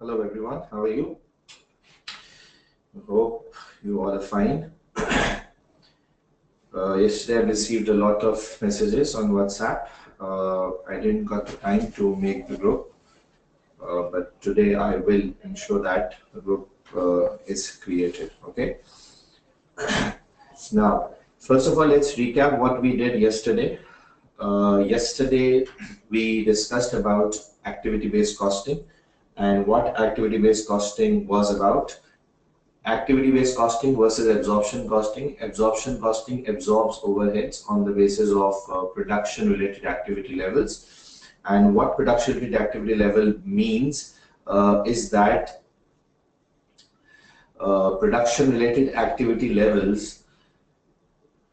Hello everyone, how are you? I hope you all are fine. Yesterday I received a lot of messages on WhatsApp. I didn't got the time to make the group, but today I will ensure that the group is created. Okay. Now, first of all, let's recap what we did yesterday. Yesterday we discussed about activity-based costing and what activity-based costing was about. Activity-based costing versus absorption costing. Absorption costing absorbs overheads on the basis of production-related activity levels. And what production-related activity level means is that production-related activity levels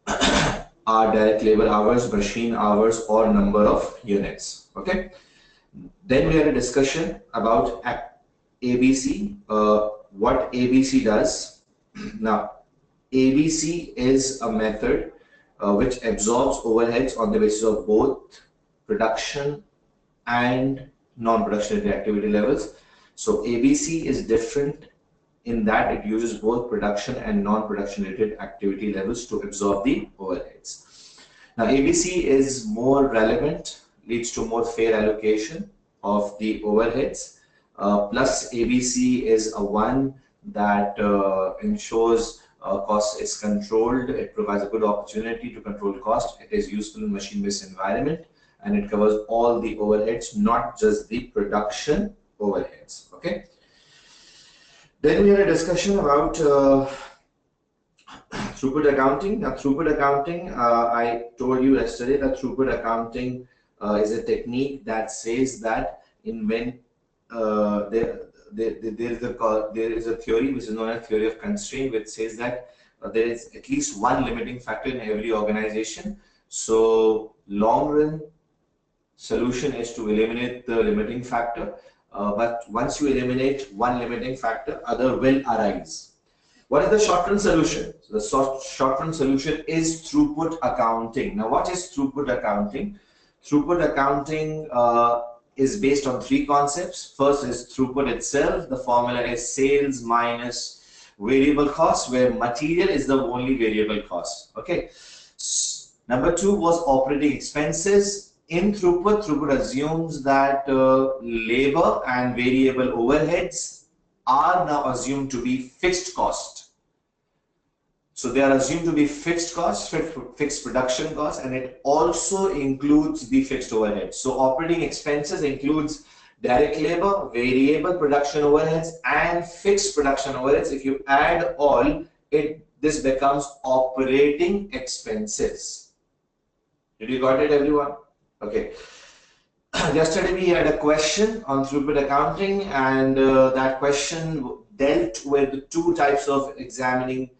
are direct labor hours, machine hours, or number of units. Okay. Then we had a discussion about ABC. What ABC does. Now, ABC is a method which absorbs overheads on the basis of both production and non-production activity levels. So ABC is different in that it uses both production and non-production related activity levels to absorb the overheads. Now, ABC is more relevant, leads to more fair allocation of the overheads. Plus ABC is a one that ensures cost is controlled. It provides a good opportunity to control cost. It is useful in machine-based environment, and it covers all the overheads, not just the production overheads. Okay. Then we had a discussion about throughput accounting. Now, throughput accounting, I told you yesterday that throughput accounting is a technique that says that when there is a theory which is known as theory of constraint, which says that there is at least one limiting factor in every organization. So long run solution is to eliminate the limiting factor, but once you eliminate one limiting factor, other will arise. What is the short run solution? So the short run solution is throughput accounting. Now, what is throughput accounting? Throughput accounting is based on three concepts. First is throughput itself. The formula is sales minus variable cost, where material is the only variable cost. Okay. Number two was operating expenses. In throughput, throughput assumes that labor and variable overheads are now assumed to be fixed cost. So they are assumed to be fixed costs, fixed production costs, and it also includes the fixed overheads. So operating expenses includes direct labor, variable production overheads, and fixed production overheads. If you add all, this becomes operating expenses. Did you got it, everyone? Okay. Yesterday we had a question on throughput accounting, and that question dealt with two types of examining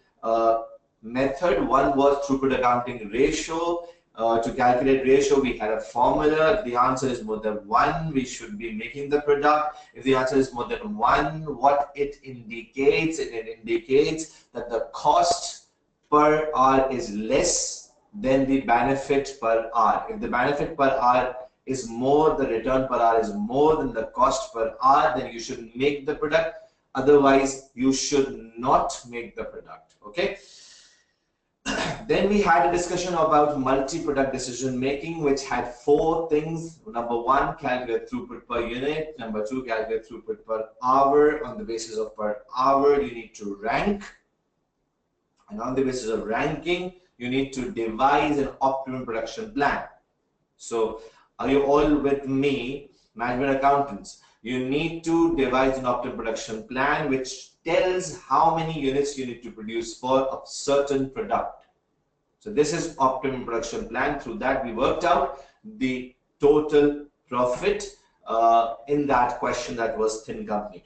method. One was throughput accounting ratio. To calculate ratio, we had a formula. If the answer is more than 1, we should be making the product. If the answer is more than 1, what it indicates? It indicates that the cost per hour is less than the benefit per hour. If the benefit per hour is more, the return per hour is more than the cost per hour, then you should make the product. Otherwise, you should not make the product. Okay. Then we had a discussion about multi-product decision making, which had 4 things. Number 1, calculate throughput per unit. Number 2, calculate throughput per hour. On the basis of per hour, you need to rank. And on the basis of ranking, you need to devise an optimum production plan. So, are you all with me, management accountants? You need to devise an optimum production plan which tells how many units you need to produce for a certain product. So this is optimum production plan. Through that, we worked out the total profit in that question that was thin company.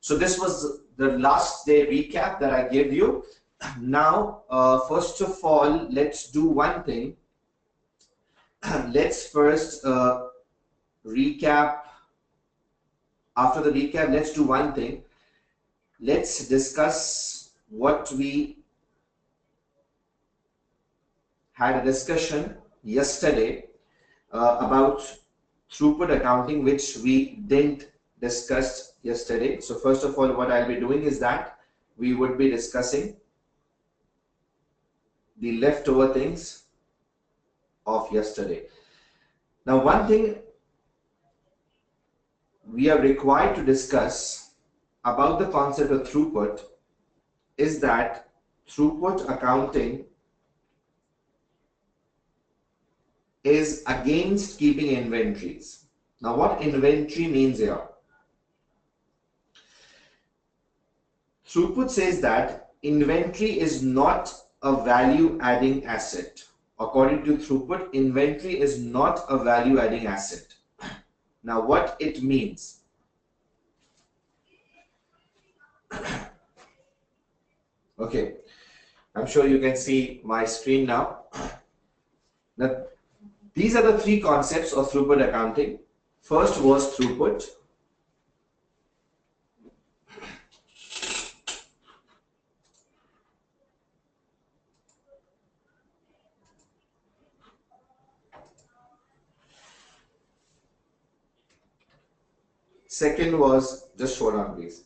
So this was the last day recap that I gave you. Now, first of all, let's do one thing. Let's first recap. After the recap, let's do one thing. Let's discuss what we had a discussion yesterday about throughput accounting, which we didn't discussed yesterday. So first of all, what I'll be doing is that we would be discussing the leftover things of yesterday. Now, one thing we are required to discuss about the concept of throughput is that throughput accounting is against keeping inventories. Now, what inventory means here? Throughput says that inventory is not a value adding asset. According to throughput, inventory is not a value adding asset. Now, what it means? Okay, I'm sure you can see my screen now. Now, these are the three concepts of throughput accounting. First was throughput. Second was, just hold on please.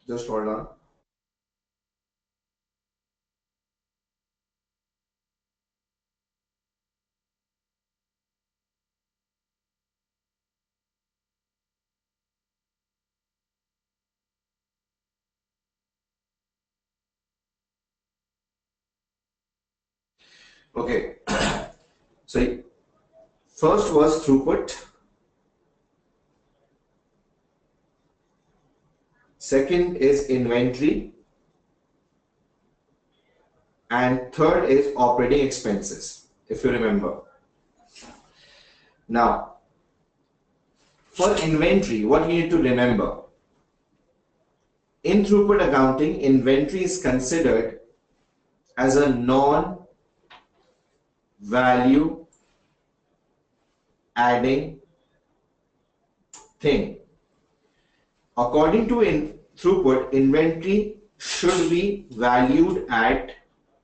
Just hold on. Okay, so first was throughput. Second is inventory. And third is operating expenses, if you remember. Now, for inventory, what you need to remember, in throughput accounting, inventory is considered as a non-value adding thing. According to throughput, inventory should be valued at,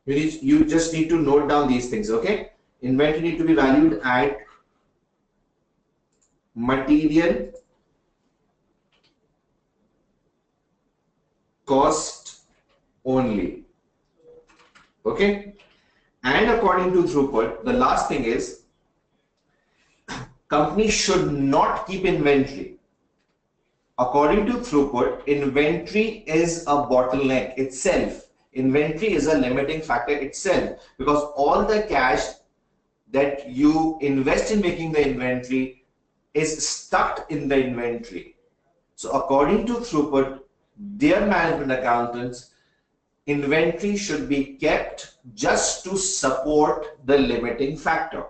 you just need to note down these things, okay? Inventory need to be valued at material cost only, okay? And according to throughput, the last thing is, company should not keep inventory. According to throughput, inventory is a bottleneck itself. Inventory is a limiting factor itself, because all the cash that you invest in making the inventory is stuck in the inventory. So according to throughput, their management accountants, inventory should be kept just to support the limiting factor.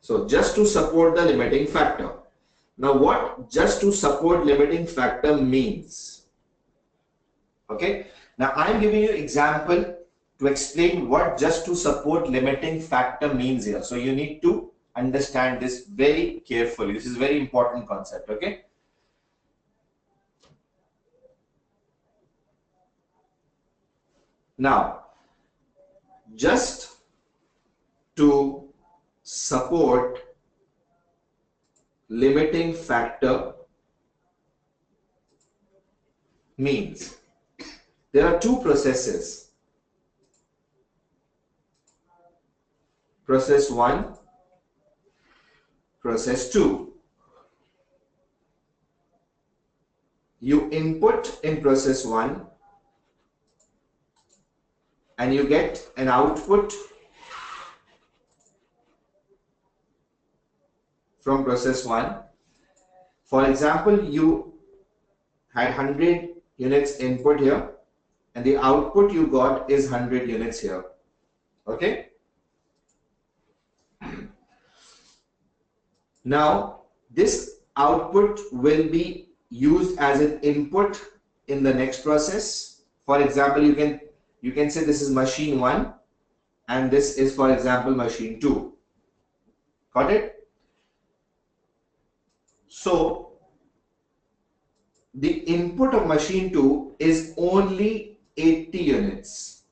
So just to support the limiting factor. Now what just to support limiting factor means? Okay. Now I am giving you example to explain what just to support limiting factor means here. So you need to understand this very carefully. This is a very important concept. Okay. Now, just to support limiting factor means there are two processes. Process 1, process 2. You input in process 1 and you get an output from process 1. For example, you had 100 units input here and the output you got is 100 units here. Okay. Now, this output will be used as an input in the next process. For example, you can say this is machine 1 and this is, for example, machine 2. Got it? So the input of machine 2 is only 80 units.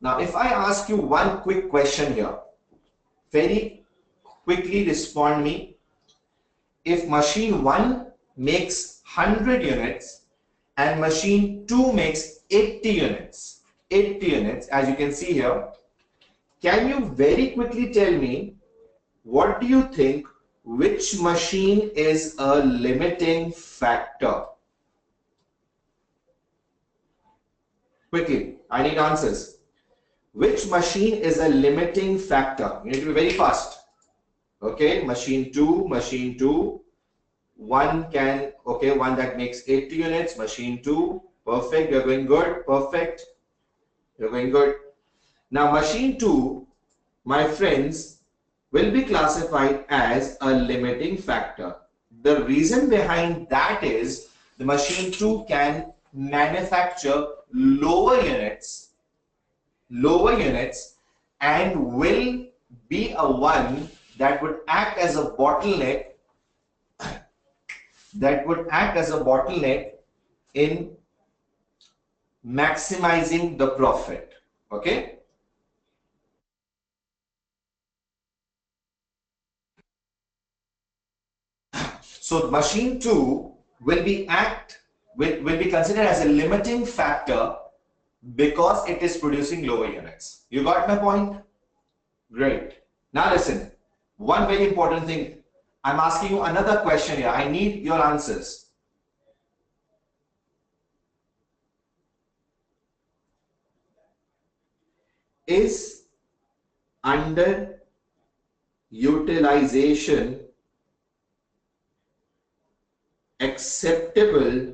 Now, if I ask you one quick question here, very quickly respond me. If machine 1 makes 100 units and machine 2 makes 80 units, as you can see here, can you very quickly tell me, what do you think, which machine is a limiting factor? Quickly, I need answers. Which machine is a limiting factor? You need to be very fast. Okay, machine 2, one that makes 80 units, machine 2, perfect, you're going good, perfect, you're going good. Now machine 2, my friends, will be classified as a limiting factor. The reason behind that is the machine 2 can manufacture lower units and will be a one that would act as a bottleneck in maximizing the profit. Okay, so machine 2 will be considered as a limiting factor because it is producing lower units. You got my point? Great. Now listen, one very important thing. I'm asking you another question here. I need your answers. Is underutilization acceptable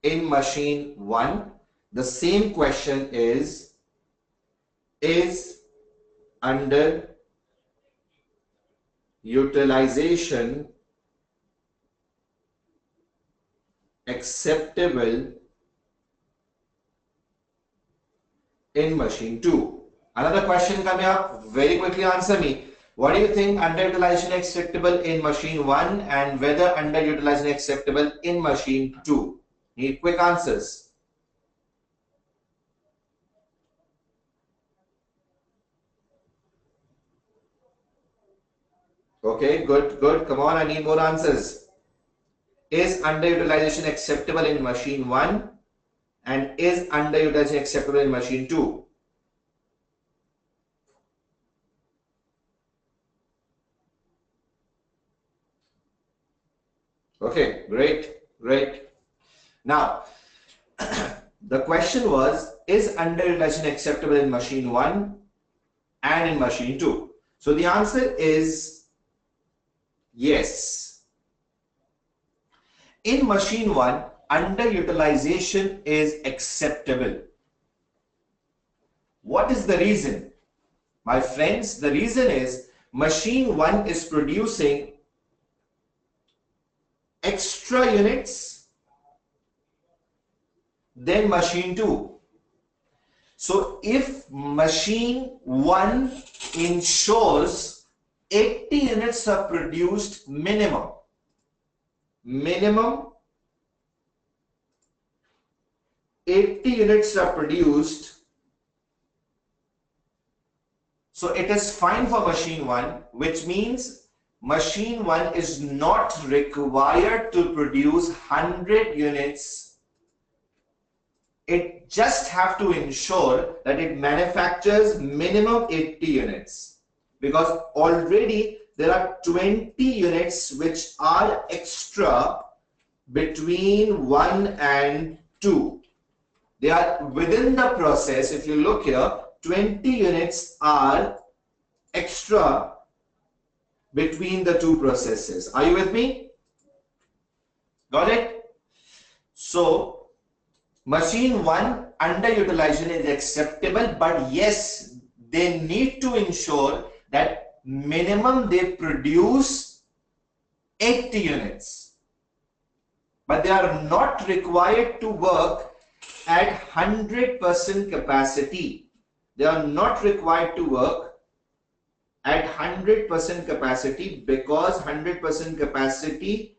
in machine 1? The same question is underutilization acceptable in machine 2? Another question coming up, very quickly answer me. What do you think, underutilization acceptable in machine 1 and whether underutilization acceptable in machine 2? Need quick answers. Okay, good. Come on, I need more answers. Is underutilization acceptable in machine 1 and is underutilization acceptable in machine 2? Okay, great. Now, the question was, is underutilization acceptable in machine 1 and in machine 2? So the answer is yes. In machine 1, underutilization is acceptable. What is the reason? My friends, the reason is machine 1 is producing extra units than machine 2. So if machine 1 ensures 80 units are produced minimum 80 units are produced, so it is fine for machine 1, which means machine 1 is not required to produce 100 units. It just have to ensure that it manufactures minimum 80 units, because already there are 20 units which are extra between 1 and 2. They are within the process. If you look here, 20 units are extra between the two processes. Are you with me? Got it? So machine 1 underutilization is acceptable, but yes, they need to ensure that minimum they produce 80 units, but they are not required to work at 100% capacity. They are not required to work at 100% capacity because 100% capacity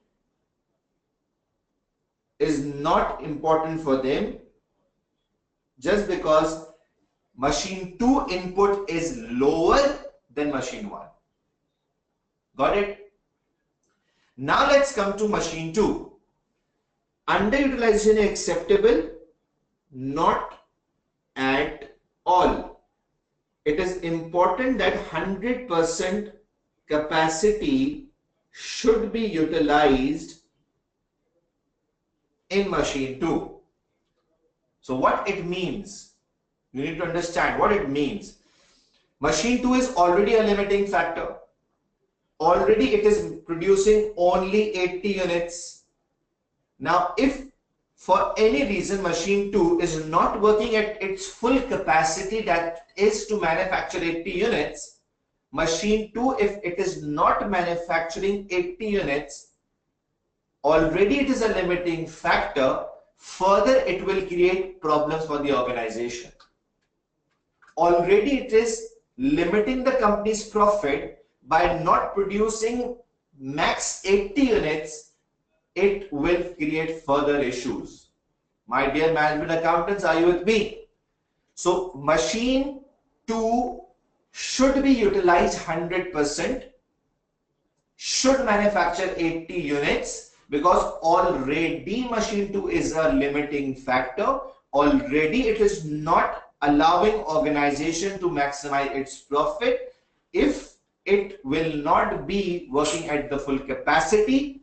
is not important for them just because machine 2 input is lower than machine 1. Got it? Now let's come to machine 2. Underutilization is acceptable? Not at all. It is important that 100% capacity should be utilized in machine 2. So what it means, you need to understand what it means. Machine 2 is already a limiting factor. Already it is producing only 80 units. Now if for any reason machine 2 is not working at its full capacity, that is to manufacture 80 units, machine 2, if it is not manufacturing 80 units, already it is a limiting factor. Further, it will create problems for the organization. Already it is limiting the company's profit by not producing max 80 units. It will create further issues. My dear management accountants, are you with me? So machine 2 should be utilized 100%, should manufacture 80 units, because already machine 2 is a limiting factor. Already it is not allowing organization to maximize its profit. If it will not be working at the full capacity,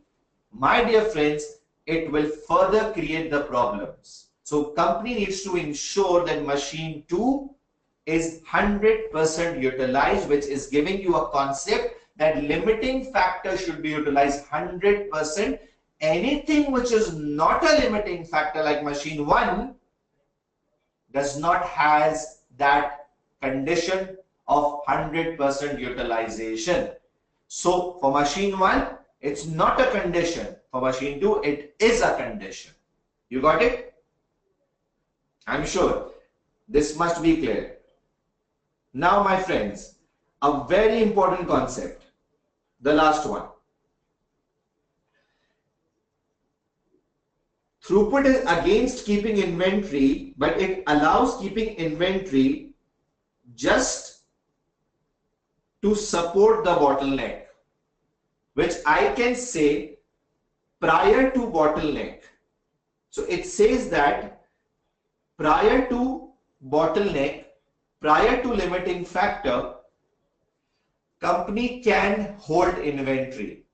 my dear friends, it will further create the problems. So company needs to ensure that machine 2 is 100% utilized, which is giving you a concept that limiting factor should be utilized 100%. Anything which is not a limiting factor like machine 1 does not has that condition of 100% utilization. So for machine 1, it's not a condition. For machine 2, it is a condition. You got it? I'm sure this must be clear. Now, my friends, a very important concept, the last one. Throughput is against keeping inventory, but it allows keeping inventory just to support the bottleneck, which I can say prior to bottleneck. So it says that prior to bottleneck, prior to limiting factor, company can hold inventory.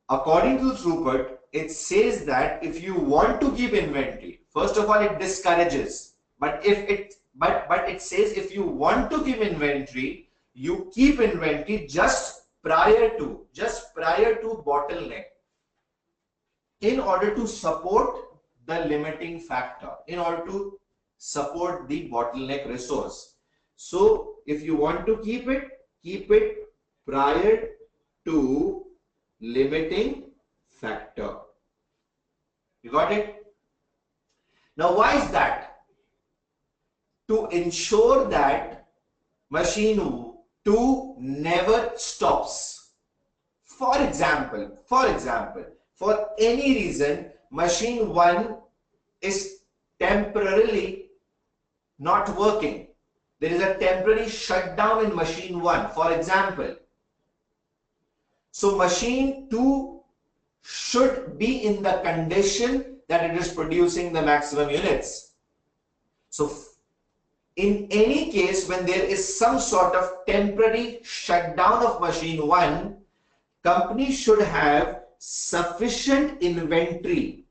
According to throughput, it says that if you want to keep inventory, first of all, it discourages. But it says if you want to keep inventory, you keep inventory just prior to bottleneck, in order to support the limiting factor, in order to support the bottleneck resource. So if you want to keep it prior to limiting factor. You got it? Now why is that? To ensure that machine 2 never stops. For example, for any reason, machine 1 is temporarily not working. There is a temporary shutdown in machine 1, for example. So machine 2 should be in the condition that it is producing the maximum units. So in any case, when there is some sort of temporary shutdown of machine 1, company should have sufficient inventory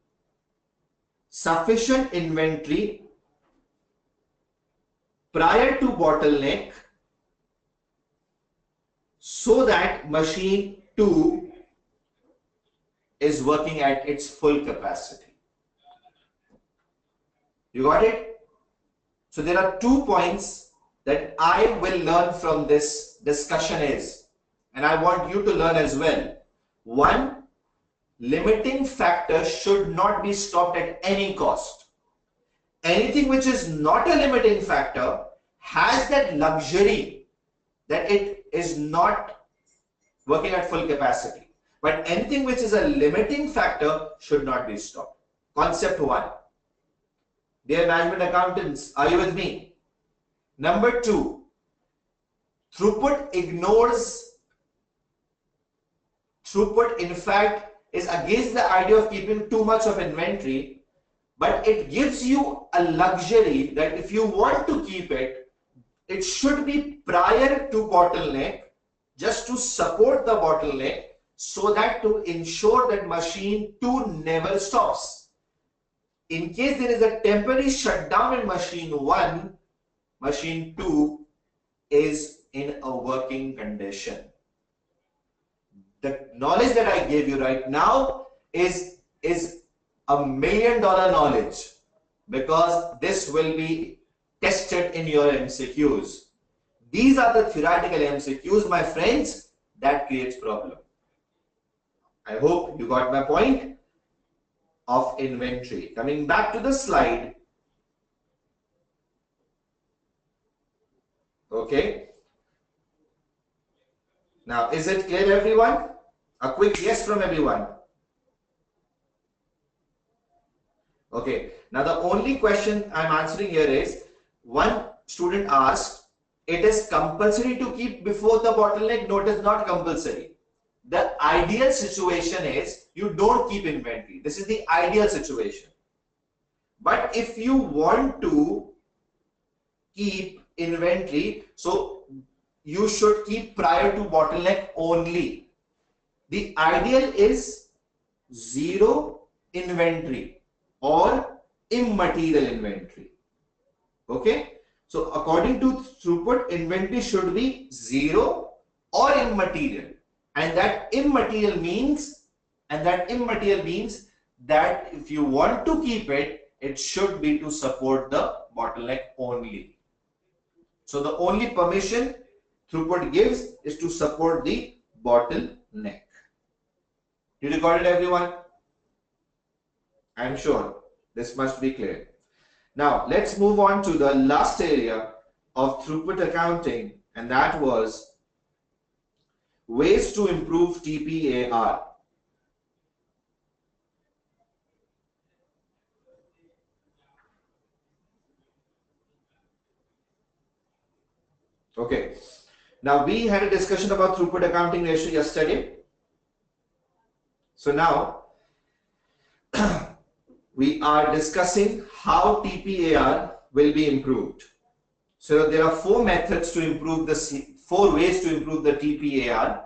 prior to bottleneck, so that machine 2 is working at its full capacity. You got it? So there are 2 points that I will learn from this discussion is, and I want you to learn as well. 1, limiting factor should not be stopped at any cost. Anything which is not a limiting factor has that luxury that it is not working at full capacity. But anything which is a limiting factor should not be stopped. Concept one. Dear management accountants, are you with me? Number two, throughput in fact is against the idea of keeping too much of inventory, but it gives you a luxury that if you want to keep it, it should be prior to bottleneck, just to support the bottleneck, so that to ensure that machine 2 never stops. In case there is a temporary shutdown in machine 1, machine 2 is in a working condition. The knowledge that I gave you right now is $1 million knowledge, because this will be tested in your MCQs. These are the theoretical MCQs, my friends, that creates problem. I hope you got my point of inventory. Coming back to the slide. Okay. Now, is it clear, everyone? A quick yes from everyone. Okay. Now, the only question I'm answering here is, one student asked, it is compulsory to keep before the bottleneck? No, it is not compulsory. The ideal situation is you don't keep inventory. This is the ideal situation. But if you want to keep inventory, so you should keep prior to bottleneck only. The ideal is zero inventory or immaterial inventory. Okay. So according to throughput, inventory should be zero or immaterial. And that immaterial means that if you want to keep it, it should be to support the bottleneck only. So the only permission throughput gives is to support the bottleneck. Did you got it, everyone? I'm sure this must be clear. Now let's move on to the last area of throughput accounting, and that was ways to improve TPAR. Okay. Now we had a discussion about throughput accounting ratio yesterday. So now we are discussing how TPAR will be improved. So there are 4 methods to improve the 4 ways to improve the TPAR.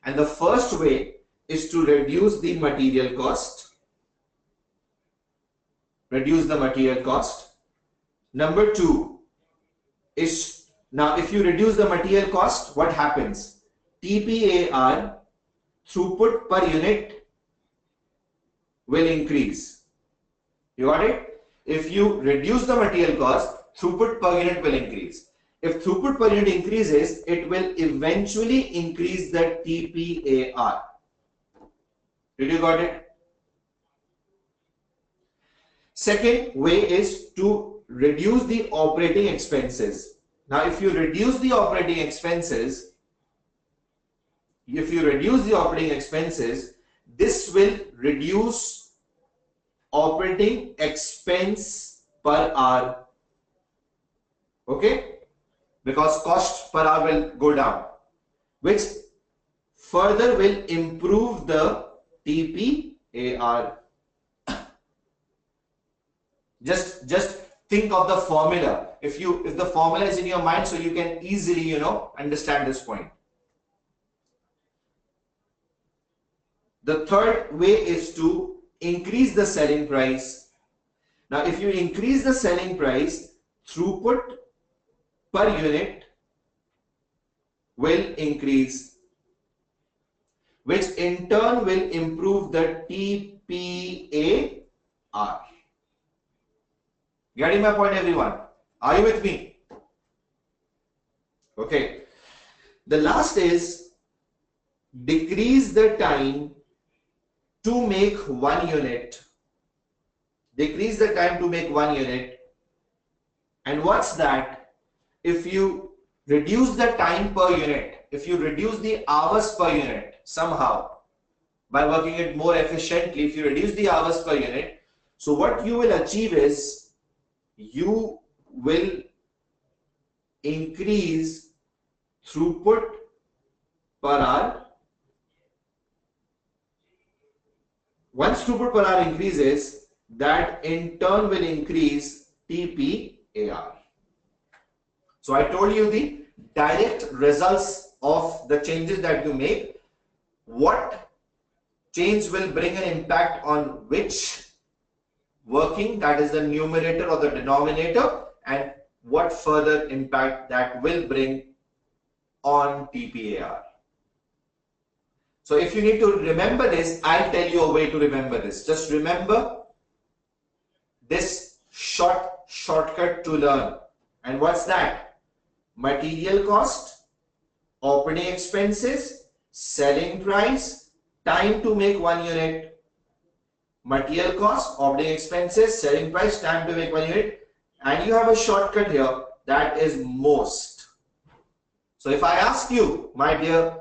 And the first way is to reduce the material cost. Reduce the material cost. Number 2 is, now if you reduce the material cost, what happens? TPAR, throughput per unit, will increase. You got it? If you reduce the material cost, throughput per unit will increase. If throughput per unit increases, it will eventually increase the TPAR. Did you got it? Second way is to reduce the operating expenses. Now, if you reduce the operating expenses, this will reduce operating expense per hour. Okay? Because cost per hour will go down, which further will improve the TPAR. Just think of the formula. If the formula is in your mind, so you can easily, understand this point. The third way is to increase the selling price. Now, if you increase the selling price, throughput per unit will increase, which in turn will improve the TPAR. Getting my point, everyone? Are you with me? Okay. The last is decrease the time to make 1 unit. Decrease the time to make 1 unit. And what's that? If you reduce the time per unit, if you reduce the hours per unit somehow, by working it more efficiently, if you reduce the hours per unit, So what you will achieve is you will increase throughput per hour. Once throughput per hour increases, that in turn will increase TPAR. So I told you the direct results of the changes that you make. What change will bring an impact on which working, that is the numerator or the denominator, and what further impact that will bring on TPAR. So if you need to remember this, I'll tell you a way to remember this. Just remember this shortcut to learn. And what's that? Material cost, operating expenses, selling price, time to make 1 unit. Material cost, operating expenses, selling price, time to make 1 unit. And you have a shortcut here, that is most. So if I ask you, my dear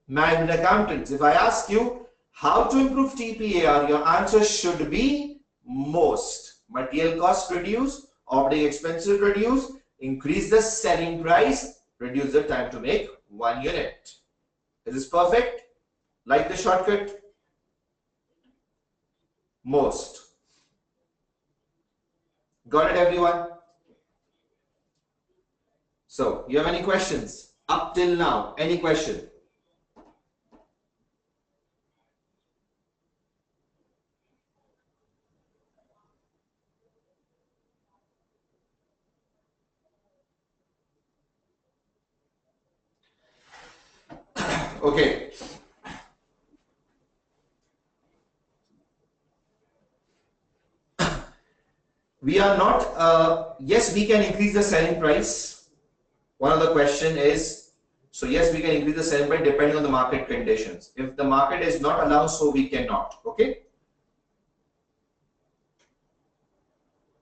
management accountants, if I ask you how to improve TPAR, your answer should be most. Material cost reduce, operating expenses reduce, increase the selling price, reduce the time to make 1 unit. Is this perfect? Like the shortcut? Most. Got it, everyone? So, you have any questions? Up till now, any question? Okay. We are not, yes, we can increase the selling price. One of the question is, so yes, we can increase the selling price depending on the market conditions. If the market is not allowed, so we cannot. Okay.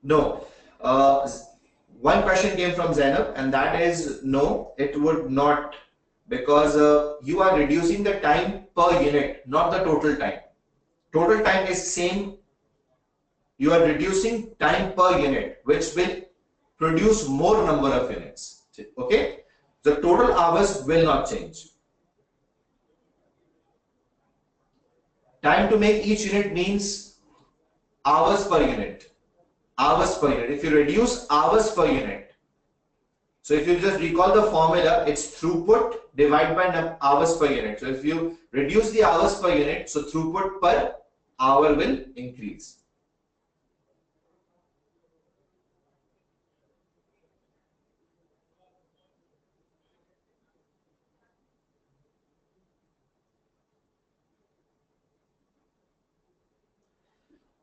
No. One question came from Zainab, and that is no, it would not, because you are reducing the time per unit, not the total time. Total time is same. You are reducing time per unit, which will produce more number of units. Okay, the total hours will not change. Time to make each unit means hours per unit. Hours per unit. If you reduce hours per unit, so if you just recall the formula, it's throughput divided by hours per unit. So if you reduce the hours per unit, so throughput per hour will increase.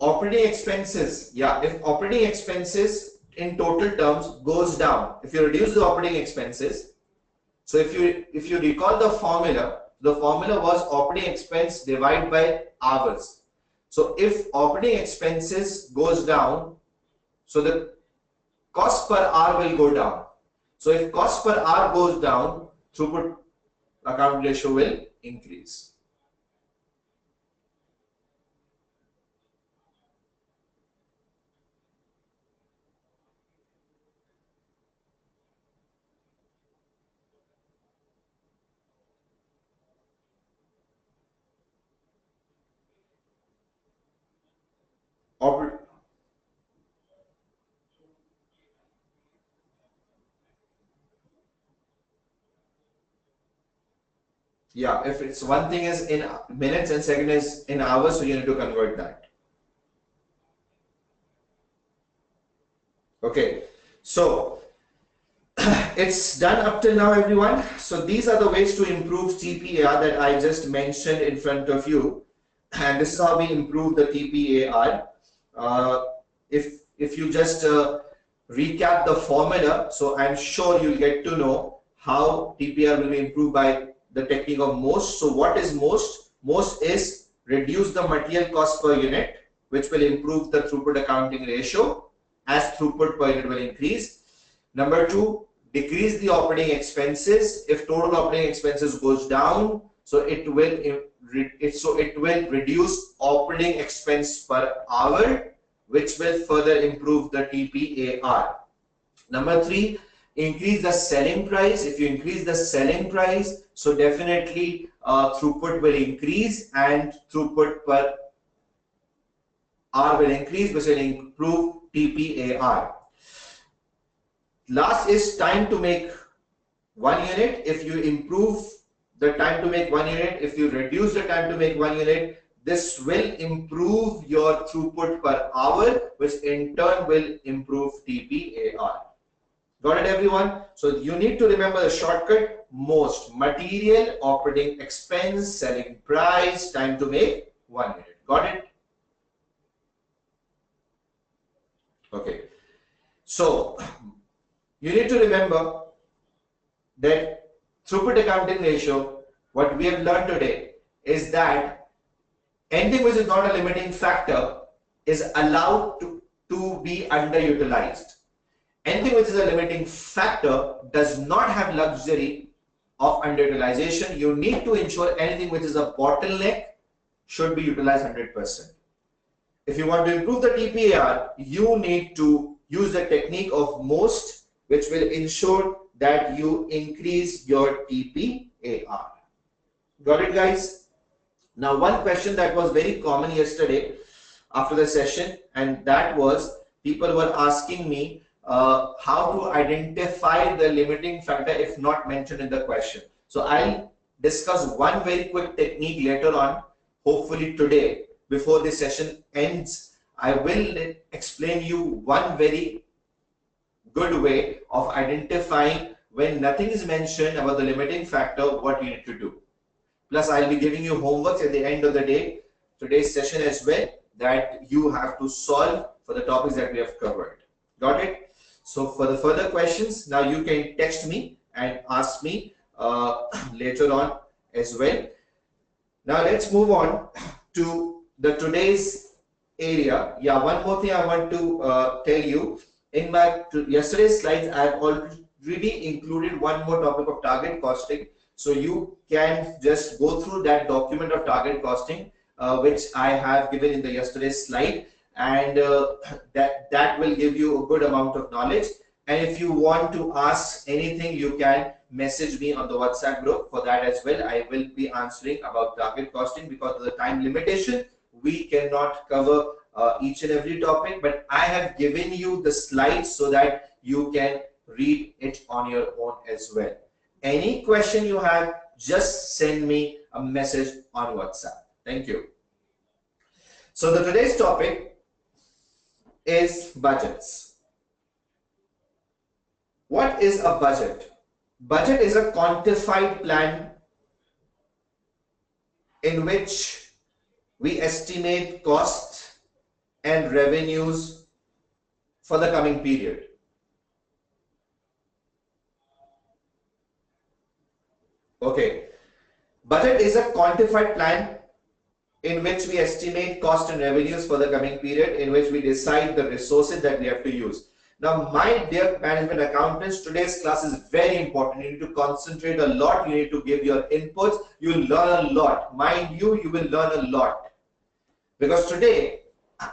Operating expenses, yeah, if operating expenses in total terms goes down, if you reduce the operating expenses, so if you recall the formula was operating expense divided by hours. So if operating expenses goes down, so the cost per hour will go down. So if cost per hour goes down, throughput account ratio will increase. Yeah, if it's one thing is in minutes and second is in hours, so you need to convert that. Okay, so it's done up till now, everyone. So these are the ways to improve TPAR that I just mentioned in front of you, and this is how we improve the TPAR. If you just recap the formula, so I'm sure you'll get to know how TPAR will be improved by the technique of most. So what is most? Most is reduce the material cost per unit, which will improve the throughput accounting ratio as throughput per unit will increase. Number two, decrease the operating expenses. If total operating expenses goes down, So it will reduce operating expense per hour, which will further improve the TPAR. Number 3, increase the selling price. If you increase the selling price, so definitely throughput will increase and throughput per hour will increase, which will improve TPAR. Last is time to make 1 unit. If you improve the time to make 1 unit, if you reduce the time to make 1 unit, this will improve your throughput per hour, which in turn will improve TPAR. Got it, everyone? So you need to remember the shortcut: most, material, operating expense, selling price, time to make 1 unit. Got it? Okay. So you need to remember that throughput accounting ratio, what we have learned today is that anything which is not a limiting factor is allowed to be underutilized. Anything which is a limiting factor does not have luxury of underutilization. You need to ensure anything which is a bottleneck should be utilized 100%. If you want to improve the TPAR, you need to use the technique of most, which will ensure that you increase your TPAR. Got it, guys? Now, one question that was very common yesterday after the session, and that was people were asking me how to identify the limiting factor if not mentioned in the question. So I'll discuss one very quick technique later on, hopefully today, before this session ends. I will explain you one very good way of identifying when nothing is mentioned about the limiting factor, what you need to do. Plus, I'll be giving you homework at the end of the day, today's session as well, that you have to solve for the topics that we have covered. Got it? So for the further questions, now you can text me and ask me later on as well. Now let's move on to the today's area. Yeah, one more thing I want to tell you. In my yesterday's slides, I have already included one more topic of target costing. So you can just go through that document of target costing, which I have given in the yesterday's slide, and that will give you a good amount of knowledge. And if you want to ask anything, you can message me on the WhatsApp group for that as well. I will be answering about target costing. Because of the time limitation, we cannot cover each and every topic, but I have given you the slides so that you can read it on your own as well. Any question you have, just send me a message on WhatsApp. Thank you. So the today's topic is budgets. What is a budget? Budget is a quantified plan in which we estimate costs and revenues for the coming period. Okay. Budget is a quantified plan in which we estimate cost and revenues for the coming period, in which we decide the resources that we have to use. Now, my dear management accountants, today's class is very important. You need to concentrate a lot. You need to give your inputs. You will learn a lot. Mind you, you will learn a lot. Because today,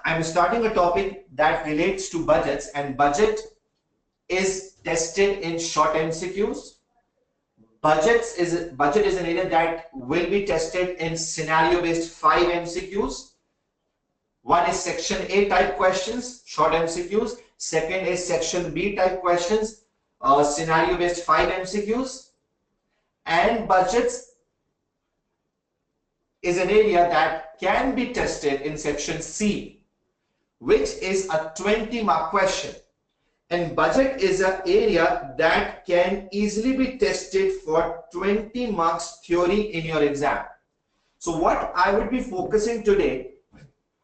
I'm starting a topic that relates to budgets, and budget is tested in short MCQs. Budget is an area that will be tested in scenario-based 5 MCQs. One is section A type questions, short MCQs. Second is section B type questions, scenario-based 5 MCQs. And budgets is an area that can be tested in section C, which is a 20-mark question. And budget is an area that can easily be tested for 20 marks theory in your exam. So what I will be focusing today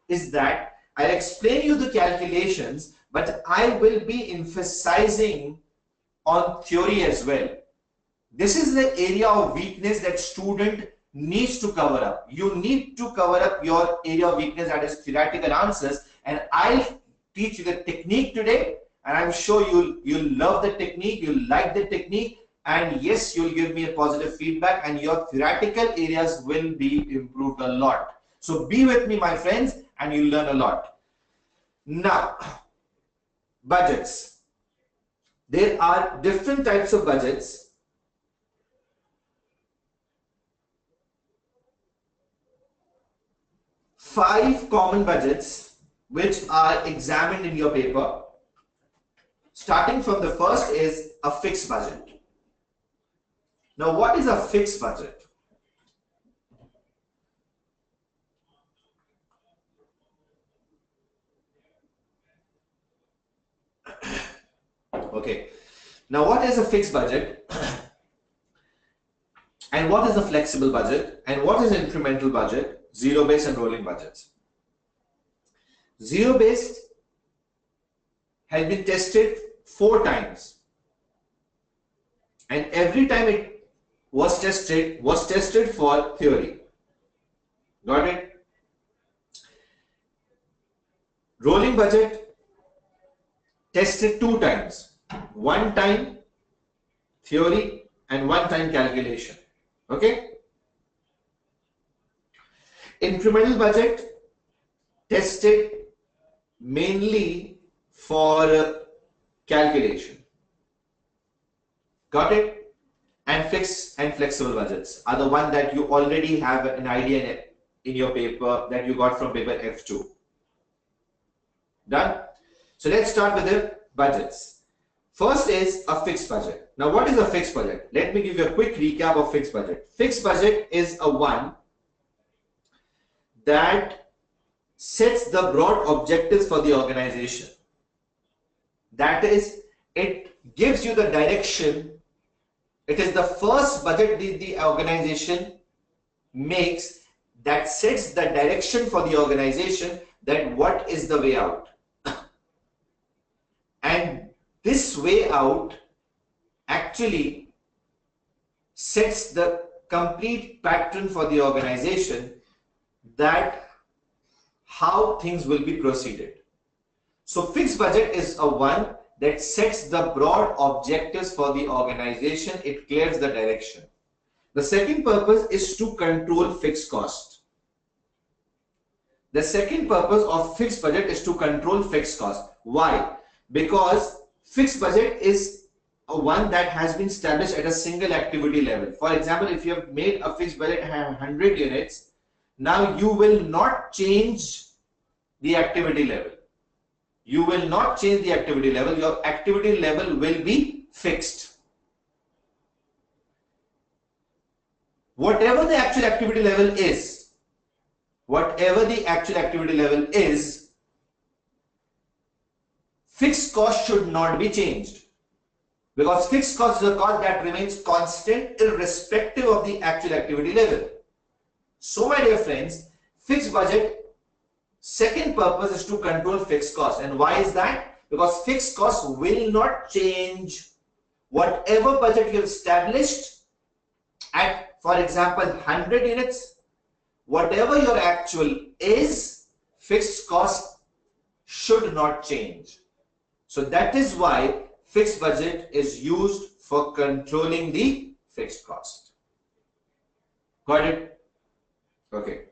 is that I'll explain you the calculations, but I will be emphasizing on theory as well. This is the area of weakness that student needs to cover up. You need to cover up your area of weakness, that is theoretical answers, and I'll teach you the technique today. And I'm sure you'll love the technique, you'll like the technique, and yes, you'll give me a positive feedback and your theoretical areas will be improved a lot. So be with me, my friends, and you'll learn a lot. Now, budgets. There are different types of budgets. Five common budgets which are examined in your paper. Starting from the first is a fixed budget. Now, what is a fixed budget? Okay. Now, what is a fixed budget? And what is a flexible budget? And what is an incremental budget? Zero-based and rolling budgets. Zero-based has been tested 4 times. And every time it was tested for theory. Got it? Rolling budget tested 2 times. 1 time theory and 1 time calculation. Okay? Incremental budget tested mainly for calculation. Got it? And fixed and flexible budgets are the one that you already have an idea in your paper that you got from paper F2. Done? So let's start with the budgets. First is a fixed budget. Now, what is a fixed budget? Let me give you a quick recap of fixed budget. Fixed budget is a one that sets the broad objectives for the organization. That is, it gives you the direction. It is the first budget the organization makes that sets the direction for the organization, that what is the way out. And this way out actually sets the complete pattern for the organization, that how things will be proceeded. So fixed budget is a one that sets the broad objectives for the organization. It clears the direction. The second purpose is to control fixed cost. The second purpose of fixed budget is to control fixed cost. Why? Because fixed budget is a one that has been established at a single activity level. For example, if you have made a fixed budget 100 units, now you will not change the activity level. You will not change the activity level. Your activity level will be fixed. Whatever the actual activity level is, fixed cost should not be changed, because fixed cost is a cost that remains constant irrespective of the actual activity level. So my dear friends, fixed budget second purpose is to control fixed cost. And why is that? Because fixed cost will not change. Whatever budget you have established at, for example, 100 units, whatever your actual is, fixed cost should not change. So that is why fixed budget is used for controlling the fixed cost. Got it? Okay.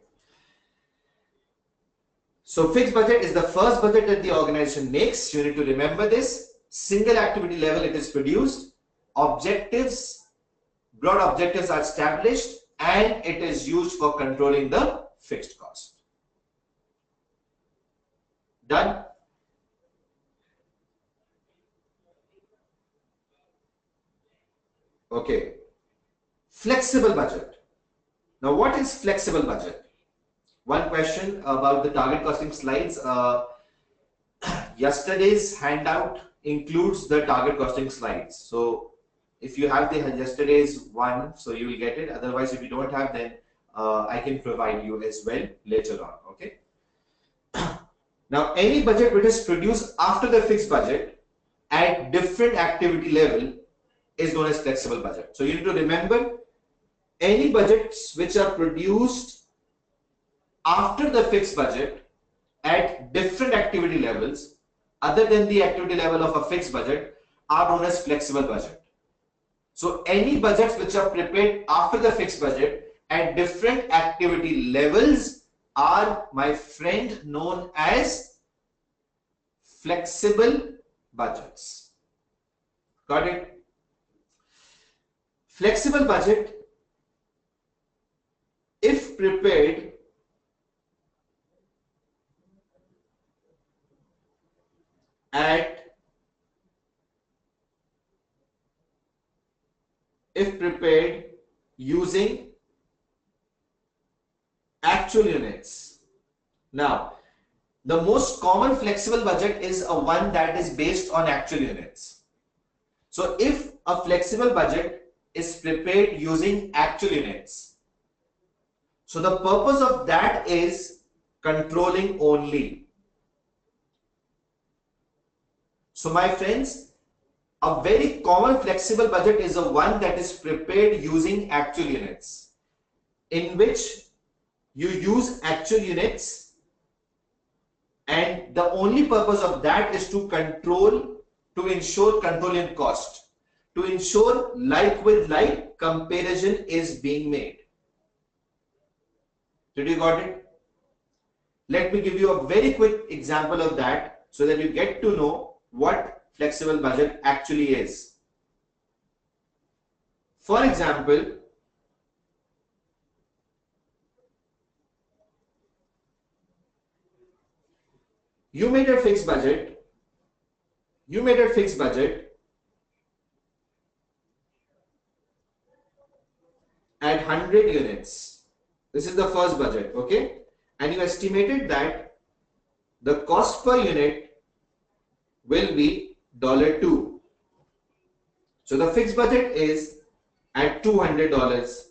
So fixed budget is the first budget that the organization makes. You need to remember this. Single activity level it is produced. Objectives, broad objectives are established, and it is used for controlling the fixed cost. Done? Okay. Flexible budget. Now, what is flexible budget? One question about the target costing slides. Yesterday's handout includes the target costing slides. So if you have the yesterday's one, so you will get it. Otherwise, if you don't have, then I can provide you as well later on. Okay. Now, any budget which is produced after the fixed budget at different activity level is known as flexible budget. So you need to remember, any budgets which are produced after the fixed budget at different activity levels other than the activity level of a fixed budget are known as flexible budget. So any budgets which are prepared after the fixed budget at different activity levels are, my friend, known as flexible budgets. Got it? Flexible budget, if prepared using actual units. Now, the most common flexible budget is a one that is based on actual units. So if a flexible budget is prepared using actual units, so the purpose of that is controlling only. So my friends, a very common flexible budget is a one that is prepared using actual units, in which you use actual units, and the only purpose of that is to ensure control in cost, to ensure like with like comparison is being made. Did you got it? Let me give you a very quick example of that so that you get to know what flexible budget actually is. For example, you made a fixed budget at 100 units. This is the first budget, okay? And you estimated that the cost per unit will be $2. So the fixed budget is at $200.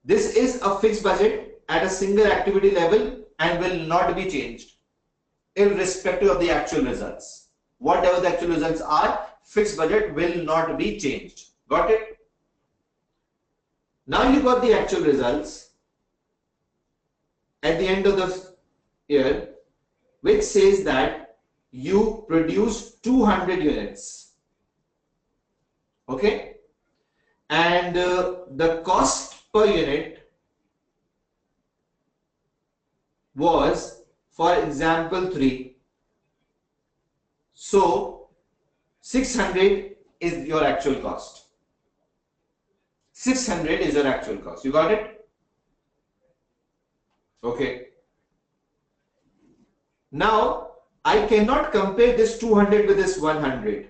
This is a fixed budget at a single activity level and will not be changed irrespective of the actual results. Whatever the actual results are, fixed budget will not be changed. Got it? Now you got the actual results at the end of the year, which says that you produced 200 units. Okay? And the cost per unit was, for example, 3. So 600 is your actual cost. 600 is your actual cost. You got it? Okay. Now, I cannot compare this 200 with this 100.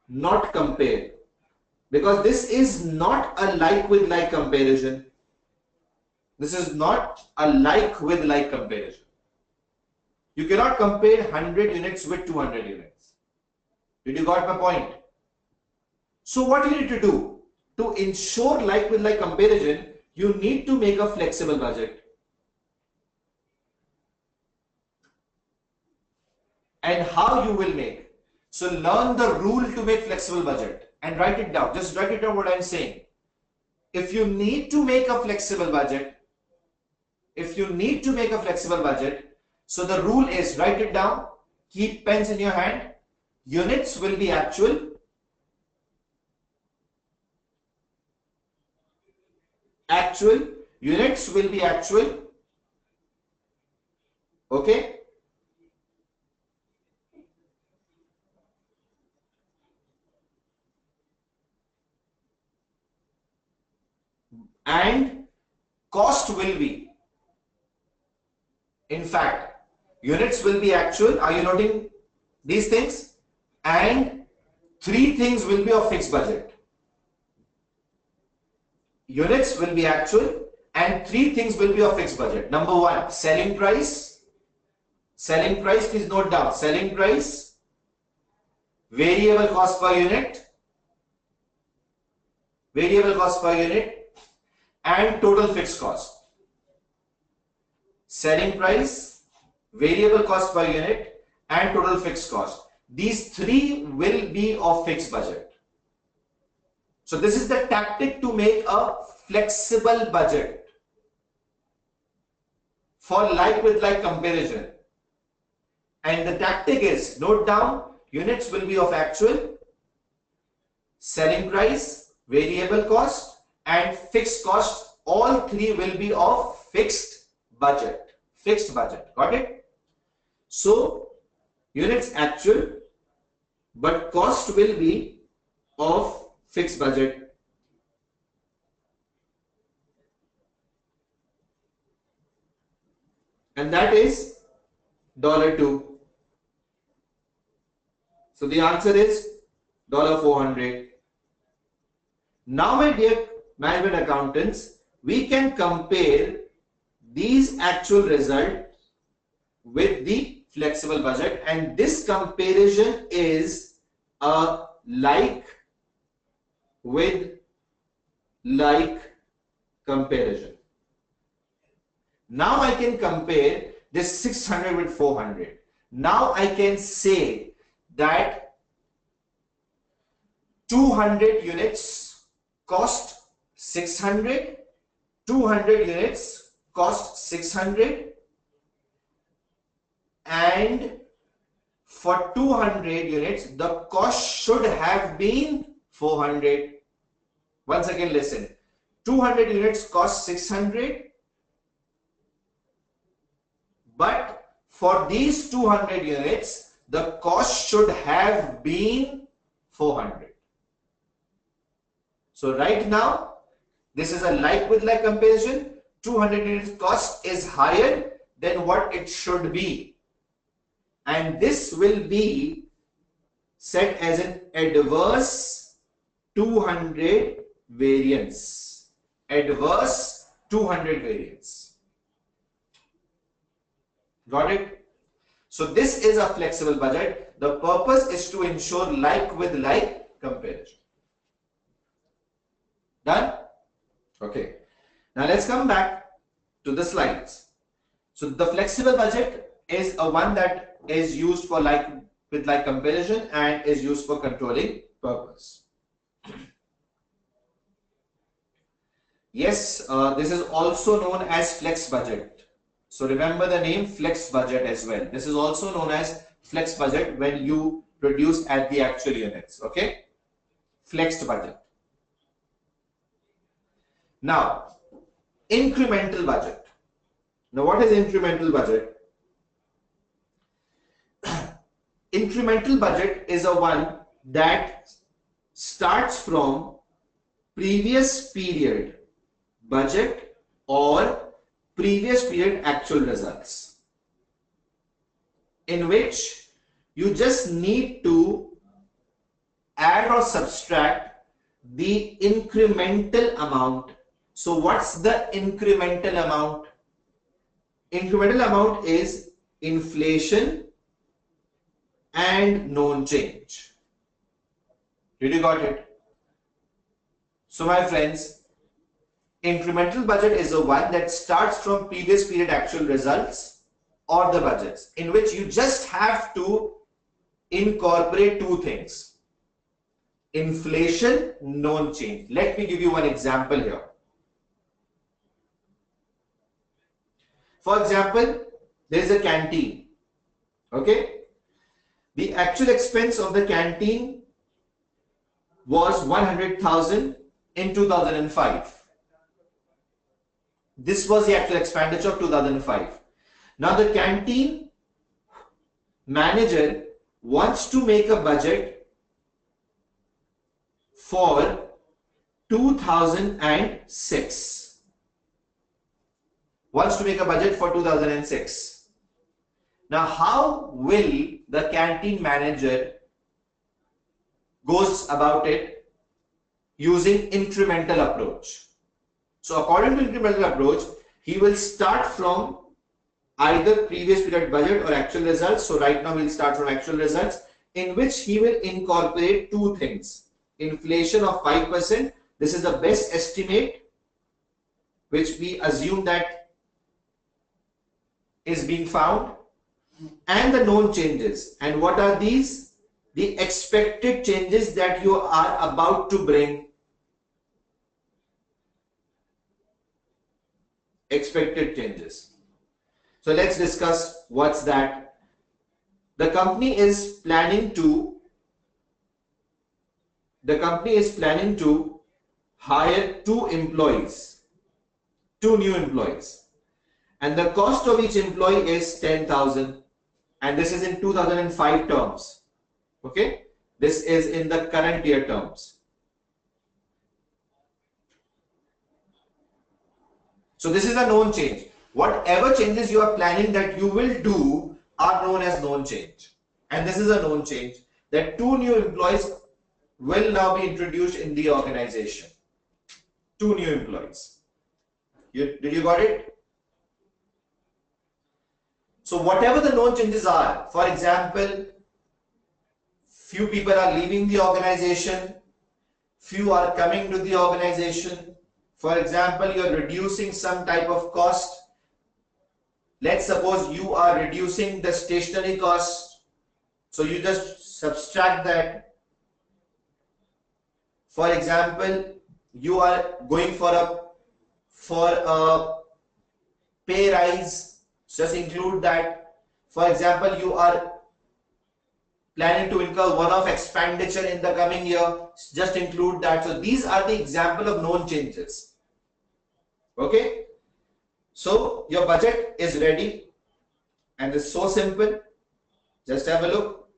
Not compare. Because this is not a like with like comparison. This is not a like with like comparison. You cannot compare 100 units with 200 units. Did you got my point? So what you need to do? To ensure like with like comparison, you need to make a flexible budget. And how you will make? So learn the rule to make flexible budget and write it down. Just write it down what I'm saying. If you need to make a flexible budget, so the rule is, write it down, keep pens in your hand, units will be actual, units will be actual, okay? And cost will be, in fact, units will be actual. Are you noting these things? And 3 things will be of fixed budget. Units will be actual and 3 things will be of fixed budget. Number 1, selling price. Selling price, please note down. Selling price, variable cost per unit, and total fixed cost. Selling price, variable cost per unit, and total fixed cost. These 3 will be of fixed budget. So this is the tactic to make a flexible budget for like with like comparison. And the tactic is, note down, units will be of actual, selling price, variable cost, and fixed cost. All three will be of fixed budget. Fixed budget. Got it? So units actual, but cost will be of fixed budget. And that is $2. So the answer is $400. Now, my dear management accountants, we can compare these actual results with the flexible budget, and this comparison is a like with like comparison. Now I can compare this 600 with 400. Now I can say that 200 units cost 600, 200 units cost 600, and for 200 units the cost should have been 400. Once again, listen. 200 units cost 600, but for these 200 units the cost should have been 400. So right now this is a like with like comparison. 200 units cost is higher than what it should be, and this will be set as an adverse 200 variance. Adverse 200 variance. Got it? So this is a flexible budget. The purpose is to ensure like with like comparison. Done? Okay. Now let's come back to the slides. So the flexible budget is a one that is used for like with like comparison and is used for controlling purpose. Yes, this is also known as flex budget. So remember the name flex budget as well. This is also known as flex budget when you produce at the actual units. Okay, flexed budget. Now, incremental budget. Now, what is incremental budget? Incremental budget is a one that starts from previous period budget or previous period actual results, in which you just need to add or subtract the incremental amount. So what's the incremental amount? Incremental amount is inflation and known change. Did you got it? So my friends, incremental budget is the one that starts from previous period actual results or the budgets, in which you just have to incorporate two things: inflation, known change. Let me give you one example here. For example, there is a canteen. Okay, the actual expense of the canteen was 100,000 in 2005. This was the actual expenditure of 2005. Now the canteen manager wants to make a budget for 2006. Wants to make a budget for 2006. Now, how will the canteen manager goes about it? Using incremental approach. So according to incremental approach, he will start from either previous period budget or actual results. So right now we'll start from actual results, in which he will incorporate two things: inflation of 5%. This is the best estimate which we assume that is being found, and the known changes. And what are these? The expected changes that you are about to bring. Expected changes. So let's discuss what's that. The company is planning to the company is planning to hire two new employees, and the cost of each employee is 10,000, and this is in 2005 terms. Okay, this is in the current year terms. So this is a known change. Whatever changes you are planning that you will do are known as known change. And this is a known change, that two new employees will now be introduced in the organization. Two new employees. Did you got it? So whatever the known changes are, for example, few people are leaving the organization, few are coming to the organization. For example, you are reducing some type of cost. Let's suppose you are reducing the stationery cost. So you just subtract that. For example, you are going for a pay rise. Just include that. For example, you are planning to incur one-off expenditure in the coming year. Just include that. So these are the example of known changes. Okay. So your budget is ready, and it's so simple. Just have a look.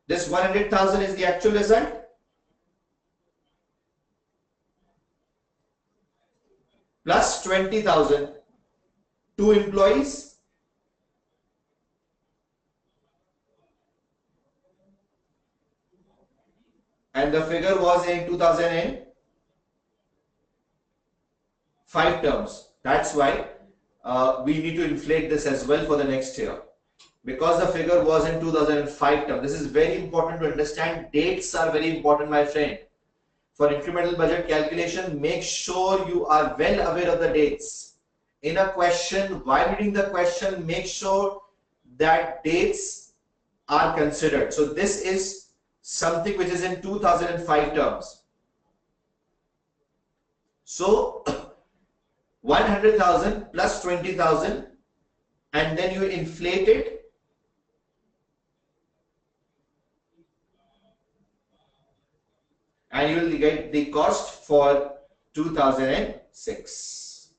This 100,000 is the actual result. Plus 20,000, two employees. And the figure was in 2005 terms. That's why we need to inflate this as well for the next year. Because the figure was in 2005 terms. This is very important to understand. Dates are very important, my friend. For incremental budget calculation, make sure you are well aware of the dates. In a question, while reading the question, make sure that dates are considered. So this is something which is in 2005 terms. So 100,000 plus 20,000, and then you inflate it. And you will get the cost for 2006.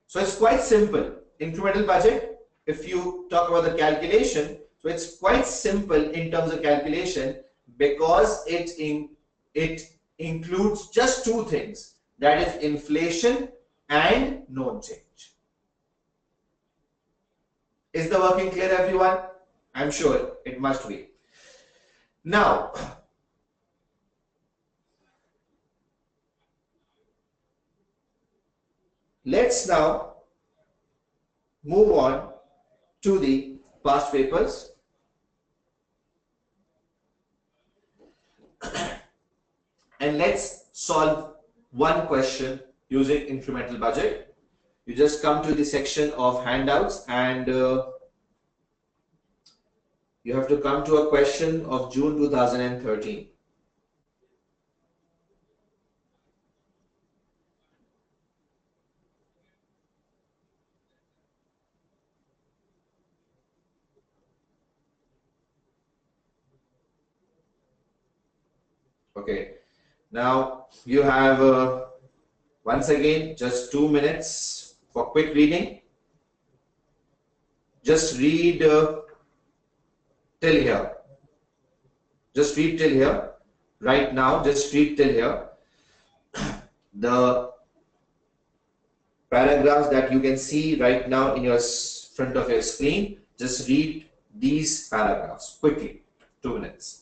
So it's quite simple. Incremental budget, if you talk about the calculation, so it's quite simple in terms of calculation, because it includes just two things, that is inflation and known change. Is the working clear, everyone? I'm sure it must be. Now, let's now move on to the past papers. And let's solve one question using incremental budget. You just come to the section of handouts, and you have to come to a question of June 2013. Okay, now you have once again just 2 minutes for quick reading. Just read till here. Just read till here. Right now, just read till here. The paragraphs that you can see right now in your front of your screen, just read these paragraphs quickly. 2 minutes.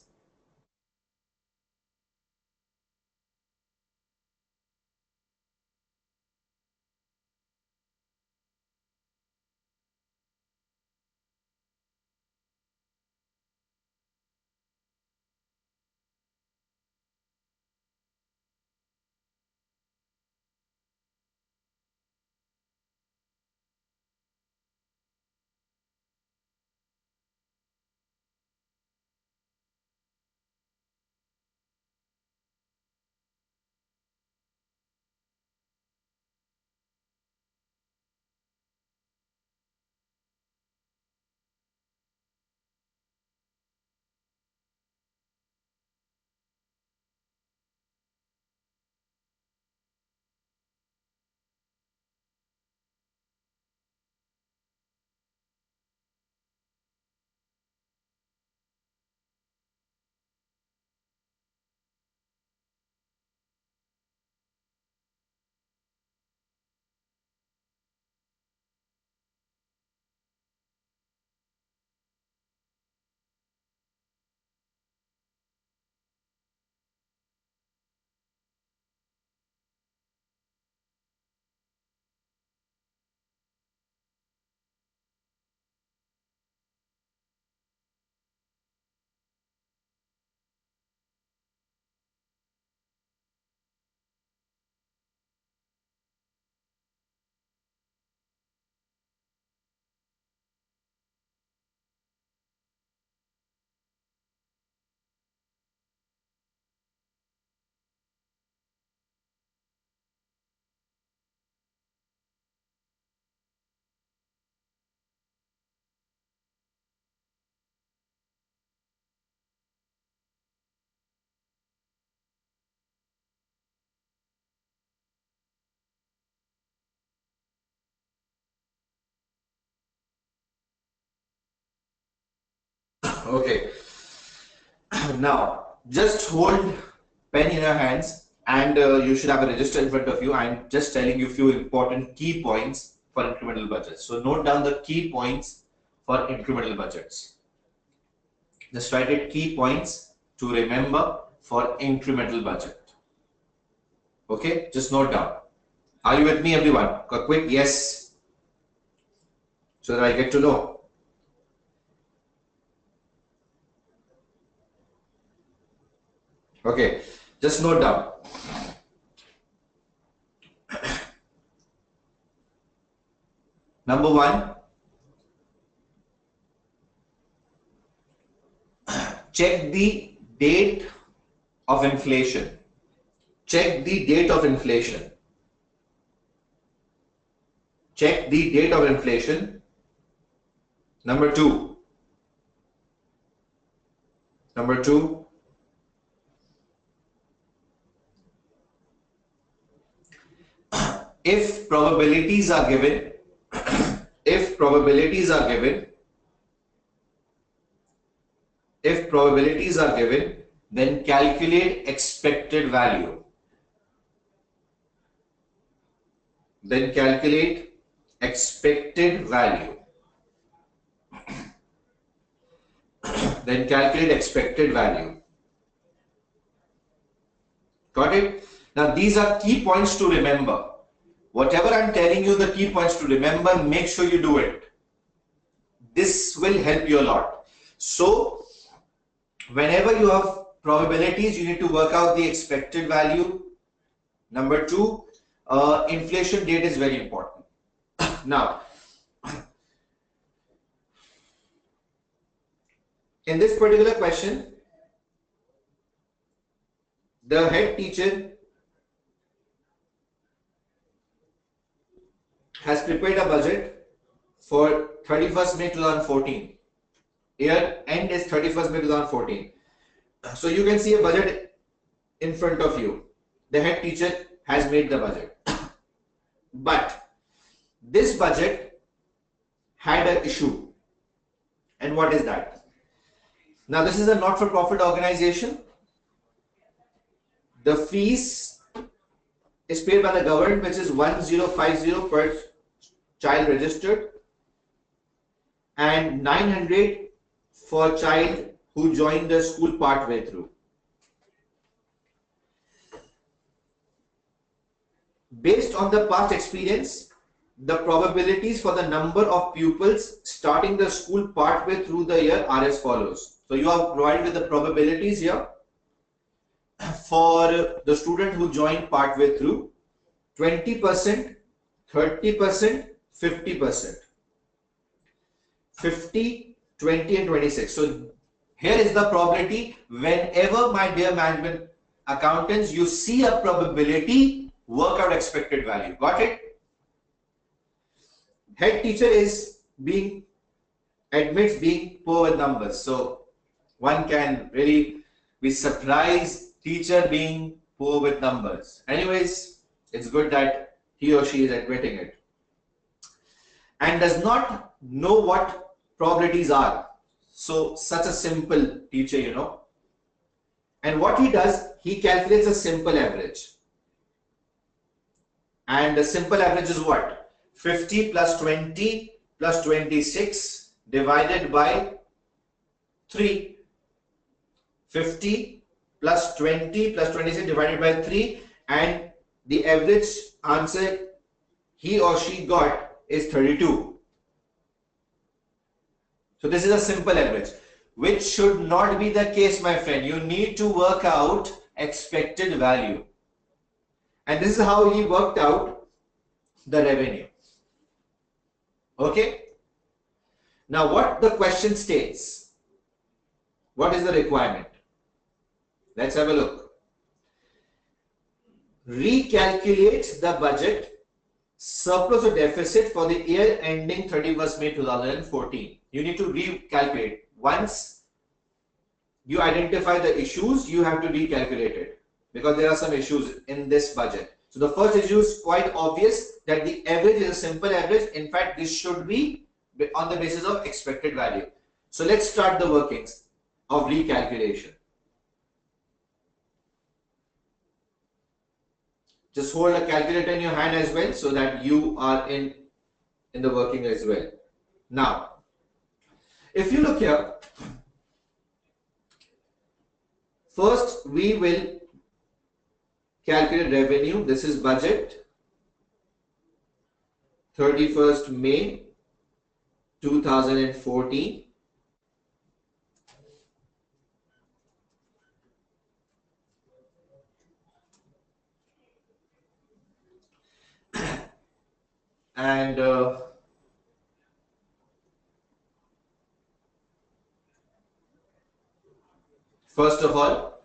Okay. Now, just hold pen in your hands and you should have a register in front of you. I'm just telling you a few important key points for incremental budgets. So note down the key points for incremental budgets. Just write it, key points to remember for incremental budget. Okay, just note down. Are you with me, everyone? A quick yes, so that I get to know. Okay, just note down. Number one, check the date of inflation. Check the date of inflation. Check the date of inflation. Number two, if probabilities are given, if probabilities are given, then calculate expected value. Then calculate expected value. Then calculate expected value. Got it? Now these are key points to remember. Whatever I'm telling you, the key points to remember, make sure you do it. This will help you a lot. So whenever you have probabilities, you need to work out the expected value. Number two, inflation date is very important. Now, in this particular question, the head teacher has prepared a budget for 31st May 2014. Year end is 31st May 2014. So you can see a budget in front of you. The head teacher has made the budget. But this budget had an issue. And what is that? Now this is a not-for-profit organization. The fees is paid by the government, which is 1050 per child registered and 900 for child who joined the school partway through. Based on the past experience, the probabilities for the number of pupils starting the school partway through the year are as follows. So you are provided with the probabilities here for the student who joined partway through: 20%, 30%, 50%. 50, 20 and 26. So here is the probability. Whenever, my dear management accountants, you see a probability, work out expected value. Got it? Head teacher admits being poor with numbers. So one can really be surprised, teacher being poor with numbers. Anyways, it's good that he or she is admitting it. And does not know what probabilities are. So such a simple teacher, you know. And what he does, he calculates a simple average. And the simple average is what? 50 plus 20 plus 26 divided by 3. 50 plus 20 plus 26 divided by 3, and the average answer he or she got is 32. So this is a simple average, which should not be the case, my friend. You need to work out expected value. And this is how he worked out the revenue. Okay. Now what the question states? What is the requirement? Let's have a look. Recalculate the budget surplus or deficit for the year ending 31st May 2014. You need to recalculate. Once you identify the issues, you have to recalculate it, because there are some issues in this budget. So the first issue is quite obvious, that the average is a simple average. In fact, this should be on the basis of expected value. So let's start the workings of recalculation. Just hold a calculator in your hand as well so that you are in the working as well. Now, if you look here, first we will calculate revenue. This is budget, 31st May 2014. And first of all,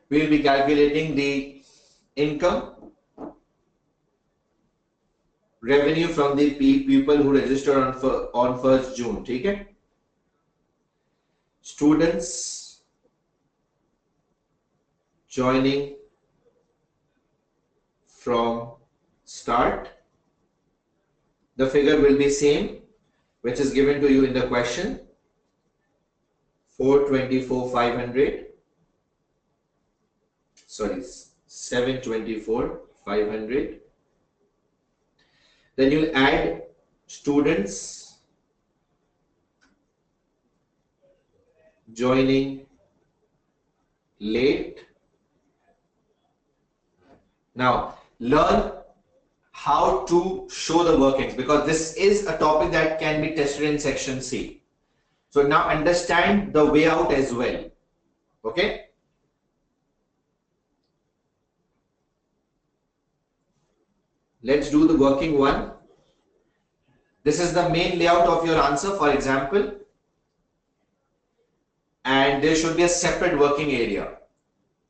we will be calculating the income, revenue from the people who registered on 1st June. Okay? Students joining from start. The figure will be same, which is given to you in the question, 424,500. Sorry, 724,500. Then you'll add students joining late. Now, learn how to show the workings, because this is a topic that can be tested in section C. So now understand the way out as well. Okay? Let's do the working one. This is the main layout of your answer, for example. And there should be a separate working area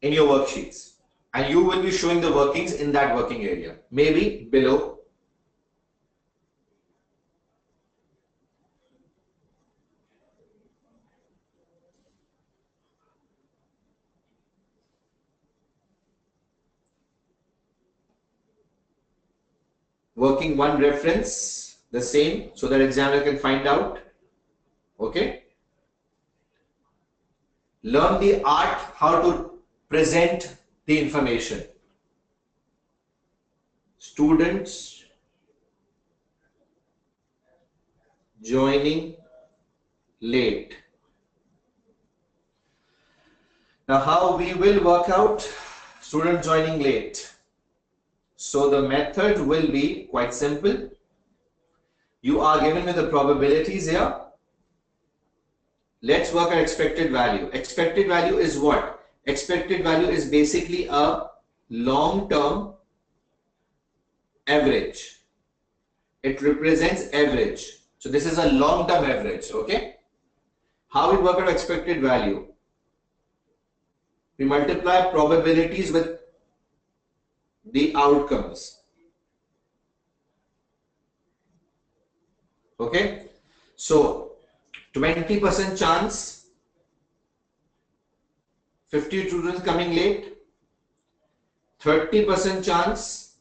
in your worksheets. And you will be showing the workings in that working area, maybe below. Working one reference, the same, so that examiner can find out. Okay? Learn the art how to present the information. Students joining late. Now, how we will work out student joining late? So the method will be quite simple. You are given with the probabilities here. Let's work at expected value. Expected value is what? Expected value is basically a long-term average. It represents average. So this is a long-term average. Okay? How we work out expected value? We multiply probabilities with the outcomes. Okay? So 20% chance, 50 students coming late. 30% chance,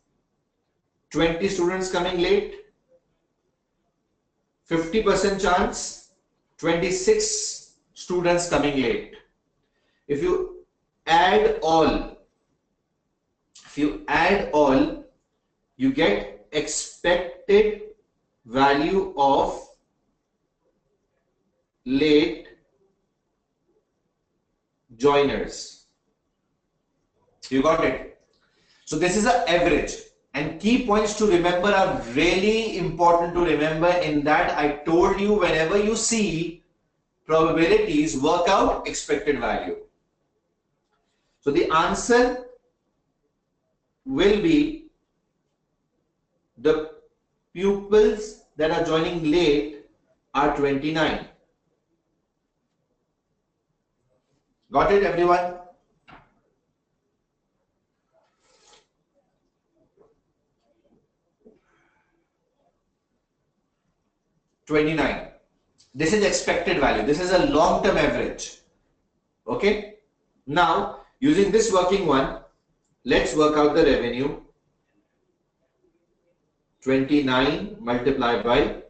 20 students coming late. 50% chance, 26 students coming late. If you add all, you get expected value of late joiners. You got it? So this is an average, and key points to remember are really important to remember. In that, I told you, whenever you see probabilities, work out expected value. So the answer will be the pupils that are joining late are 29. Got it, everyone? This is expected value. This is a long-term average. Okay. Now, using this working one, let's work out the revenue. 29 multiplied by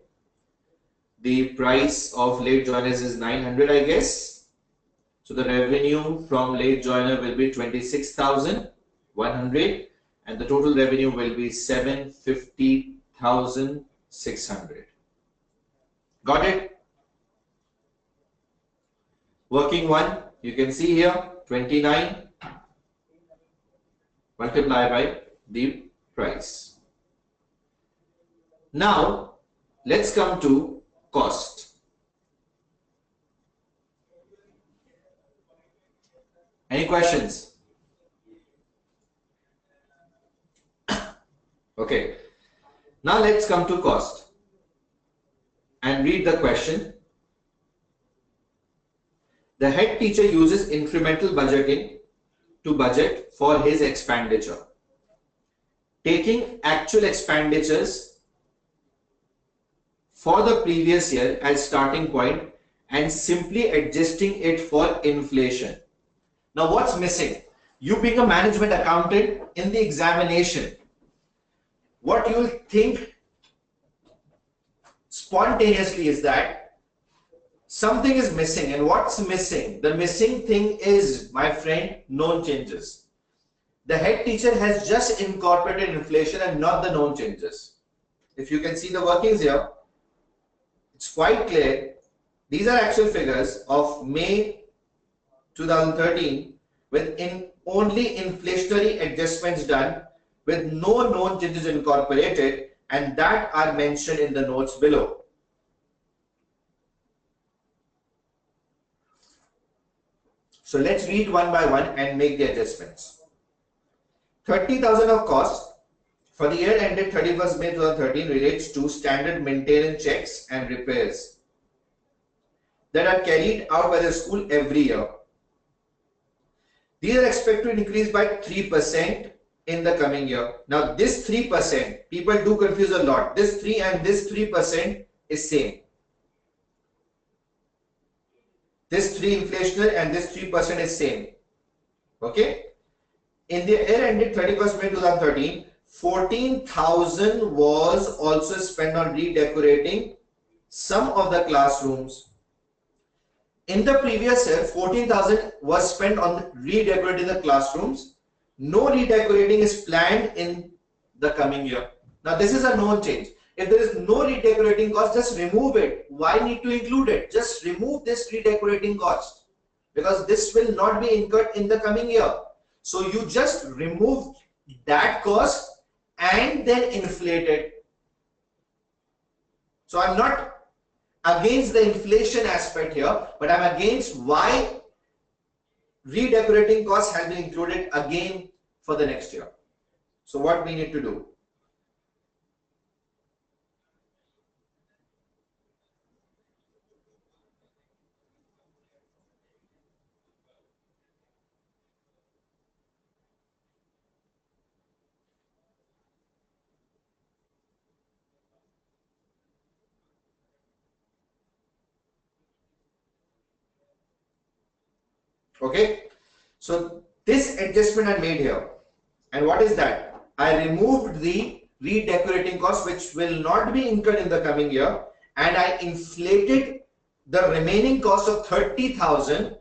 the price of late joiners is 900, I guess. So the revenue from late joiner will be 26,100 and the total revenue will be 750,600. Got it? Working one, you can see here 29 multiplied by the price. Now let's come to cost. Any questions? Okay. Now let's come to cost and read the question. The head teacher uses incremental budgeting to budget for his expenditure, taking actual expenditures for the previous year as starting point and simply adjusting it for inflation. Now what's missing? You being a management accountant in the examination, what you'll think spontaneously is that something is missing. And what's missing? The missing thing is, my friend, known changes. The head teacher has just incorporated inflation and not the known changes. If you can see the workings here, it's quite clear. These are actual figures of May 2013 with only inflationary adjustments done with no known changes incorporated, and that are mentioned in the notes below. So let's read one by one and make the adjustments. 30,000 of cost for the year ended 31st May 2013 relates to standard maintenance checks and repairs that are carried out by the school every year. These are expected to increase by 3% in the coming year. Now this 3%, people do confuse a lot. This 3 and this 3% is same. This 3 inflationary and this 3% is same. Okay. In the year ended 31st May 2013, 14,000 was also spent on redecorating some of the classrooms. In the previous year, 14,000 was spent on redecorating the classrooms. No redecorating is planned in the coming year. Now this is a known change. If there is no redecorating cost, just remove it. Why need to include it? Just remove this redecorating cost, because this will not be incurred in the coming year. So you just remove that cost and then inflate it. So I'm not against the inflation aspect here, but I'm against why redecorating costs has been included again for the next year. So what we need to do? Okay, so this adjustment I made here, and what is that? I removed the redecorating cost which will not be incurred in the coming year, and I inflated the remaining cost of 30,000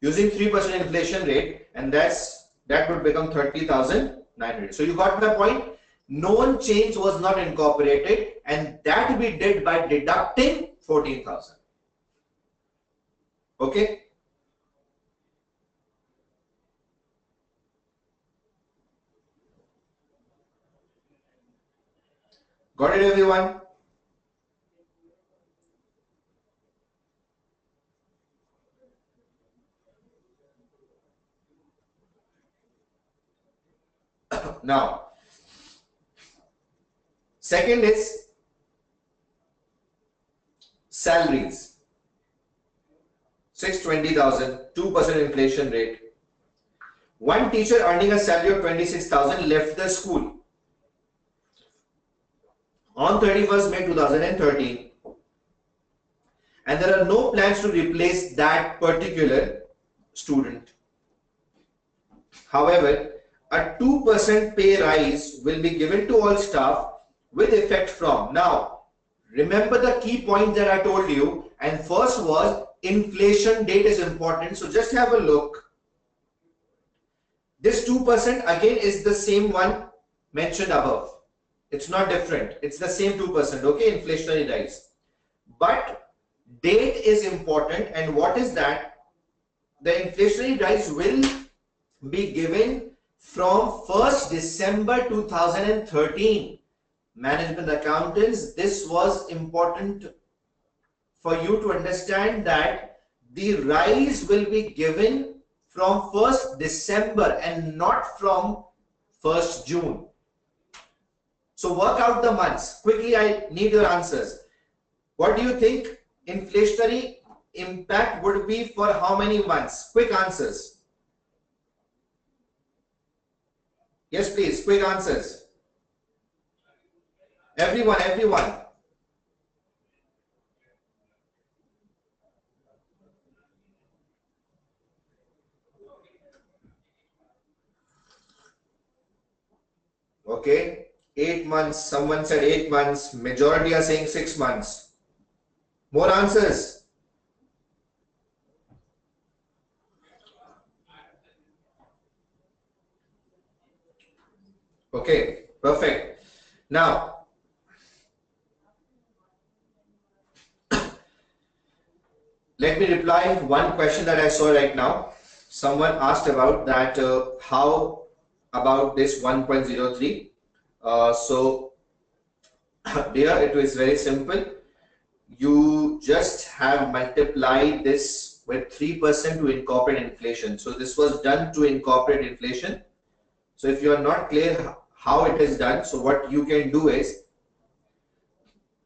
using 3% inflation rate, and that would become 30,900. So you got my point. Known change was not incorporated, and that we did by deducting 14,000. Okay. Got it, everyone? Now, second is salaries. 620,000, 2% inflation rate. One teacher earning a salary of 26,000 left the school on 31st May 2013, and there are no plans to replace that particular student. However, a 2% pay rise will be given to all staff with effect from now. Remember the key point that I told you, and first was inflation date is important. So just have a look. This 2% again is the same one mentioned above. It's not different. It's the same 2%, okay, inflationary rise. But date is important, and what is that? The inflationary rise will be given from 1st December 2013. Management accountants, this was important for you to understand that the rise will be given from 1st December and not from 1st June. So work out the months. Quickly, I need your answers. What do you think inflationary impact would be for how many months? Quick answers. Yes, please, quick answers. Everyone. Okay, 8 months. Someone said 8 months. Majority are saying 6 months. More answers. Okay, perfect. Now, let me reply one question that I saw right now. Someone asked about that, how about this 1.03? So, dear, it is very simple. You just have multiplied this with 3% to incorporate inflation. So this was done to incorporate inflation. So if you are not clear how it is done, so what you can do is,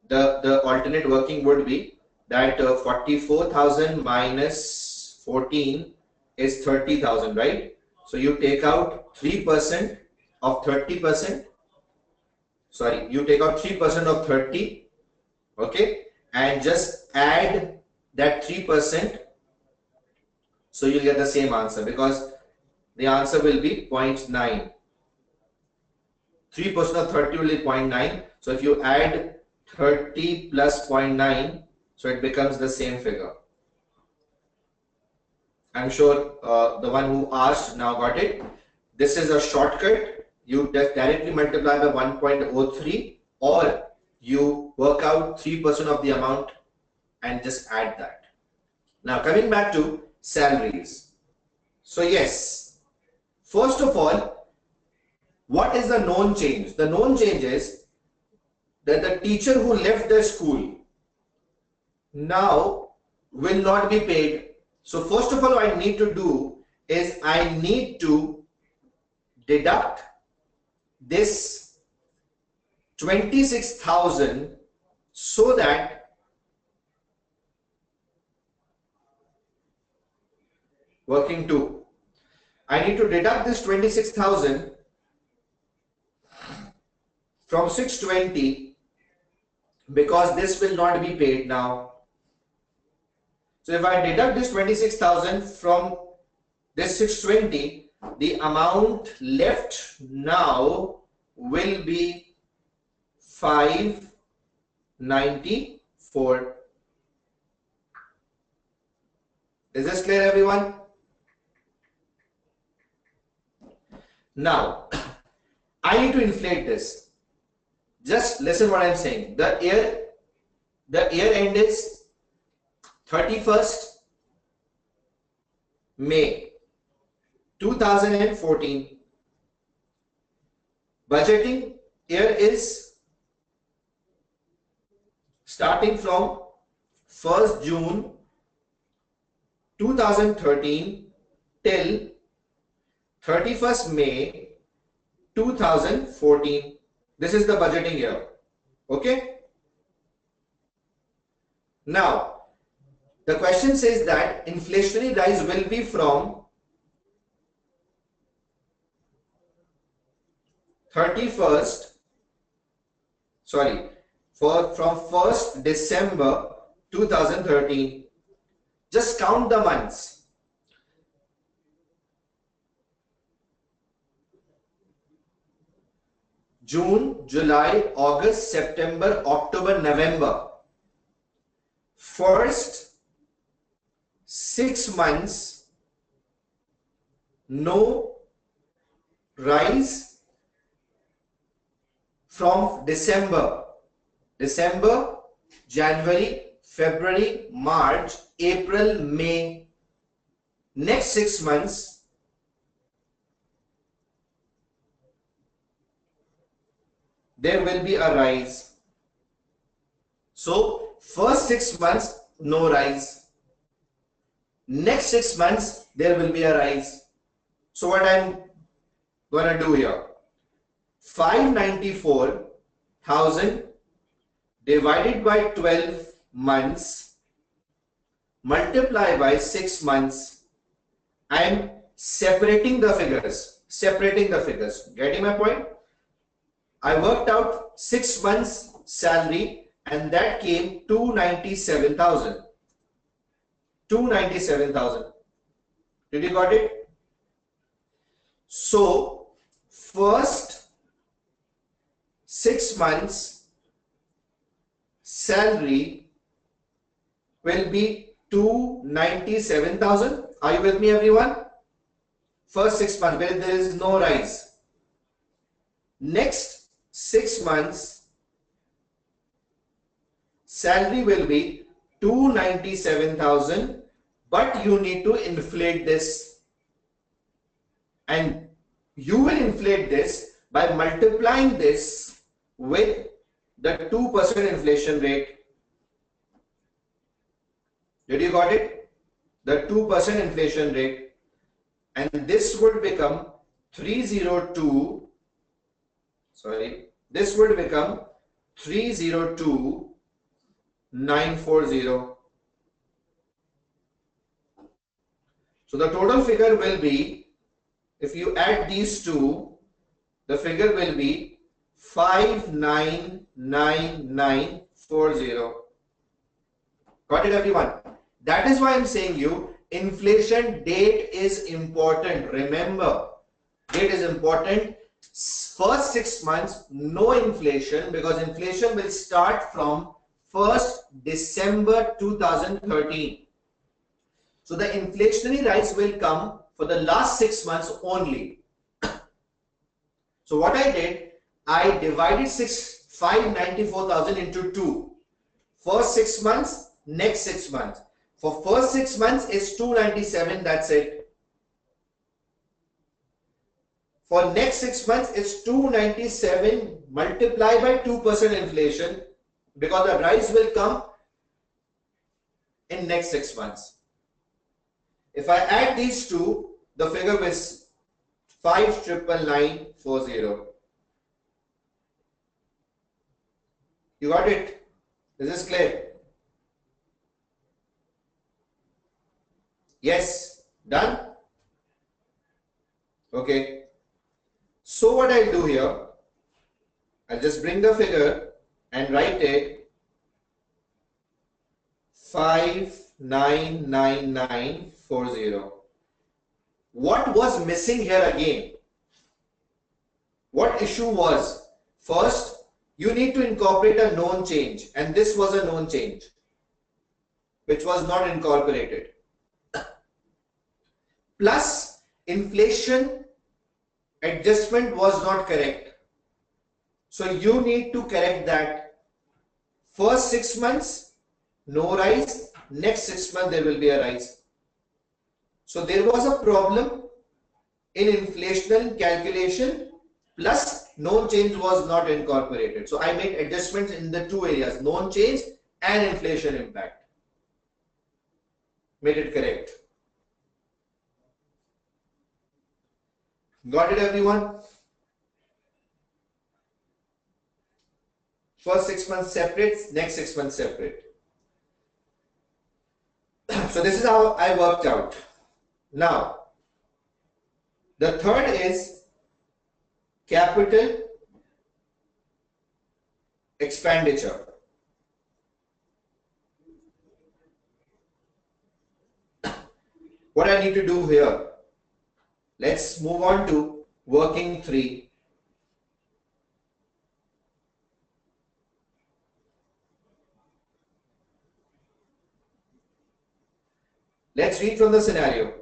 the alternate working would be that 44,000 minus 14 is 30,000, right? So you take out 3% of 30%. Sorry, you take out 3% of 30, okay, and just add that 3%. So you'll get the same answer, because the answer will be 0.9. 3% of 30 will be 0.9. So if you add 30 plus 0.9, so it becomes the same figure. I'm sure the one who asked now got it. This is a shortcut. You just directly multiply by 1.03, or you work out 3% of the amount and just add that. Now coming back to salaries. So yes, first of all, what is the known change? The known change is that the teacher who left the school now will not be paid. So first of all, what I need to do is I need to deduct this 26,000 so that working 2. I need to deduct this 26,000 from 620, because this will not be paid now. So if I deduct this 26,000 from this 620, the amount left now will be 594. Is this clear, everyone? Now, I need to inflate this. Just listen what I'm saying. The year end is 31st May 2014. Budgeting year is starting from 1st June 2013 till 31st May 2014. This is the budgeting year. Okay. Now, the question says that inflationary rise will be from 31st, sorry, from 1st December 2013. Just count the months. June, July, August, September, October, November. First 6 months, no rise from December, January, February, March, April, May. Next 6 months, there will be a rise. So first 6 months, no rise. Next 6 months, there will be a rise. So what I'm going to do here, 594,000 divided by 12 months multiply by 6 months. I am separating the figures. Getting my point? I worked out 6 months salary and that came 297,000. 297,000. Did you got it? So first 6 months salary will be 297,000. Are you with me, everyone? First 6 months where there is no rise. Next 6 months salary will be 297,000, but you need to inflate this, and you will inflate this by multiplying this with the 2% inflation rate. Did you got it? The 2% inflation rate, and this would become 302,940. So the total figure will be, if you add these two, the figure will be 599940. Got it, everyone? That is why I'm saying you, inflation date is important. Remember, date is important. First 6 months, no inflation, because inflation will start from 1st December 2013. So the inflationary rise will come for the last 6 months only. So what I did, I divided 594,000 into 2. First 6 months, next 6 months. For first 6 months is 297, that's it. For next 6 months it's 297 multiplied by 2% inflation, because the rise will come in next 6 months. If I add these two, the figure is 59940. You got it? Is this clear? Yes? Done? Okay. So what I'll do here, I'll just bring the figure and write it 59940. What was missing here again? What issue was? First, you need to incorporate a known change, and this was a known change which was not incorporated. Plus, inflation adjustment was not correct. So you need to correct that. First 6 months, no rise. Next 6 months, there will be a rise. So there was a problem in inflation calculation, plus known change was not incorporated. So I made adjustments in the two areas, known change and inflation impact. Made it correct. Got it, everyone? First 6 months separate, next 6 months separate. So this is how I worked out. Now, the third is capital expenditure. What I need to do here, let's move on to working 3. Let's read from the scenario.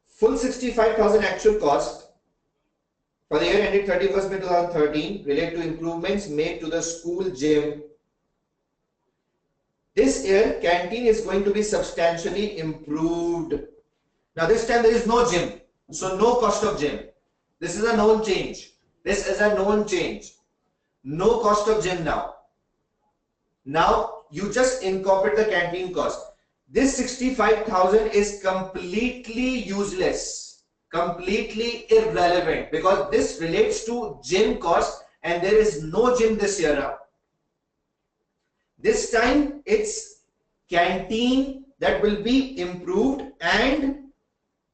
Full 65,000 actual cost for the year ending 31st May 2013 relate to improvements made to the school gym. This year, canteen is going to be substantially improved. Now this time there is no gym, so no cost of gym. This is a known change. This is a known change. No cost of gym now. Now you just incorporate the canteen cost. This 65,000 is completely useless, completely irrelevant, because this relates to gym cost and there is no gym this year now. This time it's canteen that will be improved, and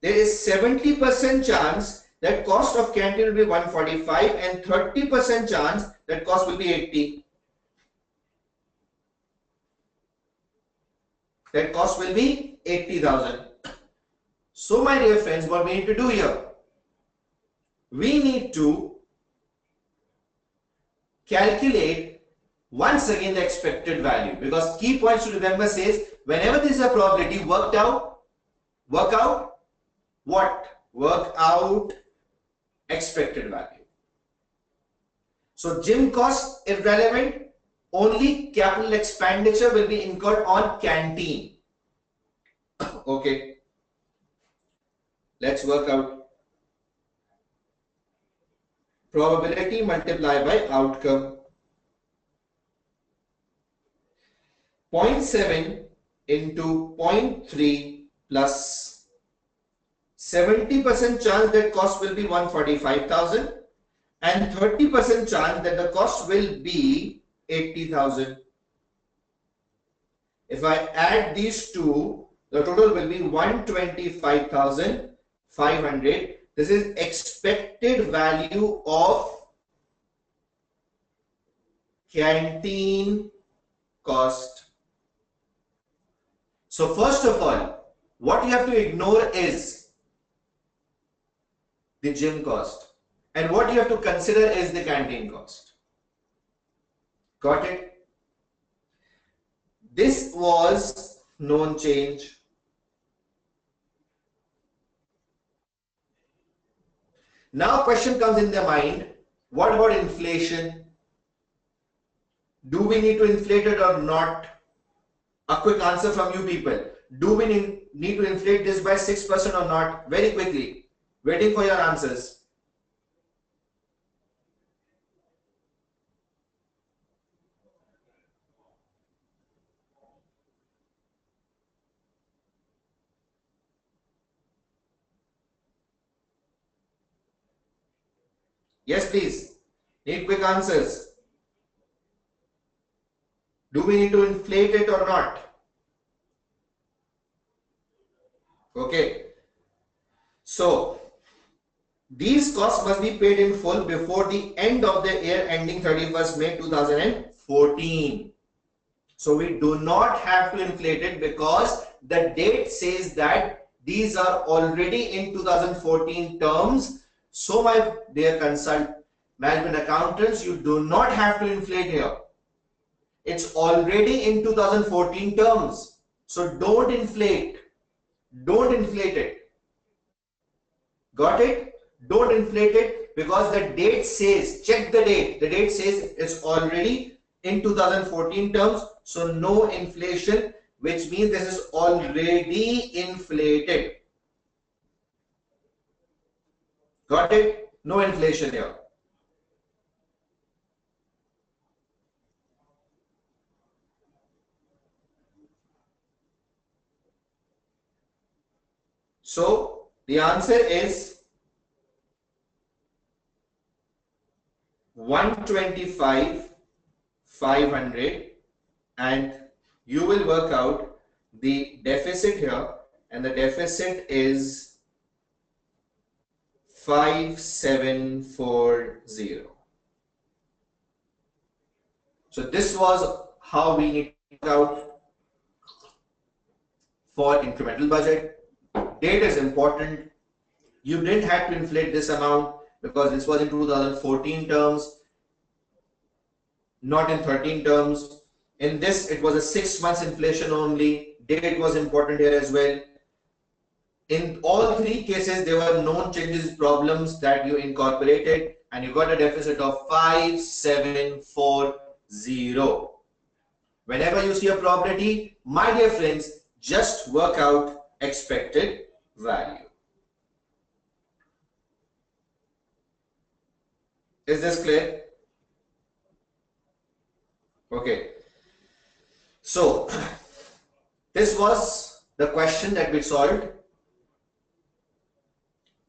there is 70% chance that cost of canteen will be 145 and 30% chance that cost will be 80. That cost will be 80,000. So my dear friends, what we need to do here? We need to calculate once again the expected value, because key points to remember says whenever there is a probability, work out what? Work out expected value. So gym cost irrelevant, only capital expenditure will be incurred on canteen. Okay, let's work out probability multiplied by outcome. 0.7 into 0.3 plus 70% chance that cost will be 145,000 and 30% chance that the cost will be 80,000. If I add these two, the total will be 125,500. This is expected value of canteen cost. So first of all, what you have to ignore is the gym cost, and what you have to consider is the canteen cost. Got it? This was known change. Now question comes in the mind, what about inflation? Do we need to inflate it or not? A quick answer from you people. Do we need to inflate this by 6% or not? Very quickly. Waiting for your answers. Yes, please. Need quick answers. Do we need to inflate it or not? Okay. So, these costs must be paid in full before the end of the year ending 31st May 2014. So, we do not have to inflate it because the date says that these are already in 2014 terms. So, my dear management accountants, you do not have to inflate here. It's already in 2014 terms. So don't inflate. Don't inflate it. Got it? Don't inflate it because the date says, check the date. The date says it's already in 2014 terms. So no inflation, which means this is already inflated. Got it? No inflation here. So the answer is 125,500, and you will work out the deficit here, and the deficit is 5740. So this was how we need to work out for incremental budget. Date is important. You didn't have to inflate this amount because this was in 2014 terms, not in 13 terms. In this, it was a 6 months inflation only. Date was important here as well. In all three cases, there were known changes, problems that you incorporated, and you got a deficit of 5740. Whenever you see a probability, my dear friends, just work out expected value. Is this clear? Okay. So, this was the question that we solved,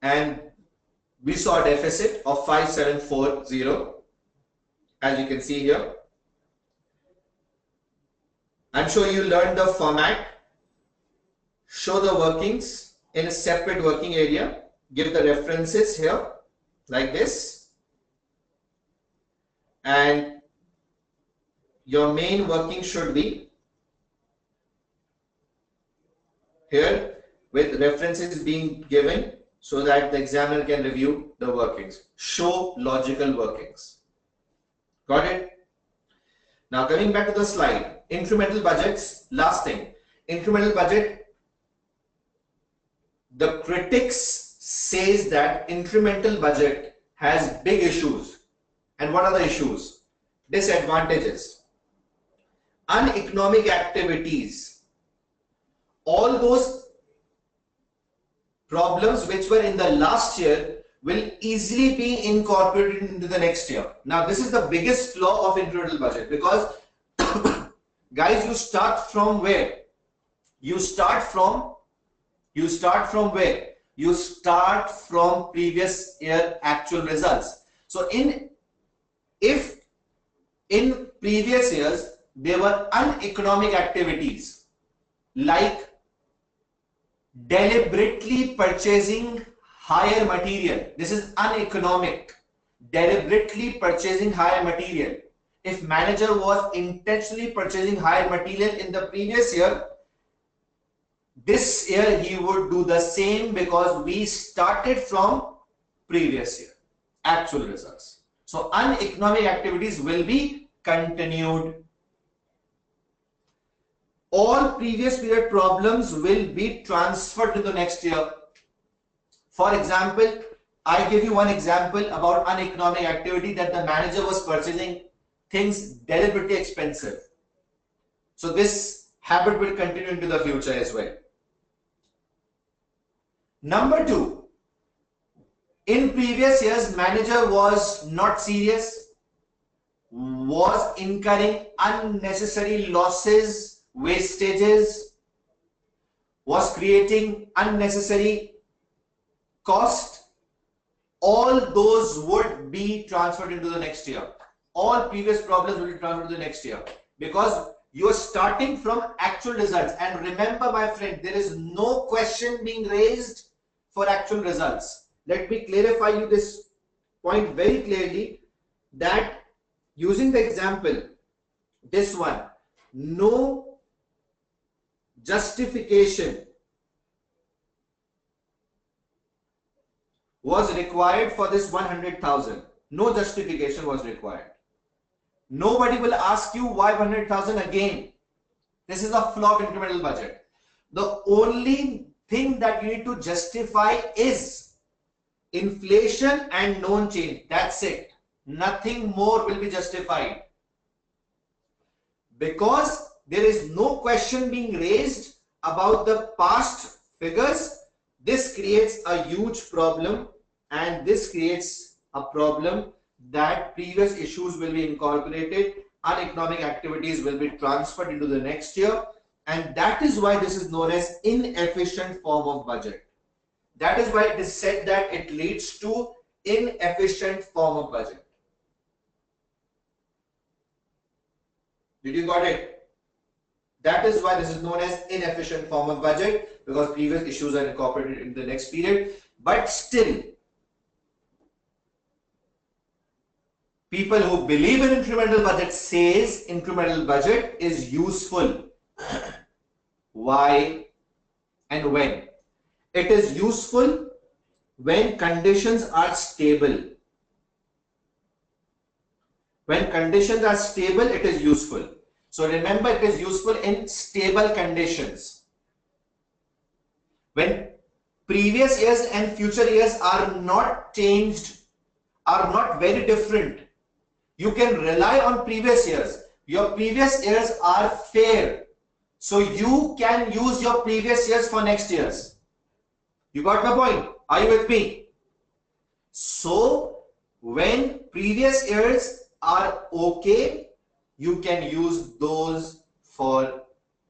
and we saw a deficit of 5740, as you can see here. I'm sure you learned the format. Show the workings in a separate working area. Give the references here, like this. And your main working should be here with references being given so that the examiner can review the workings. Show logical workings. Got it? Now coming back to the slide, incremental budgets, last thing. Incremental budget, the critics says that incremental budget has big issues. And what are the issues? Disadvantages. Uneconomic activities. All those problems which were in the last year will easily be incorporated into the next year. Now, this is the biggest flaw of incremental budget, because guys, you start from where? You start from where? You start from previous year actual results. So if in previous years there were uneconomic activities like deliberately purchasing higher material. This is uneconomic. Deliberately purchasing higher material. If manager was intentionally purchasing higher material in the previous year, this year he would do the same, because we started from previous year actual results. So uneconomic activities will be continued. All previous period problems will be transferred to the next year. For example, I give you one example about uneconomic activity, that the manager was purchasing things deliberately expensive. So this habit will continue into the future as well. Number two, in previous years, manager was not serious, was incurring unnecessary losses, wastages, was creating unnecessary cost. All those would be transferred into the next year. All previous problems will be transferred to the next year, because you are starting from actual results. And remember, my friend, there is no question being raised for actual results. Let me clarify you this point very clearly, that using the example, this one, no justification was required for this 100,000. No justification was required. Nobody will ask you why 100,000 again. This is a flaw of incremental budget. The only thing that you need to justify is inflation and known change. That's it. Nothing more will be justified. Because there is no question being raised about the past figures, this creates a huge problem, and this creates a problem that previous issues will be incorporated, uneconomic activities will be transferred into the next year, and that is why this is known as inefficient form of budget. That is why it is said that it leads to inefficient form of budget. Did you got it? That is why this is known as inefficient form of budget, because previous issues are incorporated in the next period. But still, people who believe in incremental budget says incremental budget is useful. Why and when? It is useful when conditions are stable. When conditions are stable, it is useful. So remember, it is useful in stable conditions. When previous years and future years are not changed, are not very different, you can rely on previous years. Your previous years are fair, so you can use your previous years for next years. You got my point? Are you with me? So when previous years are okay, you can use those for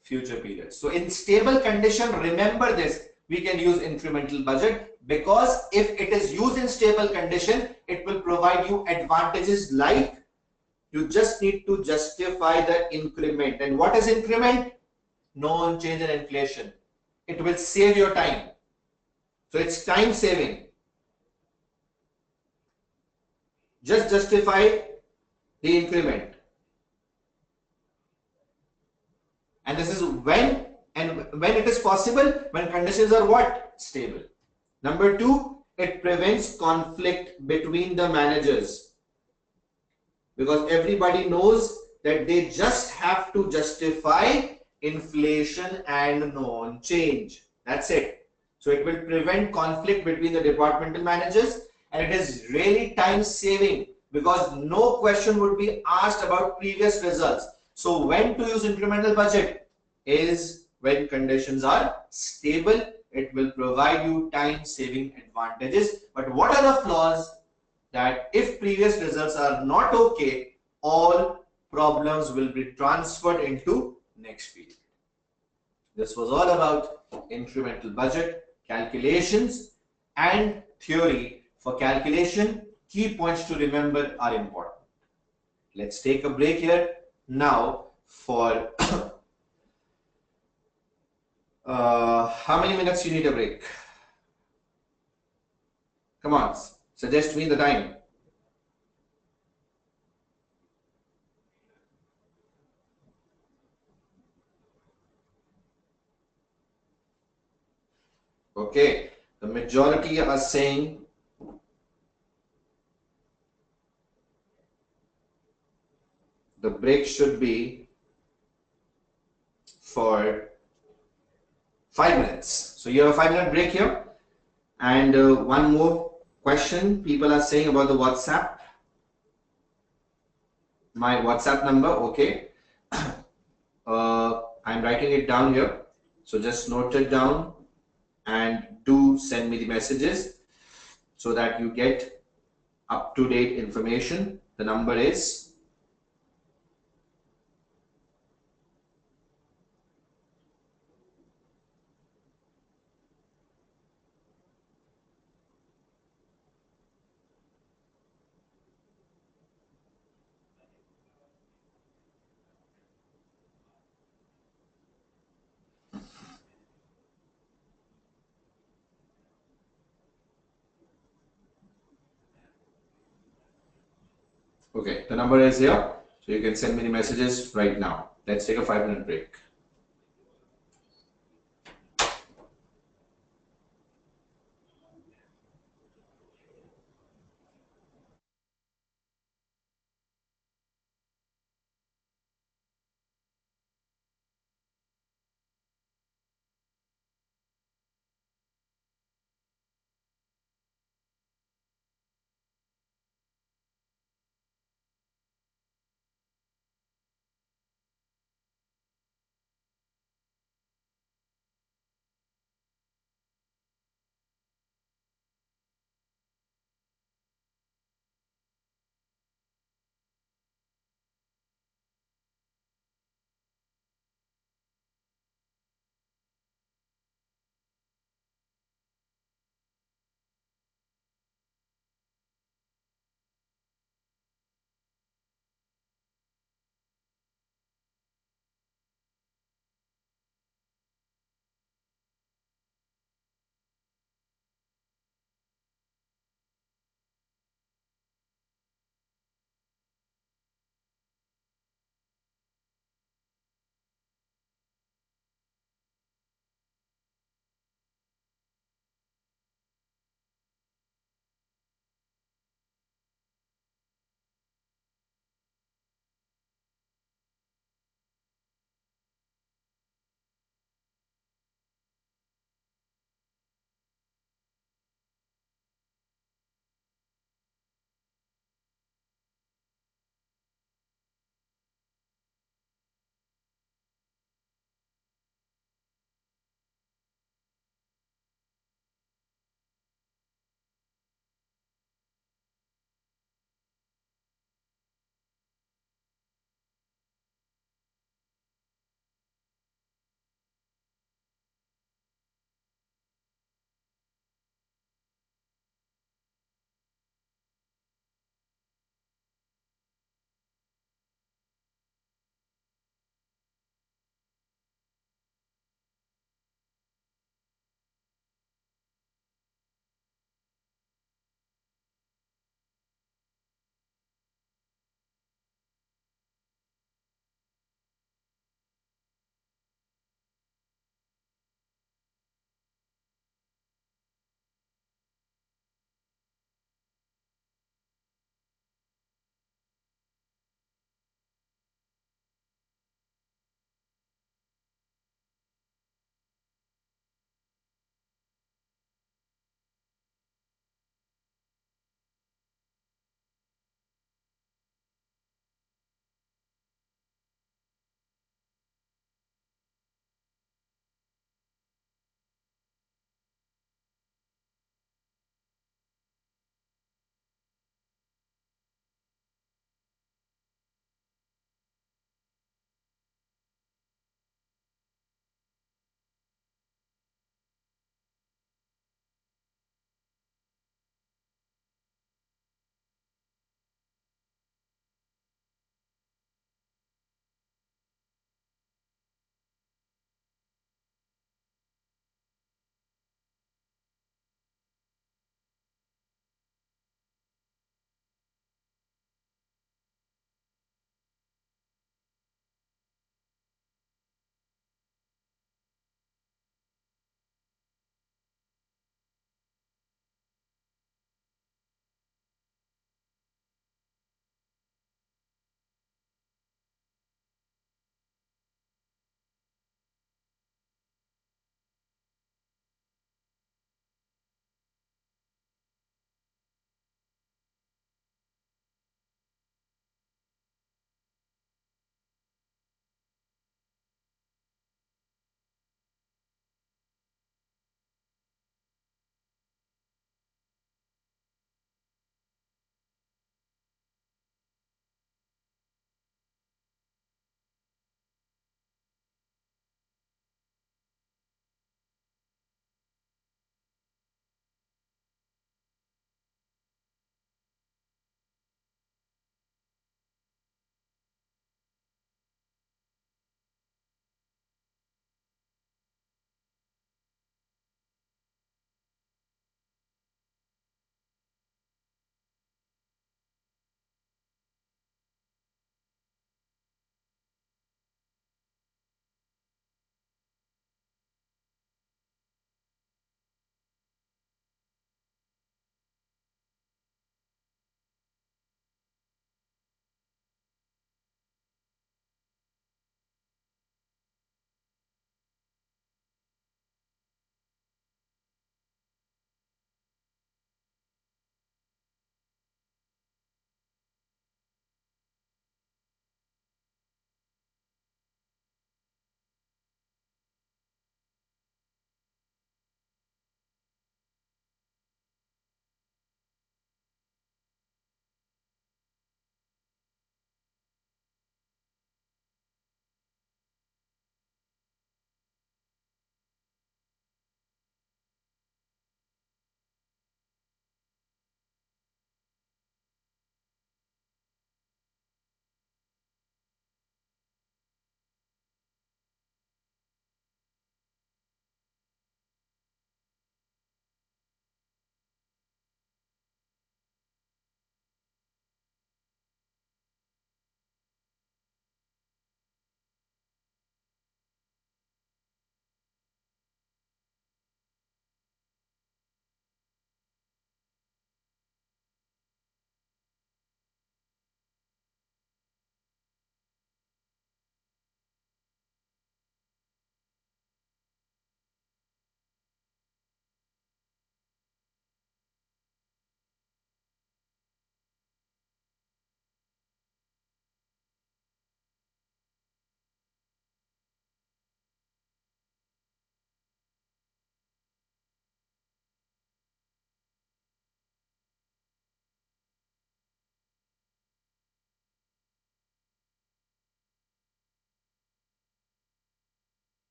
future periods. So in stable condition, remember this, we can use incremental budget, because if it is used in stable condition, it will provide you advantages like you just need to justify the increment. And what is increment? Known change in inflation. It will save your time. So it's time saving. Just justify the increment. And this is when it is possible, when conditions are what? Stable. Number two, it prevents conflict between the managers, because everybody knows that they just have to justify inflation and known change. That's it. So it will prevent conflict between the departmental managers, and it is really time saving, because no question would be asked about previous results. So when to use incremental budget is when conditions are stable. It will provide you time saving advantages. But what are the flaws? That if previous results are not okay, all problems will be transferred into next period. This was all about incremental budget, calculations and theory. For calculation, key points to remember are important. Let's take a break here now for how many minutes you need a break? Come on, suggest me the time. Okay, the majority are saying the break should be for 5 minutes. So you have a 5-minute break here. And one more question people are saying about the WhatsApp. My WhatsApp number, okay. I'm writing it down here. So just note it down and do send me the messages so that you get up-to-date information. The number is okay. The number is here. So you can send me the messages right now. Let's take a 5-minute break.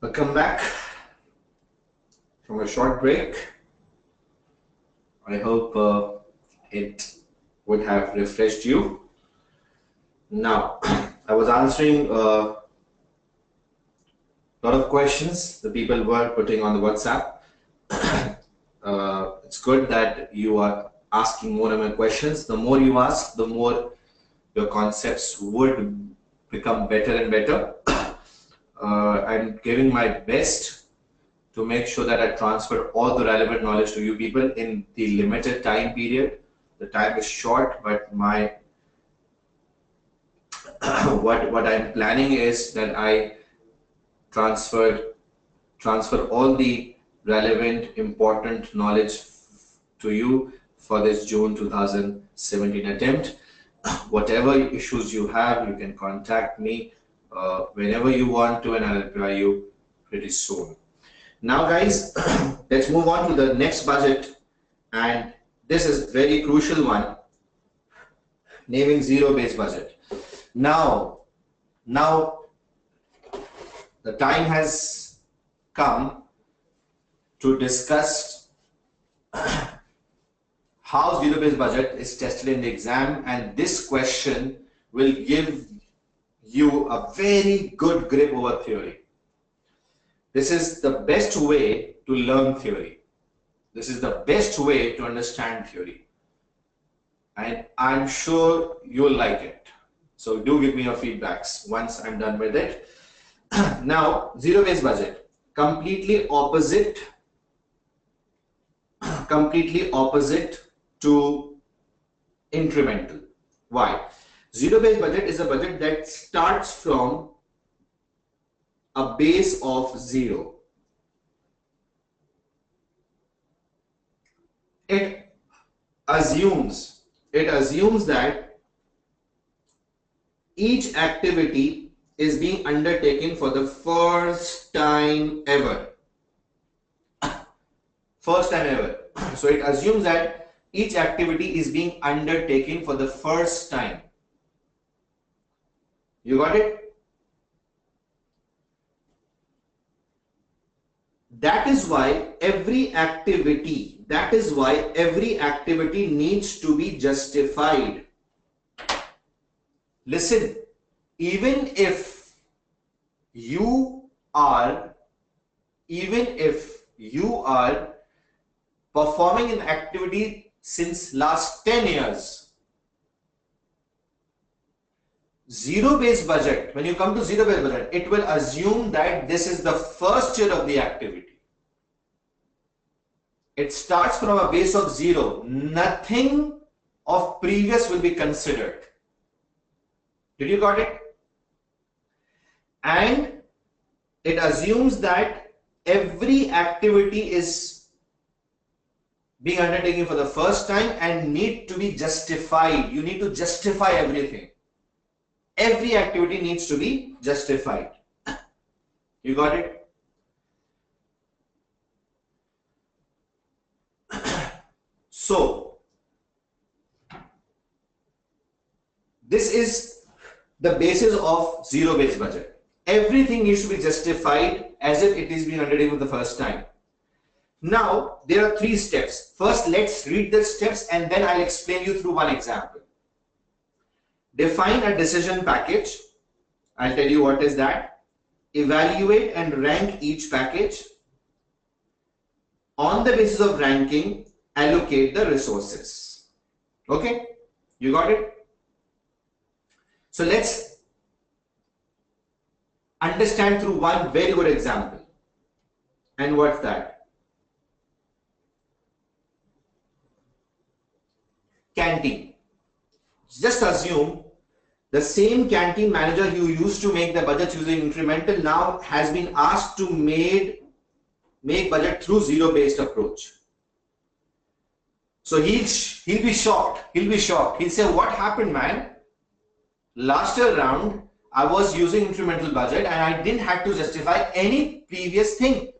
Welcome back from a short break. I hope it would have refreshed you. Now, I was answering a lot of questions the people were putting on the WhatsApp. It's good that you are asking more and more questions. The more you ask, the more your concepts would become better and better. I'm giving my best to make sure that I transfer all the relevant knowledge to you people in the limited time period. The time is short, but my what I'm planning is that I transfer all the relevant, important knowledge to you for this June 2017 attempt. Whatever issues you have, you can contact me whenever you want to, and I'll reply you pretty soon. Now guys, let's move on to the next budget, and this is very crucial one, naming zero-based budget. Now the time has come to discuss how zero-based budget is tested in the exam, and this question will give you a very good grip over theory. This is the best way to learn theory. This is the best way to understand theory. And I'm sure you'll like it. So do give me your feedbacks once I'm done with it. Now, zero-based budget, completely opposite to incremental. Why? Zero-based budget is a budget that starts from a base of 0. It assumes that each activity is being undertaken for the first time ever. First time ever. So it assumes that each activity is being undertaken for the first time. You got it? That is why every activity needs to be justified. Listen, even if you are performing an activity since last 10 years, zero-based budget, when you come to zero-based budget, it will assume that this is the first year of the activity. It starts from a base of 0. Nothing of previous will be considered. Did you got it? And it assumes that every activity is being undertaken for the first time and need to be justified. You need to justify everything. Every activity needs to be justified. You got it? So, this is the basis of zero-based budget. Everything needs to be justified as if it is being undertaken for the first time. Now, there are 3 steps. First, let's read the steps and then I'll explain you through one example. Define a decision package. I'll tell you what is that. Evaluate and rank each package. On the basis of ranking, allocate the resources. Okay? You got it? So let's understand through one very good example. And what's that? Canteen. Just assume the same canteen manager who used to make the budget using incremental now has been asked to make budget through zero-based approach. So he'll be shocked. He'll say, what happened, man? Last year round, I was using incremental budget and I didn't have to justify any previous thing.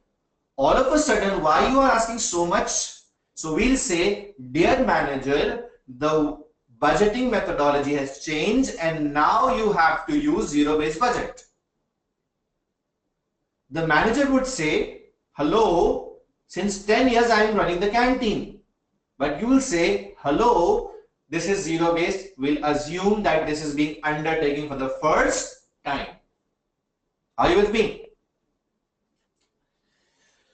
All of a sudden, why you are asking so much? So we'll say, dear manager, the budgeting methodology has changed and now you have to use zero-based budget. the manager would say, hello, since 10 years I am running the canteen. But you will say, hello, this is zero based. We'll assume that this is being undertaken for the first time. Are you with me?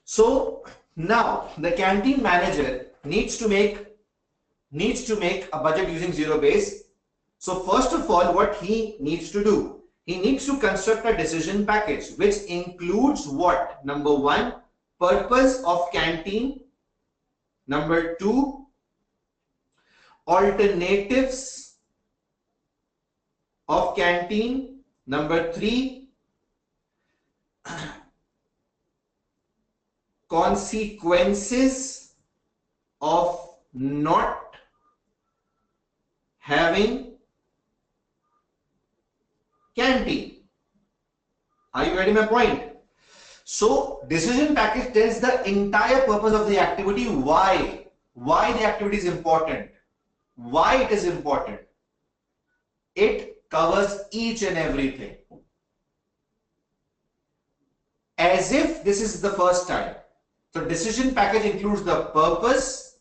So now the canteen manager needs to make a budget using zero base. So first of all, what he needs to do, he needs to construct a decision package which includes what? Number one, purpose of canteen. Number two, alternatives of canteen. Number three, consequences of not having canteen. Are you getting my point? So decision package tells the entire purpose of the activity, why the activity is important, why it is important. It covers each and everything. As if this is the first time. So decision package includes the purpose,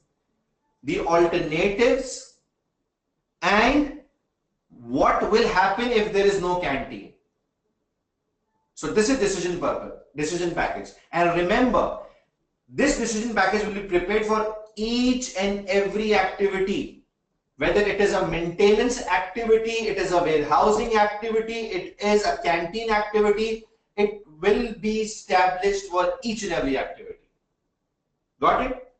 the alternatives, and what will happen if there is no canteen. So this is decision package. And remember, this decision package will be prepared for each and every activity. Whether it is a maintenance activity, it is a warehousing activity, it is a canteen activity, it will be established for each and every activity. Got it?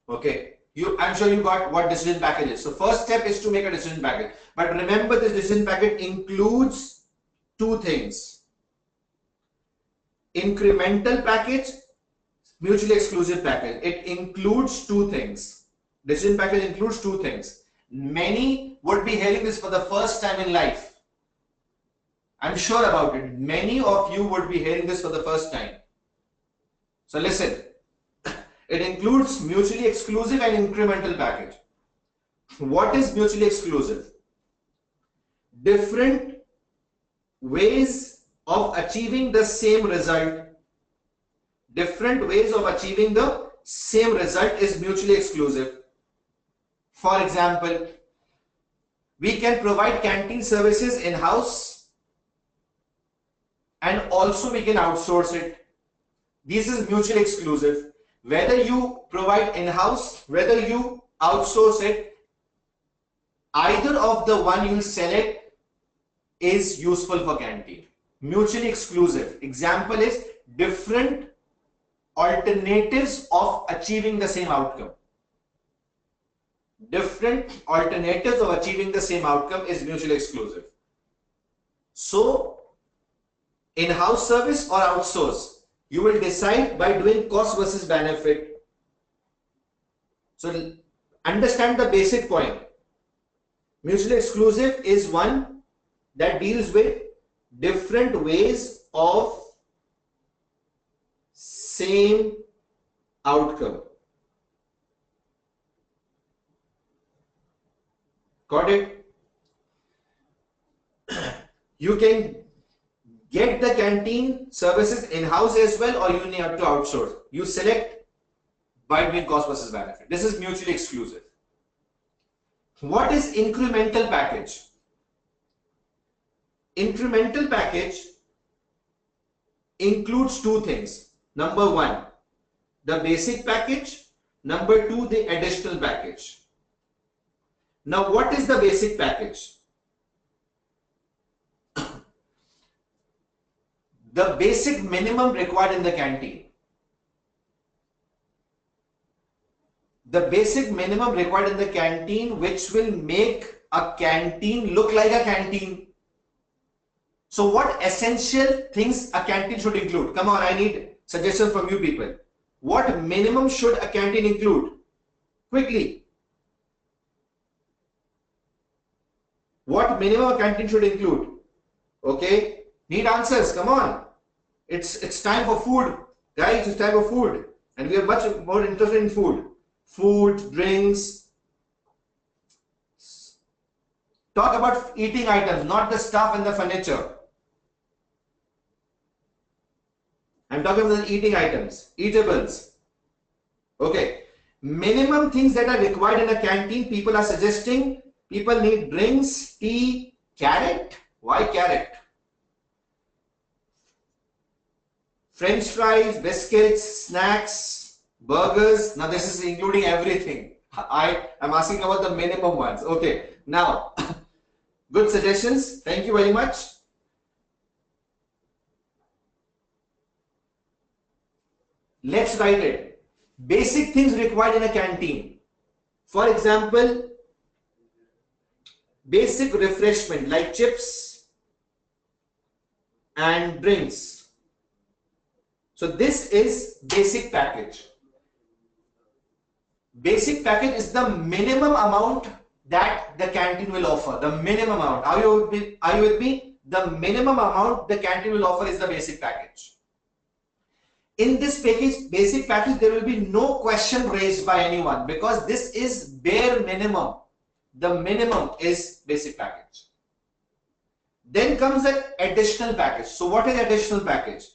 Okay. I'm sure you got what decision package is. So first step is to make a decision package. But remember, this decision package includes two things. Incremental package, mutually exclusive package. It includes two things. Decision package includes two things. Many would be hearing this for the first time in life. I'm sure about it. Many of you would be hearing this for the first time. So listen. It includes mutually exclusive and incremental package. What is mutually exclusive? Different ways of achieving the same result. Different ways of achieving the same result is mutually exclusive. For example, we can provide canteen services in-house and also we can outsource it. This is mutually exclusive. Whether you provide in-house, whether you outsource it, either of the one you select is useful for canteen. Mutually exclusive. Example is different alternatives of achieving the same outcome. Different alternatives of achieving the same outcome is mutually exclusive. So, in-house service or outsource, you will decide by doing cost versus benefit. So understand the basic point. Mutually exclusive is one that deals with different ways of same outcome. Got it? You can get the canteen services in-house as well, or you need to outsource. You select by doing cost versus benefit. This is mutually exclusive. What is incremental package? Incremental package includes two things. Number one, the basic package. Number two, the additional package. Now, what is the basic package? The basic minimum required in the canteen. The basic minimum required in the canteen, which will make a canteen look like a canteen. So what essential things a canteen should include? Come on, I need suggestions from you people. What minimum should a canteen include? Quickly. What minimum a canteen should include? Okay. Need answers, come on. It's time for food. Guys, it's time for food. And we are much more interested in food. Food, drinks. Talk about eating items, not the stuff and the furniture. I'm talking about the eating items, eatables. Okay. Minimum things that are required in a canteen, people are suggesting people need drinks, tea, carrot. Why carrot? French fries, biscuits, snacks, burgers. Now this is including everything. I am asking about the minimum ones. Okay. Now, good suggestions. Thank you very much. Let's write it. Basic things required in a canteen. For example, basic refreshment like chips and drinks. So this is basic package. Basic package is the minimum amount that the canteen will offer. The minimum amount. Are you with me? The minimum amount the canteen will offer is the basic package. In this package, basic package, there will be no question raised by anyone because this is bare minimum. The minimum is basic package. Then comes the additional package. So what is additional package?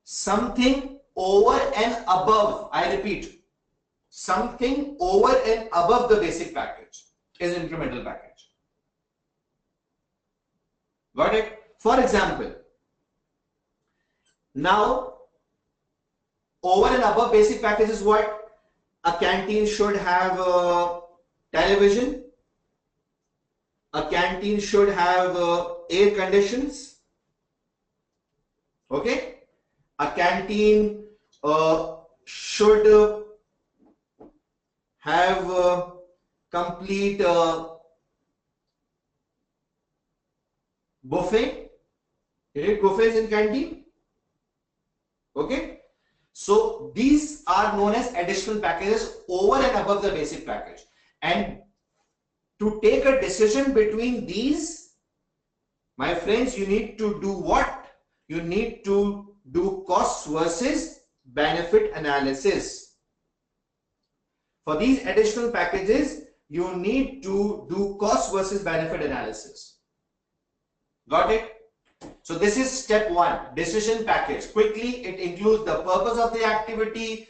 Something over and above, I repeat, something over and above the basic package is incremental package. Got it? For example, now over and above basic package is what? A canteen should have a television. A canteen should have air conditions. Okay? A canteen should have complete buffet. You need buffets in canteen. Okay? So these are known as additional packages over and above the basic package. And to take a decision between these, my friends, you need to do what? You need to do cost versus benefit analysis. For these additional packages, you need to do cost versus benefit analysis. Got it? So this is step one, decision package. Quickly, it includes the purpose of the activity,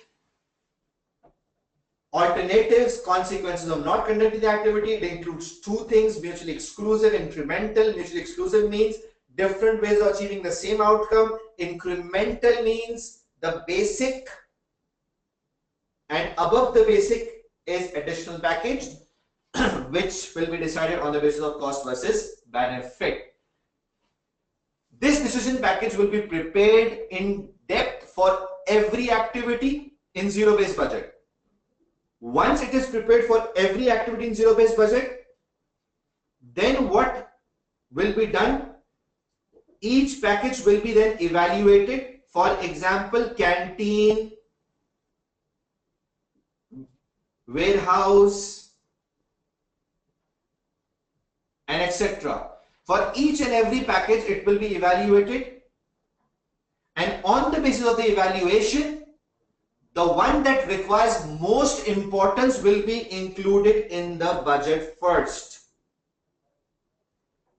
alternatives, consequences of not conducting the activity. It includes two things, mutually exclusive, incremental. Mutually exclusive means different ways of achieving the same outcome. Incremental means the basic, and above the basic is additional package, which will be decided on the basis of cost versus benefit. This decision package will be prepared in depth for every activity in zero-based budget. Once it is prepared for every activity in zero-based budget, then what will be done? Each package will be then evaluated. For example, canteen, warehouse, and etc. For each and every package, it will be evaluated, and on the basis of the evaluation, the one that requires most importance will be included in the budget first.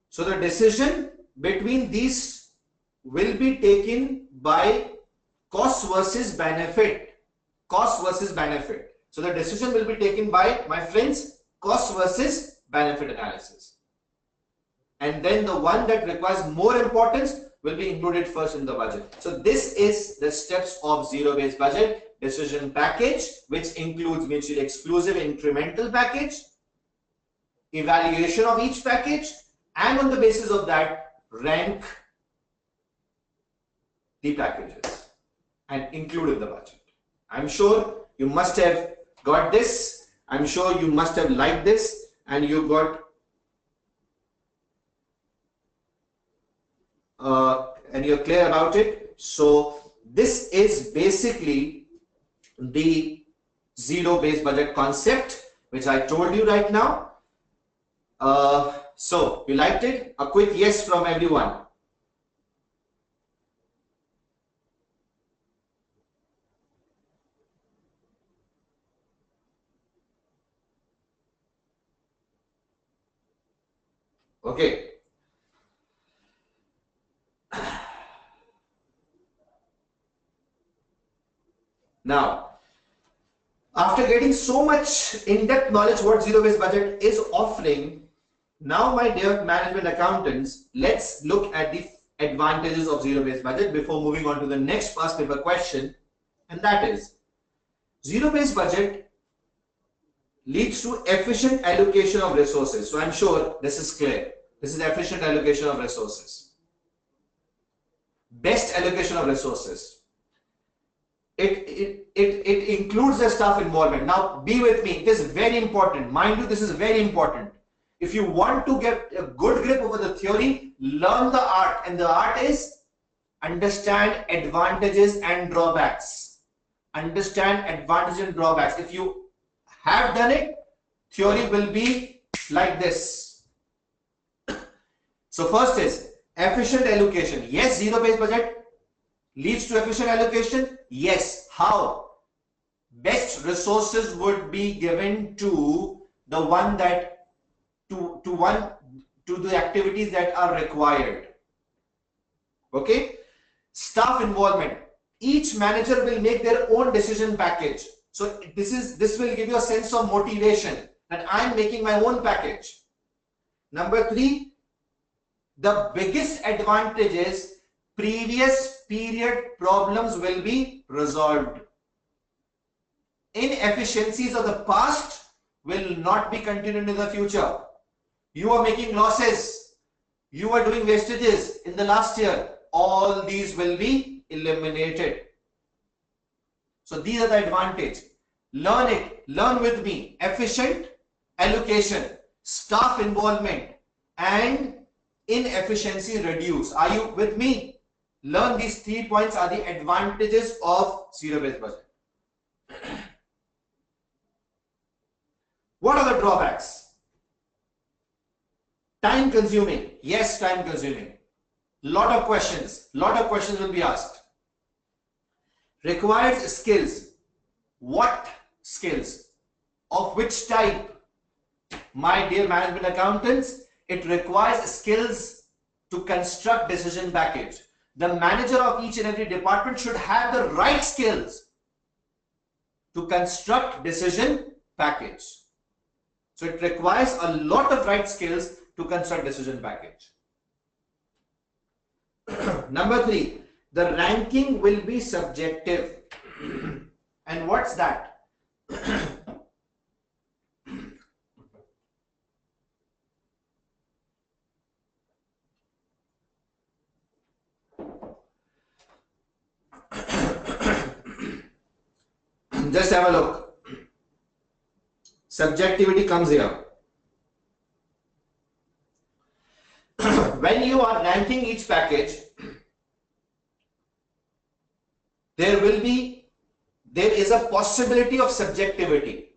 So the decision between these will be taken by cost versus benefit. Cost versus benefit. So the decision will be taken by, my friends, cost versus benefit analysis. And then the one that requires more importance will be included first in the budget. So this is the steps of zero-based budget. Decision package, which includes mutually exclusive incremental package, evaluation of each package, and on the basis of that, rank the packages and include in the budget. I'm sure you must have got this. I'm sure you must have liked this, and you got and you're clear about it. So this is basically the zero-based budget concept, which I told you right now. So you liked it? A quick yes from everyone. Okay. Now, after getting so much in-depth knowledge what zero-based budget is offering, now my dear management accountants, let's look at the advantages of zero-based budget before moving on to the next past paper question, and that is zero-based budget leads to efficient allocation of resources. So I'm sure this is clear. This is efficient allocation of resources. Best allocation of resources. It includes the staff involvement. Now be with me, it is very important. Mind you, this is very important. If you want to get a good grip over the theory, learn the art, and the art is understand advantages and drawbacks. Understand advantages and drawbacks. If you have done it, theory will be like this. So first is efficient allocation. Yes, zero-based budget leads to efficient allocation. Yes. How? Best resources would be given to the one that to the activities that are required. Okay. Staff involvement. Each manager will make their own decision package. So this will give you a sense of motivation that I am making my own package. Number 3, the biggest advantage is previous period problems will be resolved. Inefficiencies of the past will not be continued in the future. You are making losses. You are doing wastages in the last year. All these will be eliminated. So these are the advantages. Learn it. Learn with me. Efficient allocation, staff involvement, and inefficiency reduce. Are you with me? Learn these 3 points are the advantages of zero-based budget. What are the drawbacks? Time consuming. Yes, time consuming. Lot of questions will be asked. Required skills. What skills? Of which type? My dear management accountants, it requires skills to construct decision package. The manager of each and every department should have the right skills to construct decision package. So it requires a lot of right skills to construct decision package. Number 3, the ranking will be subjective. And what's that? Just have a look. Subjectivity comes here. When you are ranking each package, there is a possibility of subjectivity.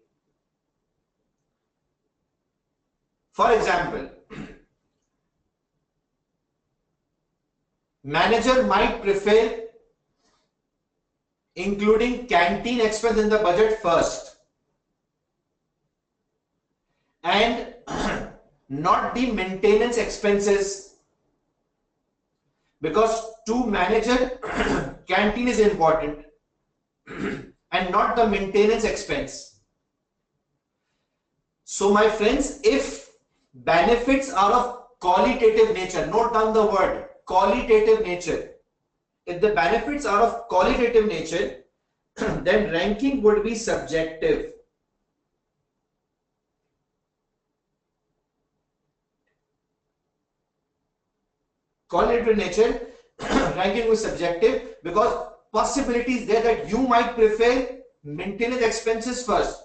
For example, manager might prefer including canteen expense in the budget first and not the maintenance expenses, because to manager canteen is important and not the maintenance expense. So my friends, if benefits are of qualitative nature, note down the word qualitative nature. If the benefits are of qualitative nature, then ranking would be subjective. Qualitative nature, ranking was subjective, because possibilities there that you might prefer maintenance expenses first.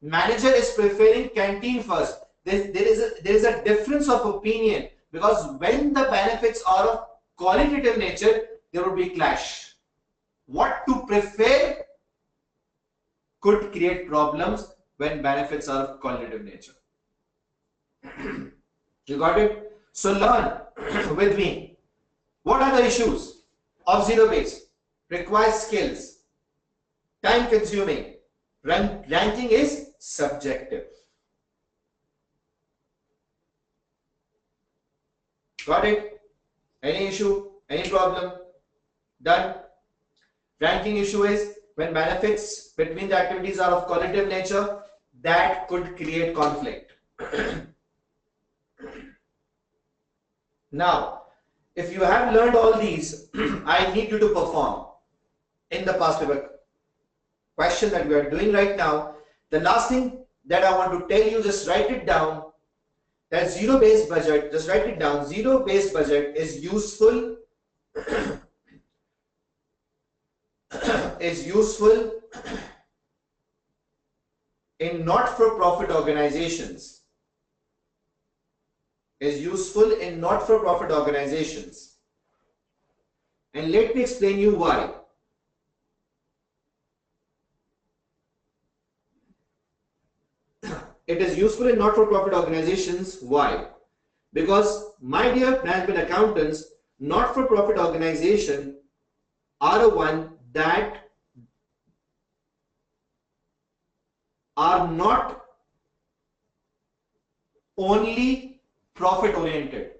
Manager is preferring canteen first. There is a difference of opinion, because when the benefits are of qualitative nature, there would be clash. What to prefer could create problems when benefits are of qualitative nature. You got it? So learn with me. What are the issues of zero-based? Requires skills. Time consuming. Ranking is subjective. Got it? Any issue? Any problem? Done. Ranking issue is when benefits between the activities are of collective nature, that could create conflict. Now, if you have learned all these, I need you to perform in the past paper question that we are doing right now. The last thing that I want to tell you, just write it down. That zero-based budget, just write it down. Zero-based budget is useful is useful in not-for-profit organizations. Is useful in not-for-profit organizations. And let me explain you why. It is useful in not-for-profit organizations. Why? Because, my dear management accountants, not-for-profit organizations are the one that are not only profit oriented.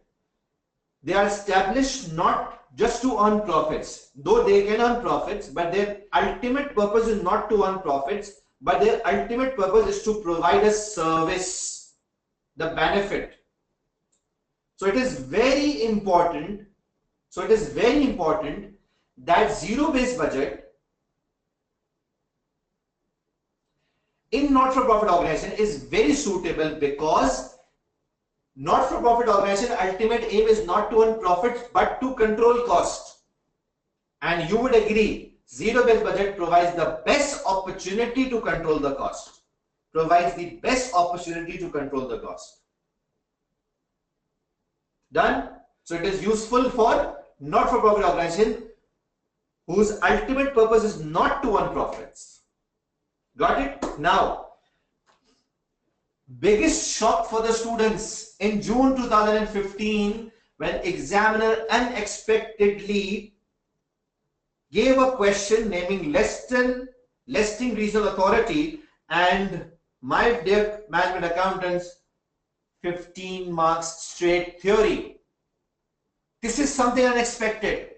They are established not just to earn profits, though they can earn profits, but their ultimate purpose is not to earn profits, but their ultimate purpose is to provide a service, the benefit. So it is very important. That zero-based budget in not-for-profit organization is very suitable, because not-for-profit organization ultimate aim is not to earn profits but to control cost. And you would agree, zero-based budget provides the best opportunity to control the cost. Done? So it is useful for not-for-profit organization whose ultimate purpose is not to earn profits. Got it? Now, biggest shock for the students in June 2015, when examiner unexpectedly gave a question naming Leicester Regional Authority, and my dear management accountants, 15 marks straight theory. This is something unexpected,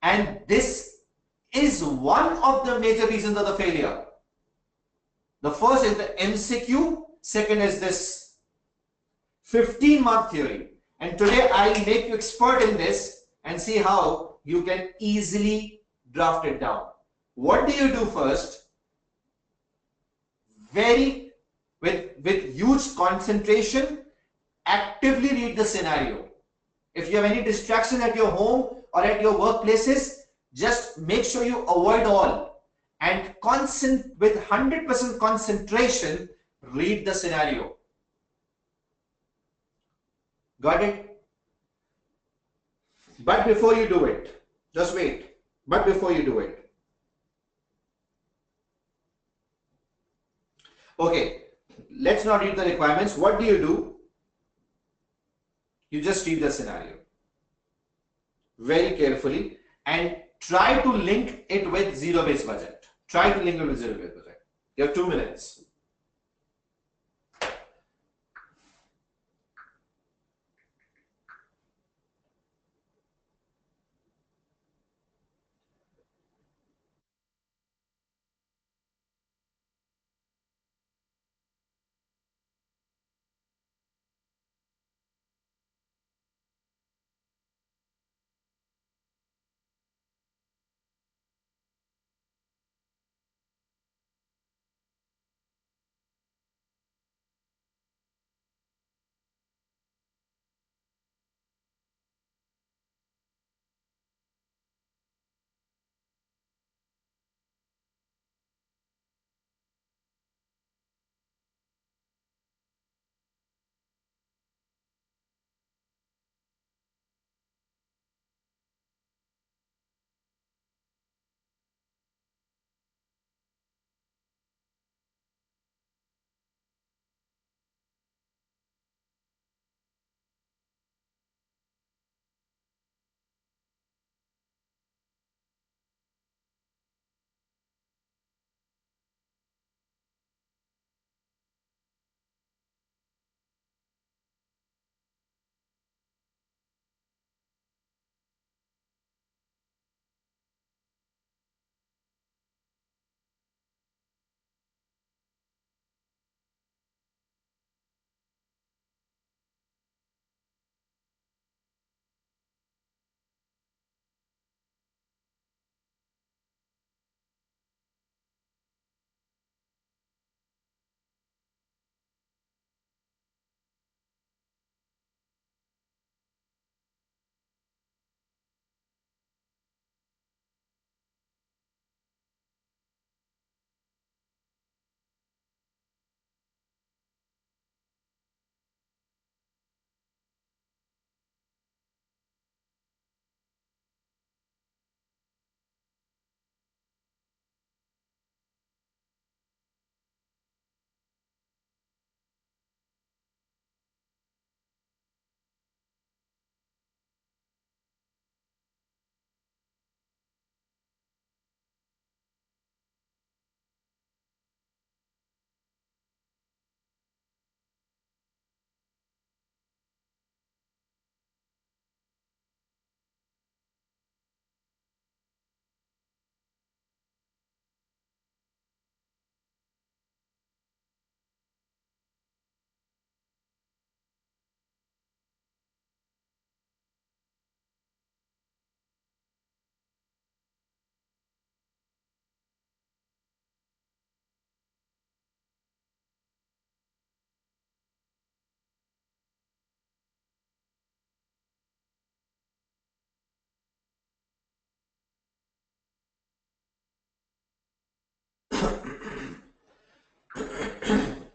and this is one of the major reasons of the failure. The first is the MCQ, second is this 15-mark theory. And today I'll make you expert in this and see how you can easily draft it down. What do you do first? With huge concentration, actively read the scenario. If you have any distraction at your home or at your workplaces, just make sure you avoid all and with 100% concentration, read the scenario. Got it? But before you do it, just wait. But before you do it, okay, let's not read the requirements. What do? You just read the scenario very carefully and try to link it with zero-based budget. You have 2 minutes.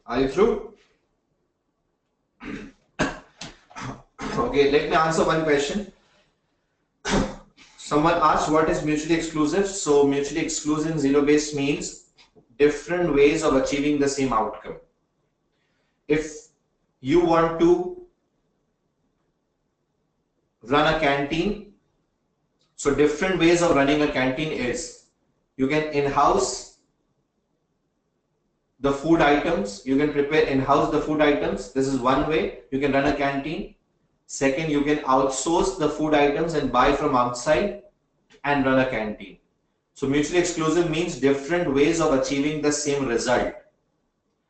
Are you through? Okay, let me answer one question. Someone asked what is mutually exclusive. So mutually exclusive zero-based means different ways of achieving the same outcome. If you want to run a canteen, so different ways of running a canteen is you can in-house the food items, you can prepare in-house the food items. This is one way you can run a canteen. Second, you can outsource the food items and buy from outside and run a canteen. So mutually exclusive means different ways of achieving the same result.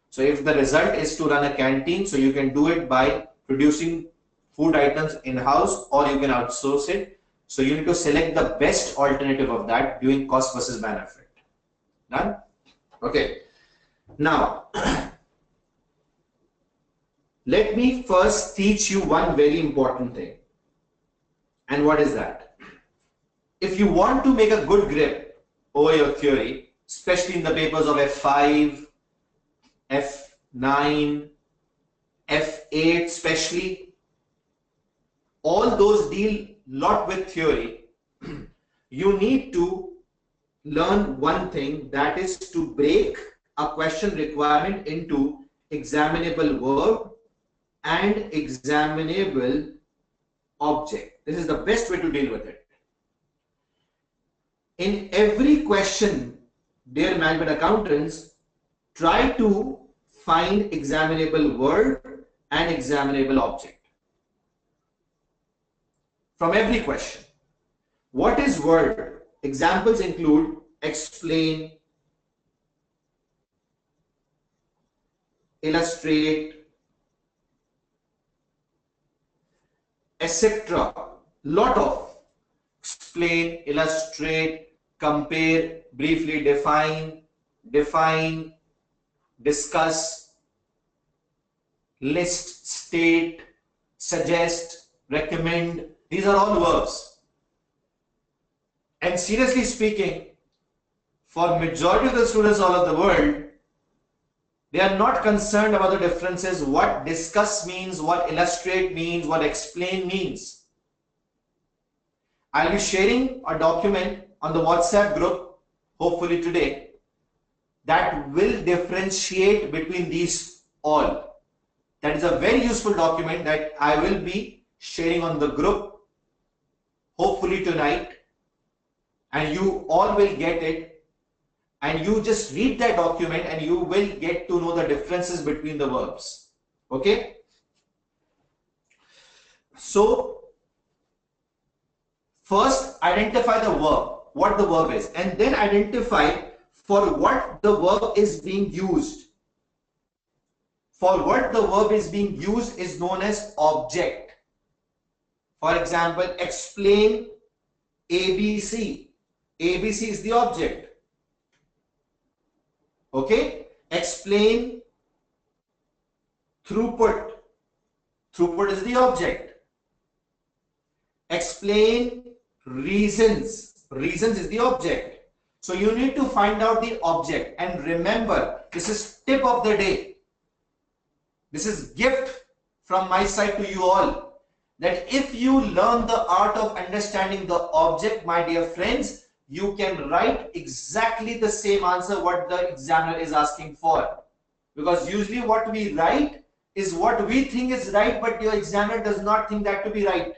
So if the result is to run a canteen, so you can do it by producing food items in-house or you can outsource it. So you need to select the best alternative of that doing cost versus benefit. Done? Okay. Now, let me first teach you one very important thing. And what is that? If you want to make a good grip over your theory, especially in the papers of F5, F9, F8 especially, all those deal lot with theory, you need to learn one thing, that is to break a question requirement into examinable verb and examinable object. This is the best way to deal with it. In every question, dear management accountants, try to find examinable verb and examinable object from every question. What is verb? Examples include explain, illustrate, etc. Lot of explain, illustrate, compare, briefly define, discuss, list, state, suggest, recommend. These are all verbs. And seriously speaking, for majority of the students all over the world, they are not concerned about the differences, what discuss means, what illustrate means, what explain means. I'll be sharing a document on the WhatsApp group, hopefully today, that will differentiate between these all. That is a very useful document that I will be sharing on the group, hopefully tonight, and you all will get it. And you just read that document and you will get to know the differences between the verbs. Okay? So, first identify the verb, what the verb is, and then identify for what the verb is being used. For what the verb is being used is known as object. For example, explain ABC. ABC is the object. Okay, explain throughput. Throughput is the object. Explain reasons. Reasons is the object. So you need to find out the object. And remember, this is tip of the day. This is gift from my side to you all. That if you learn the art of understanding the object, my dear friends, you can write exactly the same answer what the examiner is asking for. Because usually what we write is what we think is right, but your examiner does not think that to be right.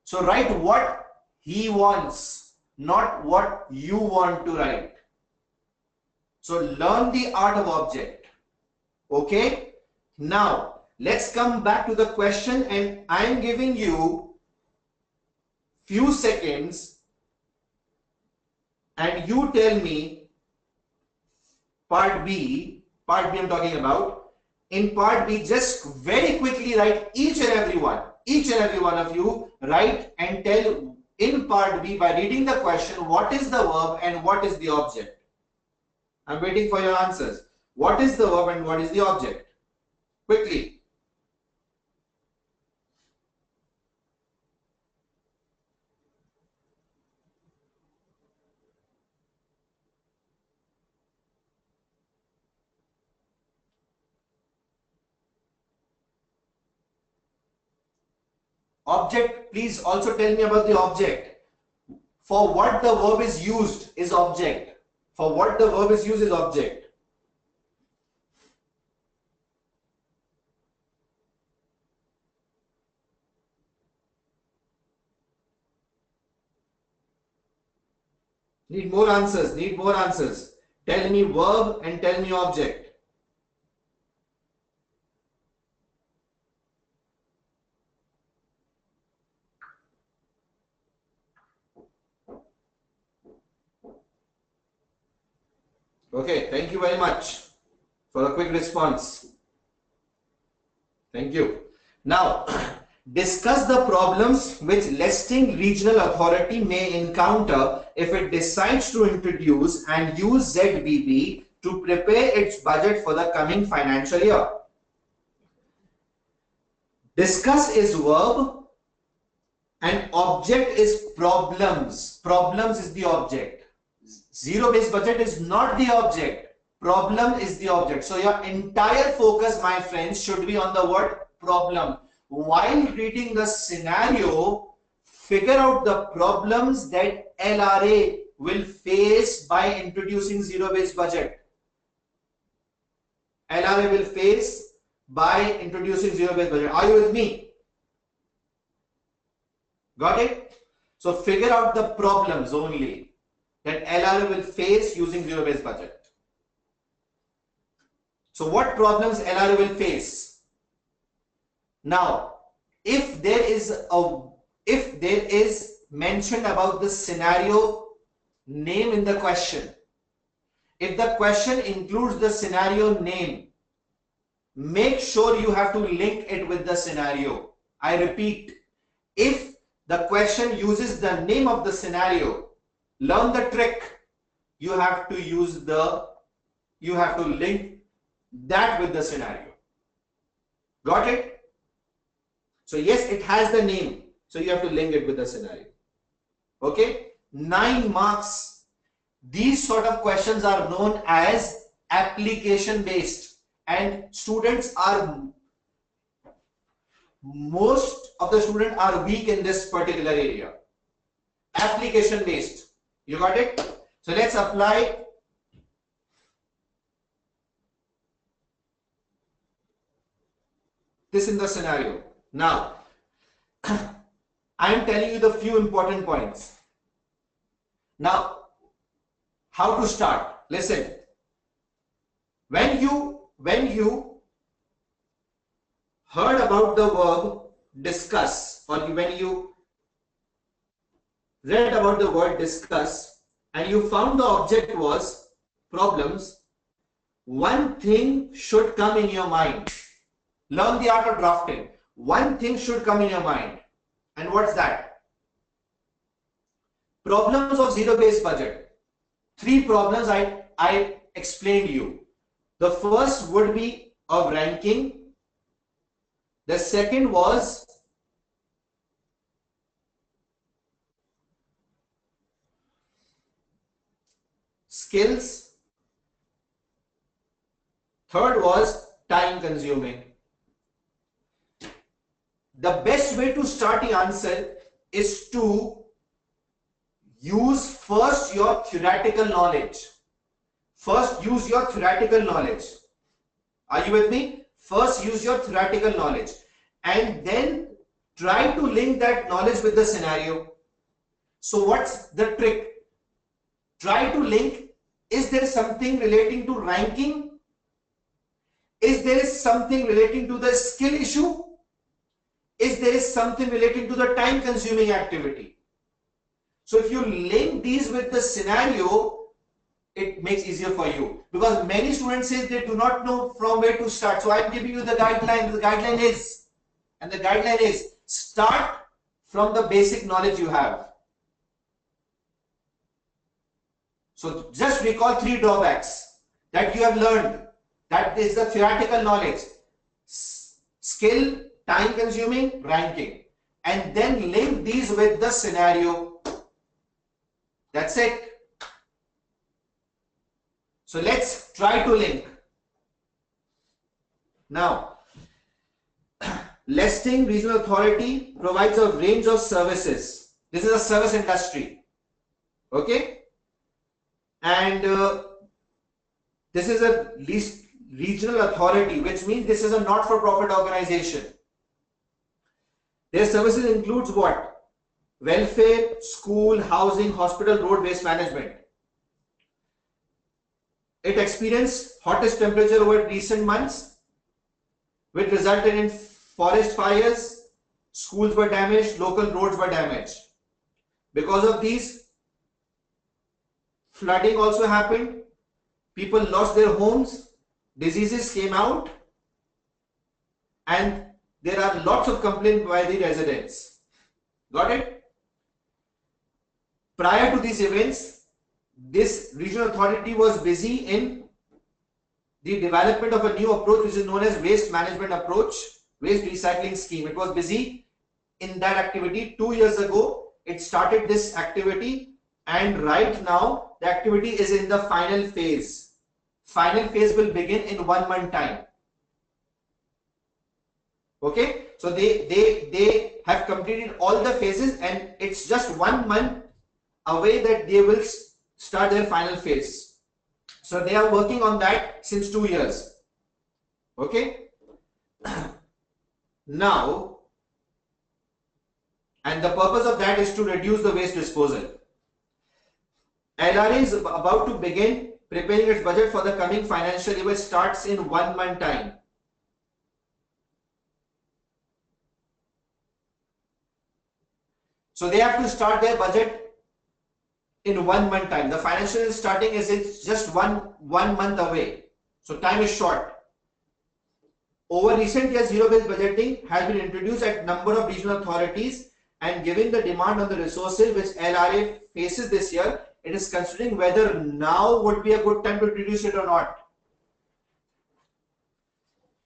So write what he wants, not what you want to write. So learn the art of object. Okay? Now, let's come back to the question, and I am giving you few seconds and you tell me part B I'm talking about. In part B, just very quickly write each and every one of you write and tell in part B by reading the question what is the verb and what is the object. I'm waiting for your answers. What is the verb and what is the object? Quickly. Object, please also tell me about the object. For what the verb is used is object. For what the verb is used is object. Need more answers, need more answers. Tell me verb and tell me object. Okay, thank you very much for a quick response. Thank you. Now, discuss the problems which listing regional authority may encounter if it decides to introduce and use ZBB to prepare its budget for the coming financial year. Discuss is verb and object is problems. Problems is the object. Zero-based budget is not the object. Problem is the object. So your entire focus, my friends, should be on the word problem. While reading the scenario, figure out the problems that LRA will face by introducing zero-based budget. LRA will face by introducing zero-based budget. Are you with me? Got it? So figure out the problems only that LRA will face using zero-based budget. So what problems LRA will face? Now, if there is mentioned about the scenario name in the question, if the question includes the scenario name, make sure you have to link it with the scenario. I repeat, if the question uses the name of the scenario, learn the trick. You have to link that with the scenario. Got it? So yes, it has the name. So you have to link it with the scenario. Okay? 9 marks. These sort of questions are known as application based, and most of the students are weak in this particular area. Application based. You got it? So let's apply this in the scenario. Now, I am telling you the few important points. Now, how to start? Listen. When you heard about the verb discuss, or when you read about the word discuss and you found the object was problems, one thing should come in your mind. Learn the art of drafting. One thing should come in your mind. And what's that? Problems of zero-based budget. 3 problems I explained you. The first would be of ranking. The second was skills. Third was time consuming. The best way to start the answer is to use first your theoretical knowledge. First use your theoretical knowledge. Are you with me? First use your theoretical knowledge and then try to link that knowledge with the scenario. So what's the trick? Try to link, is there something relating to ranking? Is there something relating to the skill issue? Is there something relating to the time consuming activity? So if you link these with the scenario, it makes easier for you, because many students say they do not know from where to start. So I'm giving you the guideline. The guideline is start from the basic knowledge you have. So just recall 3 drawbacks that you have learned. That is the theoretical knowledge, skill, time consuming, ranking, and then link these with the scenario. That's it. So let's try to link. Now, Listing regional authority provides a range of services. This is a service industry. Okay. And this is a regional authority, which means this is a not-for-profit organization. Their services includes what? Welfare, school, housing, hospital, road, waste management. It experienced hottest temperature over recent months, which resulted in forest fires, schools were damaged, local roads were damaged. Because of these, flooding also happened, people lost their homes, diseases came out, and there are lots of complaints by the residents. Got it? Prior to these events, this regional authority was busy in the development of a new approach which is known as waste management approach, waste recycling scheme. It was busy in that activity. 2 years ago, it started this activity, and right now the activity is in the final phase. Final phase will begin in 1 month time. Okay, so they have completed all the phases, and it's just 1 month away that they will start their final phase. So they are working on that since 2 years. Okay. Now, and the purpose of that is to reduce the waste disposal. LRA is about to begin preparing its budget for the coming financial year, which starts in 1 month time. So they have to start their budget in 1 month time. The financial year starting is it's just one month away. So time is short. Over recent years, zero-based budgeting has been introduced at number of regional authorities, and given the demand on the resources which LRA faces this year, it is considering whether now would be a good time to introduce it or not.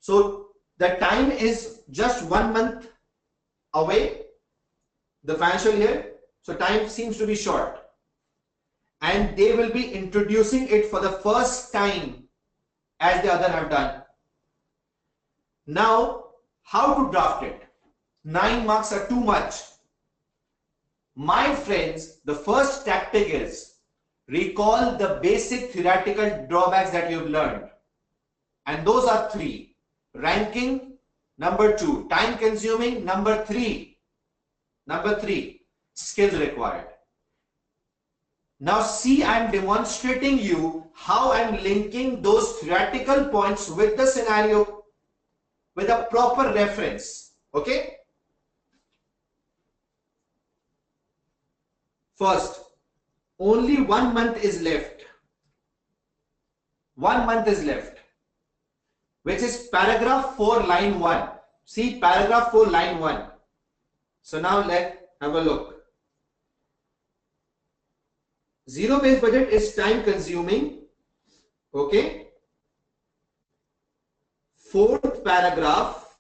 So the time is just 1 month away, the financial year. So time seems to be short. And they will be introducing it for the first time as the other have done. Now, how to draft it? 9 marks are too much. My friends, the first tactic is recall the basic theoretical drawbacks that you've learned. And those are 3. Ranking, number 2. Time consuming, number 3. Number 3. Skills required. Now see, I am demonstrating you how I am linking those theoretical points with the scenario with a proper reference. Okay. First, only 1 month is left. 1 month is left, which is paragraph 4 line 1. See paragraph 4 line 1. So now let's have a look. Zero-based budget is time consuming. Okay. 4th paragraph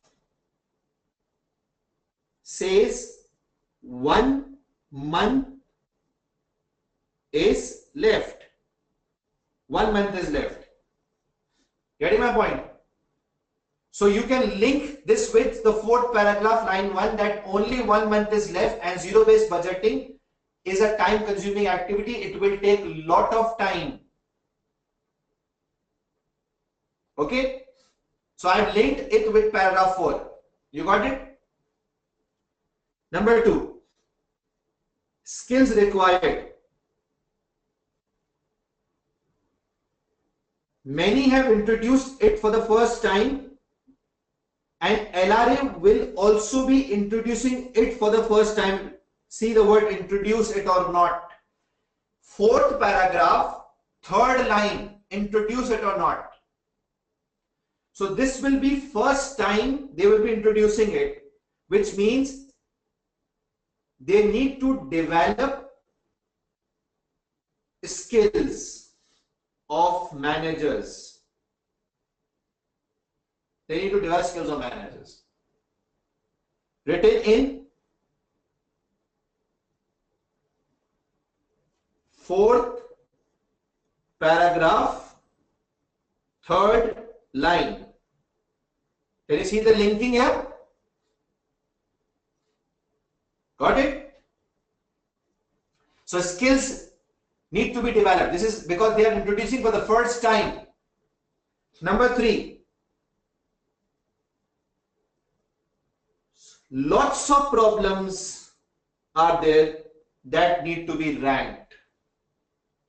says 1 month is left. 1 month is left. Getting my point? So you can link this with the 4th paragraph line 1 that only 1 month is left, and zero-based budgeting is a time consuming activity. It will take a lot of time. Okay. So I have linked it with paragraph 4. You got it? Number 2. Skills required. Many have introduced it for the first time, and LRA will also be introducing it for the first time. See the word introduce it or not. 4th paragraph, 3rd line, introduce it or not. So this will be first time they will be introducing it, which means they need to develop skills of managers. They need to develop skills of managers. Written in 4th paragraph, 3rd line. Can you see the linking here? Got it? So skills need to be developed. This is because they are introducing for the first time. Number 3, lots of problems are there that need to be ranked.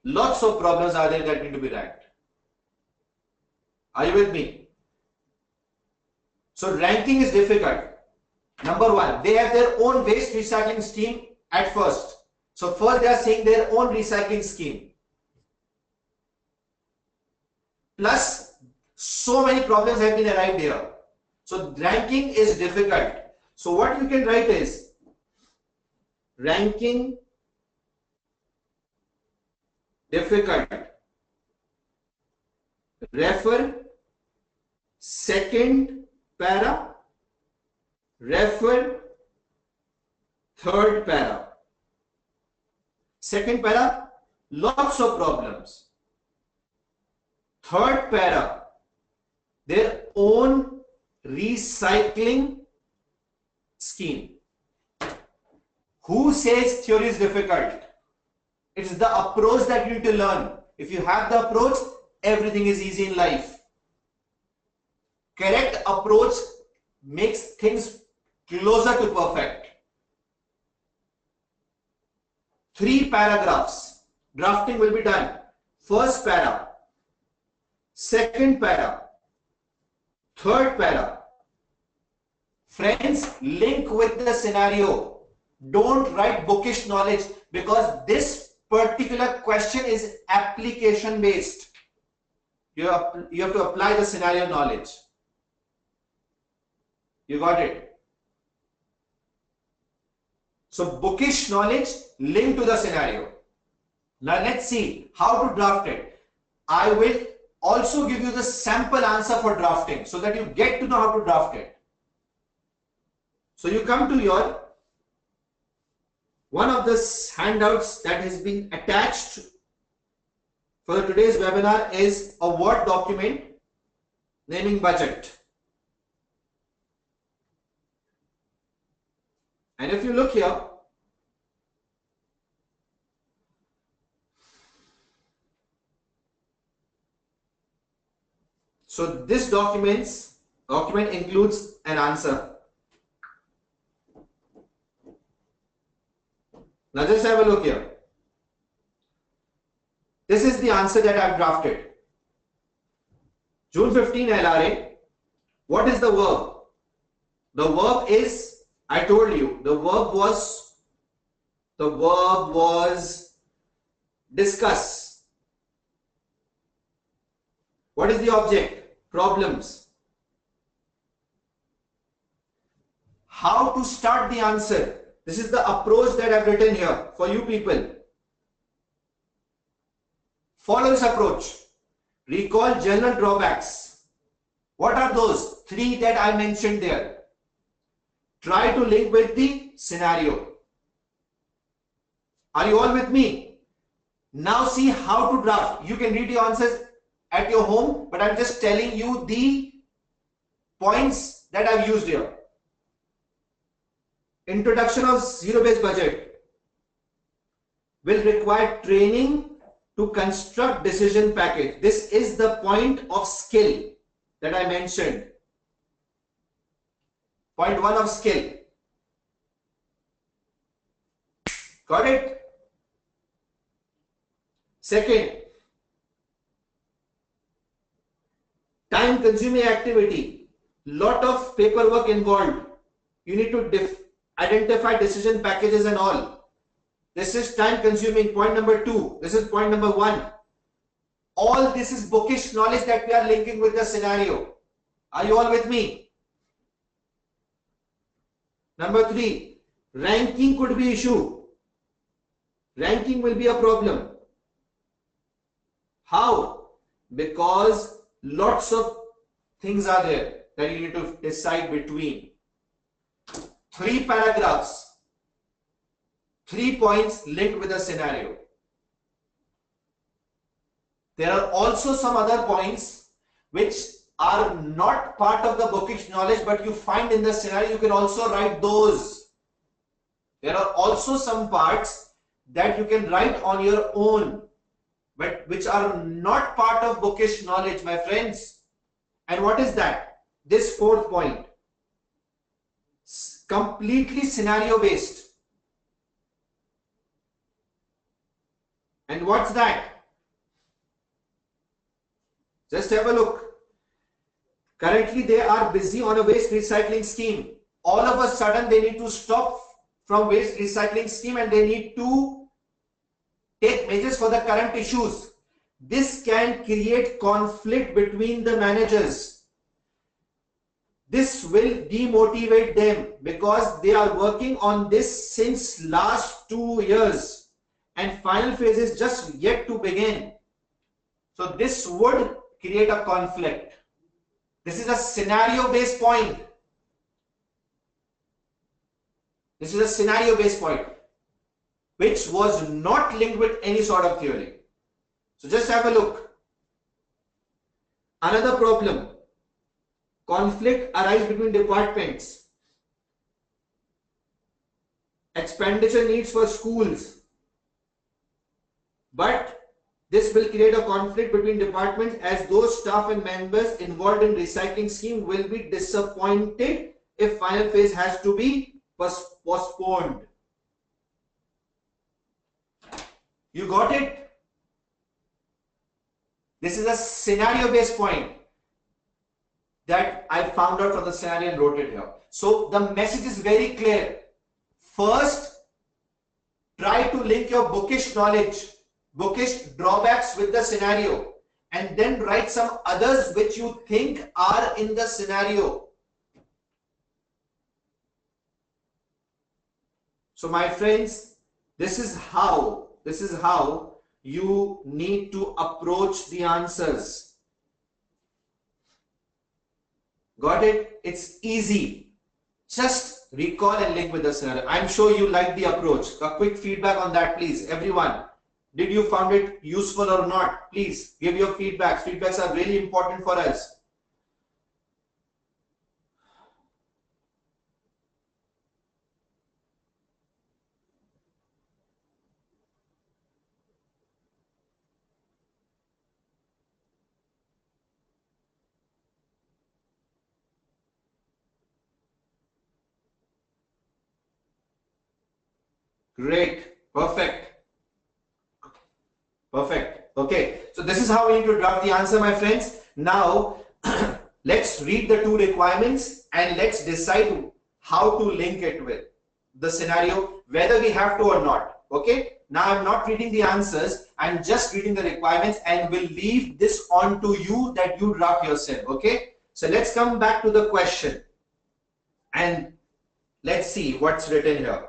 Lots of problems are there that need to be ranked. Are you with me? So ranking is difficult. Number 1, they have their own waste recycling scheme at first. So first they are saying their own recycling scheme. Plus so many problems have been arrived here. So ranking is difficult. So what you can write is ranking difficult. Refer second para. Refer third para. Second para, lots of problems. Third para, their own recycling scheme. Who says theory is difficult? It's the approach that you need to learn. If you have the approach, everything is easy in life. Correct approach makes things closer to perfect. 3 paragraphs. Drafting will be done. First para, second para, third para. Friends, link with the scenario. Don't write bookish knowledge, because this particular question is application based. You have to apply the scenario knowledge. You got it? So bookish knowledge linked to the scenario. Now let's see how to draft it. I will also give you the sample answer for drafting so that you get to know how to draft it. So you come to your one of the handouts that has been attached for today's webinar is a Word document naming budget. And if you look here, so this document includes an answer. Now just have a look here. This is the answer that I've drafted. June 15 LRA. What is the verb? The verb is, I told you, the verb was discuss. What is the object? Problems. How to start the answer? This is the approach that I've written here for you people. Follow this approach. Recall general drawbacks. What are those? 3 that I mentioned there. Try to link with the scenario. Are you all with me? Now see how to draft. You can read the answers at your home, but I'm just telling you the points that I've used here. Introduction of zero-based budget will require training to construct decision package. This is the point of skill that I mentioned. Point 1 of skill. Got it? Second, time consuming activity. Lot of paperwork involved. You need to identify decision packages and all. This is time consuming. Point number 2. This is point number 1. All this is bookish knowledge that we are linking with the scenario. Are you all with me? Number 3. Ranking could be issue. Ranking will be a problem. How? Because lots of things are there that you need to decide between. 3 paragraphs, 3 points linked with a scenario. There are also some other points which are not part of the bookish knowledge, but you find in the scenario. You can also write those. There are also some parts that you can write on your own, but which are not part of bookish knowledge, my friends. And what is that? This fourth point, completely scenario based. And what's that? Just have a look. Currently, they are busy on a waste recycling scheme. All of a sudden, they need to stop from waste recycling scheme and they need to take measures for the current issues. This can create conflict between the managers. This will demotivate them because they are working on this since last 2 years and final phase is just yet to begin. So this would create a conflict. This is a scenario based point. This is a scenario based point which was not linked with any sort of theory. So just have a look. Another problem, conflict arise between departments. Expenditure needs for schools. But this will create a conflict between departments as those staff and members involved in recycling scheme will be disappointed if final phase has to be postponed. You got it? This is a scenario based point that I found out from the scenario and wrote it here. So the message is very clear. First, try to link your bookish knowledge, bookish drawbacks with the scenario, and then write some others which you think are in the scenario. So my friends, this is how you need to approach the answers. Got it? It's easy. Just recall and link with the scenario. I'm sure you like the approach. A quick feedback on that, please. Everyone, did you find it useful or not? Please give your feedbacks. Feedbacks are really important for us. Great. Perfect. Perfect. Okay. So this is how we need to draft the answer, my friends. Now, let's read the two requirements and let's decide how to link it with the scenario, whether we have to or not. Okay. Now, I'm not reading the answers. I'm just reading the requirements and will leave this on to you that you draft yourself. Okay. So let's come back to the question and let's see what's written here.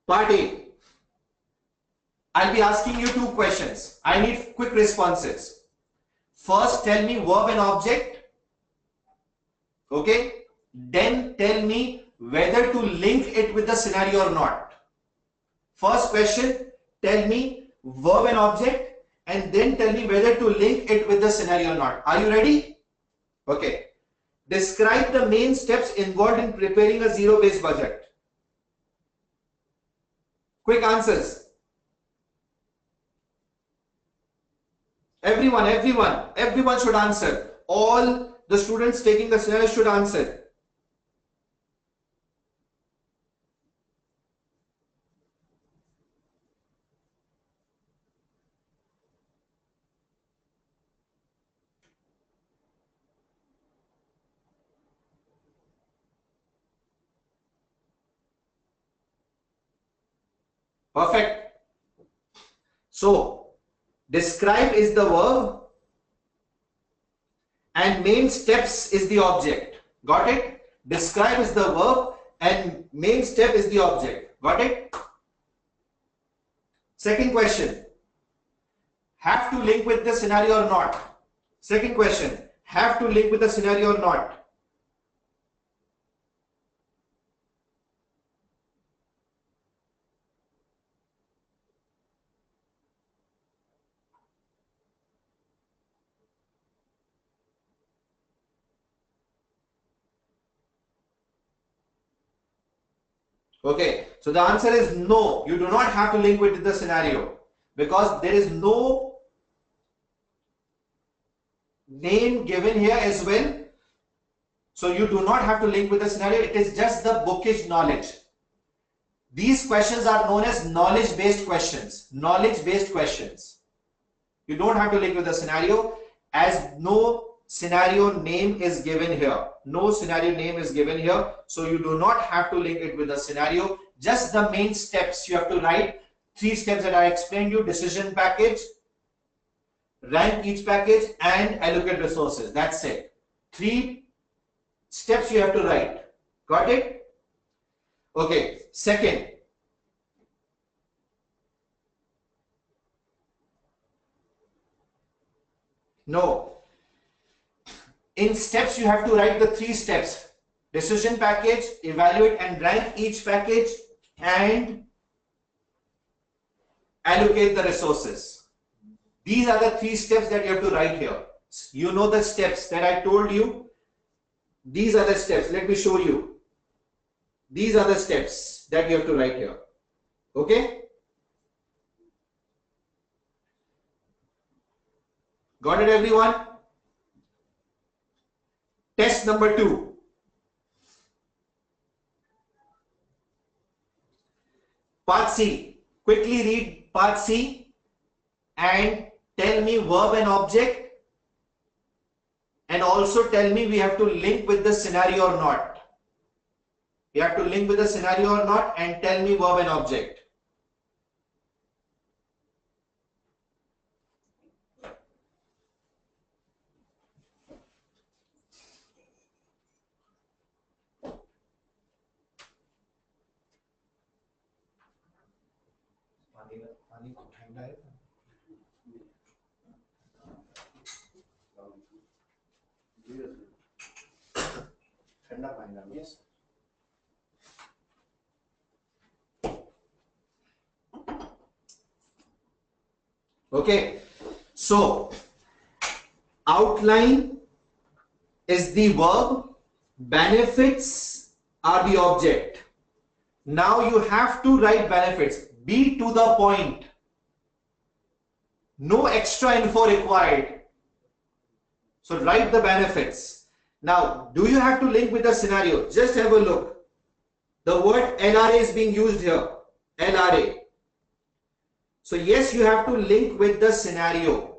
Part A. I'll be asking you two questions. I need quick responses. First, tell me verb and object. Okay. Then tell me whether to link it with the scenario or not. First question, tell me verb and object, and then tell me whether to link it with the scenario or not. Are you ready? Okay. Describe the main steps involved in preparing a zero-based budget. Quick answers. Everyone should answer. All the students taking the scenario should answer. Perfect. So, describe is the verb and main steps is the object. Got it? Describe is the verb and main step is the object. Got it? Second question. Have to link with the scenario or not? Second question. Have to link with the scenario or not? Okay, so the answer is no. You do not have to link with the scenario because there is no name given here as well. So you do not have to link with the scenario. It is just the bookish knowledge. These questions are known as knowledge-based questions. Knowledge-based questions. You don't have to link with the scenario as no scenario name is given here. No scenario name is given here. So you do not have to link it with the scenario. Just the main steps you have to write. 3 steps that I explained you: decision package, rank each package, and allocate resources. That's it. 3 steps you have to write. Got it? Okay. Second, no. In steps, you have to write the 3 steps: decision package, evaluate and rank each package, and allocate the resources. These are the 3 steps that you have to write here. You know the steps that I told you. These are the steps. Let me show you. These are the steps that you have to write here. Okay? Got it, everyone? Test number 2. Part C. Quickly read part C and tell me verb and object, and also tell me we have to link with the scenario or not. You have to link with the scenario or not, and tell me verb and object. Yes. Okay, so outline is the verb, benefits are the object. Now you have to write benefits. Be to the point. No extra info required. So write the benefits. Now, do you have to link with the scenario? Just have a look. The word LRA is being used here. LRA. So yes, you have to link with the scenario.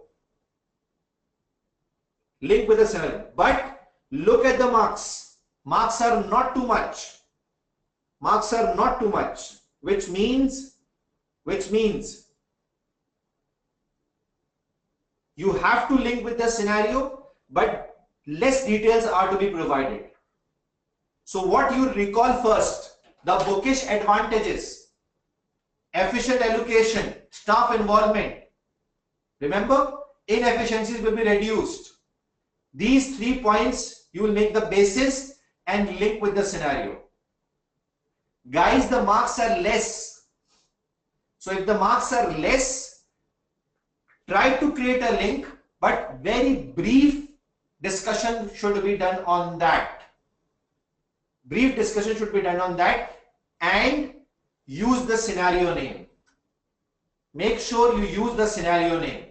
Link with the scenario. But look at the marks. Marks are not too much. Marks are not too much. Which means you have to link with the scenario, but less details are to be provided. So what you recall first? The bookish advantages, efficient allocation, staff involvement. Remember, inefficiencies will be reduced. These 3 points you will make the basis and link with the scenario. Guys, the marks are less. So if the marks are less, try to create a link, but very brief discussion should be done on that. Brief discussion should be done on that, and use the scenario name. Make sure you use the scenario name.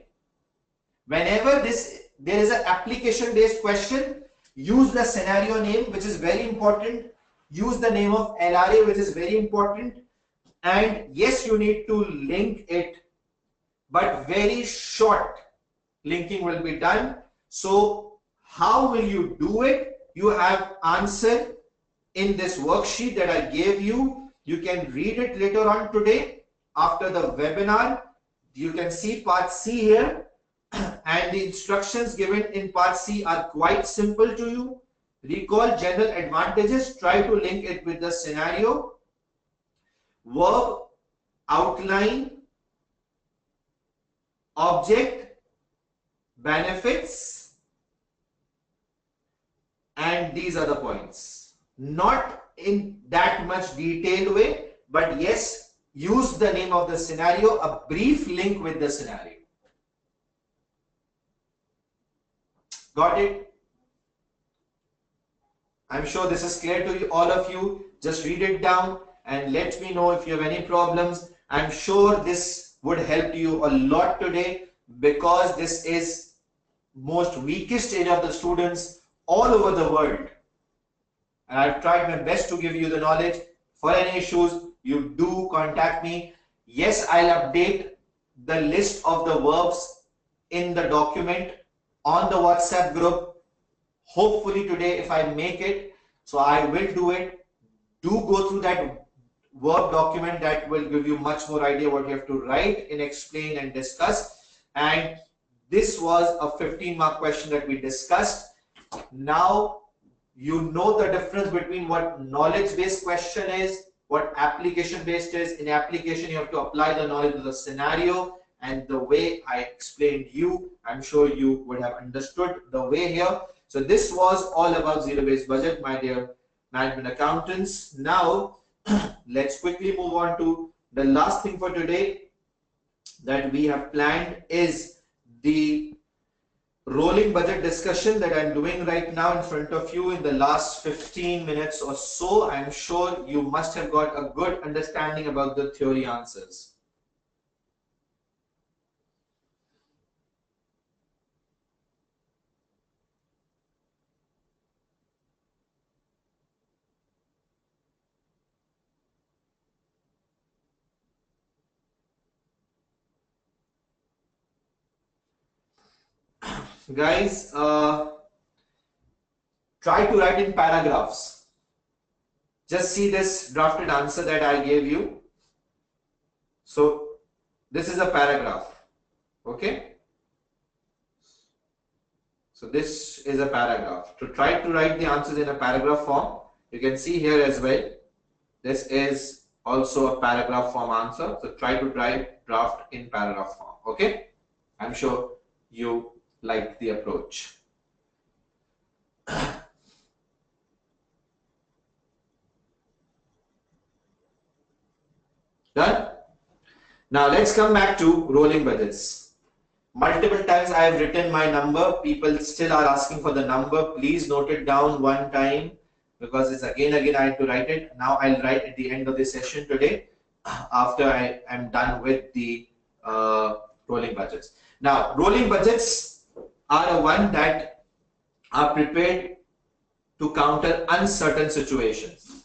Whenever there is an application based question, use the scenario name, which is very important. Use the name of LRA, which is very important. And yes, you need to link it, but very short linking will be done. So how will you do it? You have answer in this worksheet that I gave you. You can read it later on today after the webinar. You can see part C here, and the instructions given in part C are quite simple to you. Recall general advantages, try to link it with the scenario. Verb, outline, object, benefits, and these are the points. Not in that much detailed way, but yes, use the name of the scenario, a brief link with the scenario. Got it? I'm sure this is clear to you, all of you. Just read it down and let me know if you have any problems. I'm sure this would help you a lot today, because this is most weakest area of the students all over the world. And I've tried my best to give you the knowledge. For any issues, you do contact me. Yes, I'll update the list of the verbs in the document on the WhatsApp group. Hopefully today, if I make it, so I will do it. Do go through that verb document. That will give you much more idea what you have to write and explain and discuss. And this was a 15-mark question that we discussed. Now you know the difference between what knowledge-based question is, what application-based is. In application, you have to apply the knowledge to the scenario, and the way I explained you, I'm sure you would have understood the way here. So this was all about zero-based budget, my dear management accountants. Now let's quickly move on to the last thing for today that we have planned, is the rolling budget discussion that I'm doing right now in front of you in the last 15 minutes or so. I'm sure you must have got a good understanding about the theory answers. Guys, try to write in paragraphs. Just see this drafted answer that I gave you. So this is a paragraph. Okay. So this is a paragraph. To try to write the answers in a paragraph form, you can see here as well. This is also a paragraph form answer. So try to draft in paragraph form. Okay. I'm sure you like the approach. Done? Now let's come back to rolling budgets. Multiple times I have written my number. People still are asking for the number. Please note it down one time, because it's again I have to write it. Now I'll write at the end of the session today, after I am done with the rolling budgets. Now rolling budgets are one that are prepared to counter uncertain situations.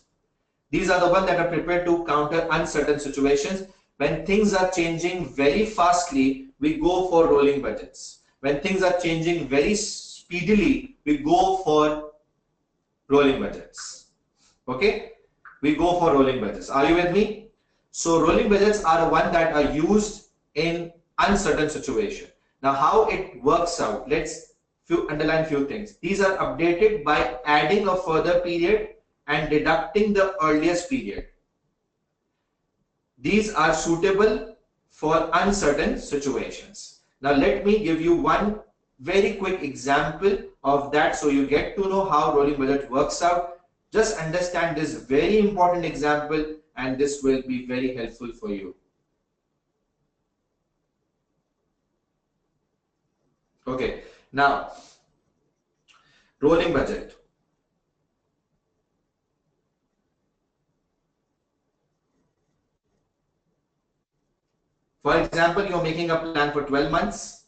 These are the ones that are prepared to counter uncertain situations. When things are changing very fastly, we go for rolling budgets. When things are changing very speedily, we go for rolling budgets. Okay? We go for rolling budgets. Are you with me? So rolling budgets are the one that are used in uncertain situation. Now how it works out, let's underline few things. These are updated by adding a further period and deducting the earliest period. These are suitable for uncertain situations. Now let me give you one very quick example of that, so you get to know how rolling budget works out. Just understand this very important example, and this will be very helpful for you. Okay, now rolling budget. For example, you're making a plan for 12 months,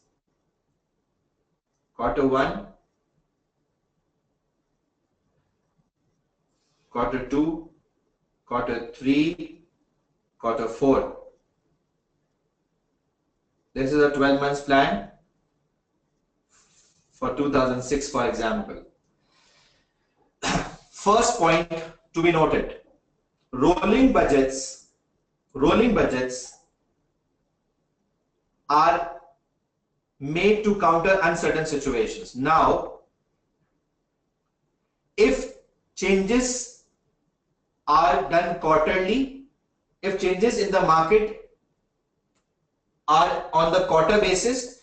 quarter 1, quarter 2, quarter 3, quarter 4. This is a 12 months plan for 2006, for example. First point to be noted, rolling budgets are made to counter uncertain situations. Now, if changes are done quarterly, if changes in the market are on the quarter basis,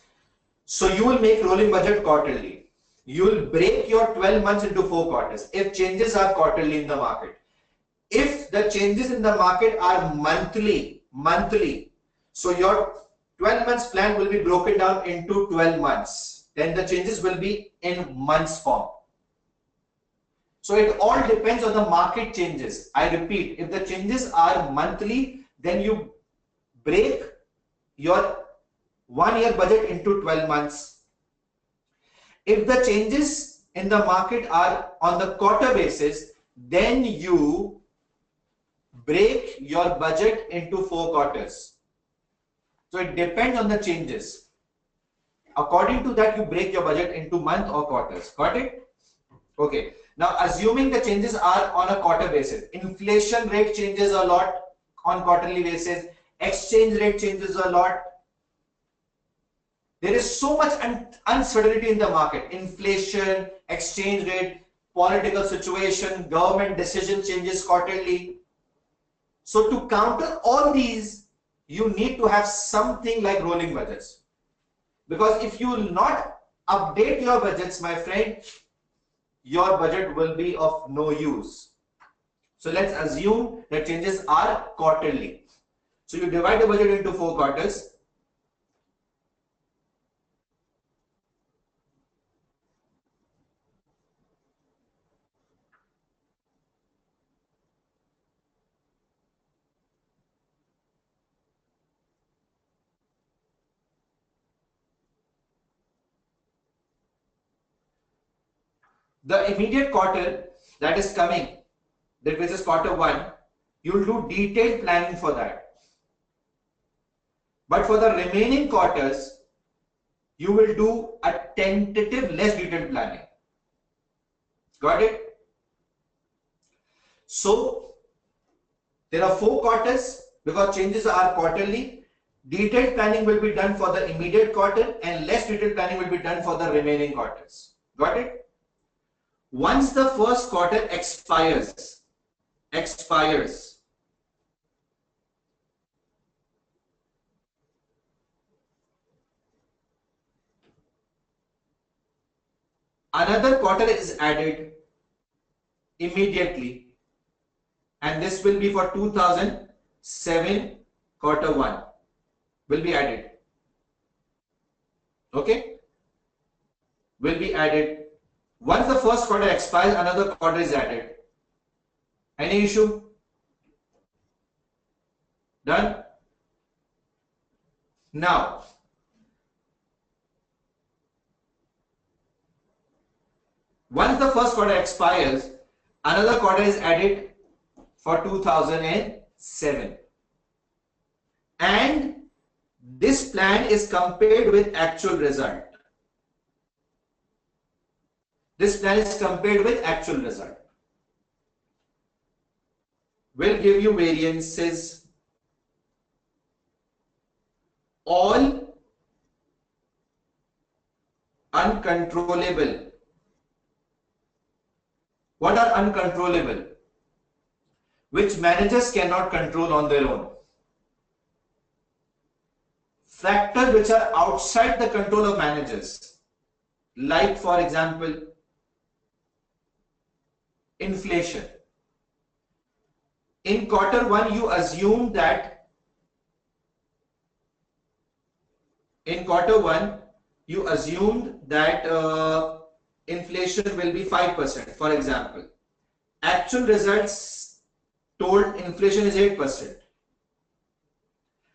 so you will make rolling budget quarterly. You will break your 12 months into 4 quarters if changes are quarterly in the market. If the changes in the market are monthly, so your 12 months plan will be broken down into 12 months. Then the changes will be in months form. So it all depends on the market changes. I repeat, if the changes are monthly, then you break your 1 year budget into 12 months. If the changes in the market are on the quarter basis, then you break your budget into 4 quarters. So it depends on the changes. According to that, you break your budget into month or quarters. Got it? Okay. Now, assuming the changes are on a quarter basis, inflation rate changes a lot on quarterly basis, exchange rate changes a lot. There is so much uncertainty in the market. Inflation, exchange rate, political situation, government decision changes quarterly. So to counter all these, you need to have something like rolling budgets. Because if you will not update your budgets, my friend, your budget will be of no use. So let's assume that changes are quarterly. So you divide the budget into 4 quarters. The immediate quarter that is coming, that which is quarter 1, you will do detailed planning for that. But for the remaining quarters, you will do a tentative, less detailed planning. Got it? So there are 4 quarters because changes are quarterly. Detailed planning will be done for the immediate quarter and less detailed planning will be done for the remaining quarters. Got it? Once the first quarter expires, another quarter is added immediately, and this will be for 2007 quarter 1 will be added. Okay? Will be added. Once the first quarter expires, another quarter is added. Any issue? Done? Now, once the first quarter expires, another quarter is added for 2007. And this plan is compared with actual result. This plan is compared with actual result. Will give you variances. All uncontrollable. What are uncontrollable? Which managers cannot control on their own. Factors which are outside the control of managers. Like, for example, inflation. In quarter 1, you assume that inflation will be 5%, for example. Actual results told inflation is 8%.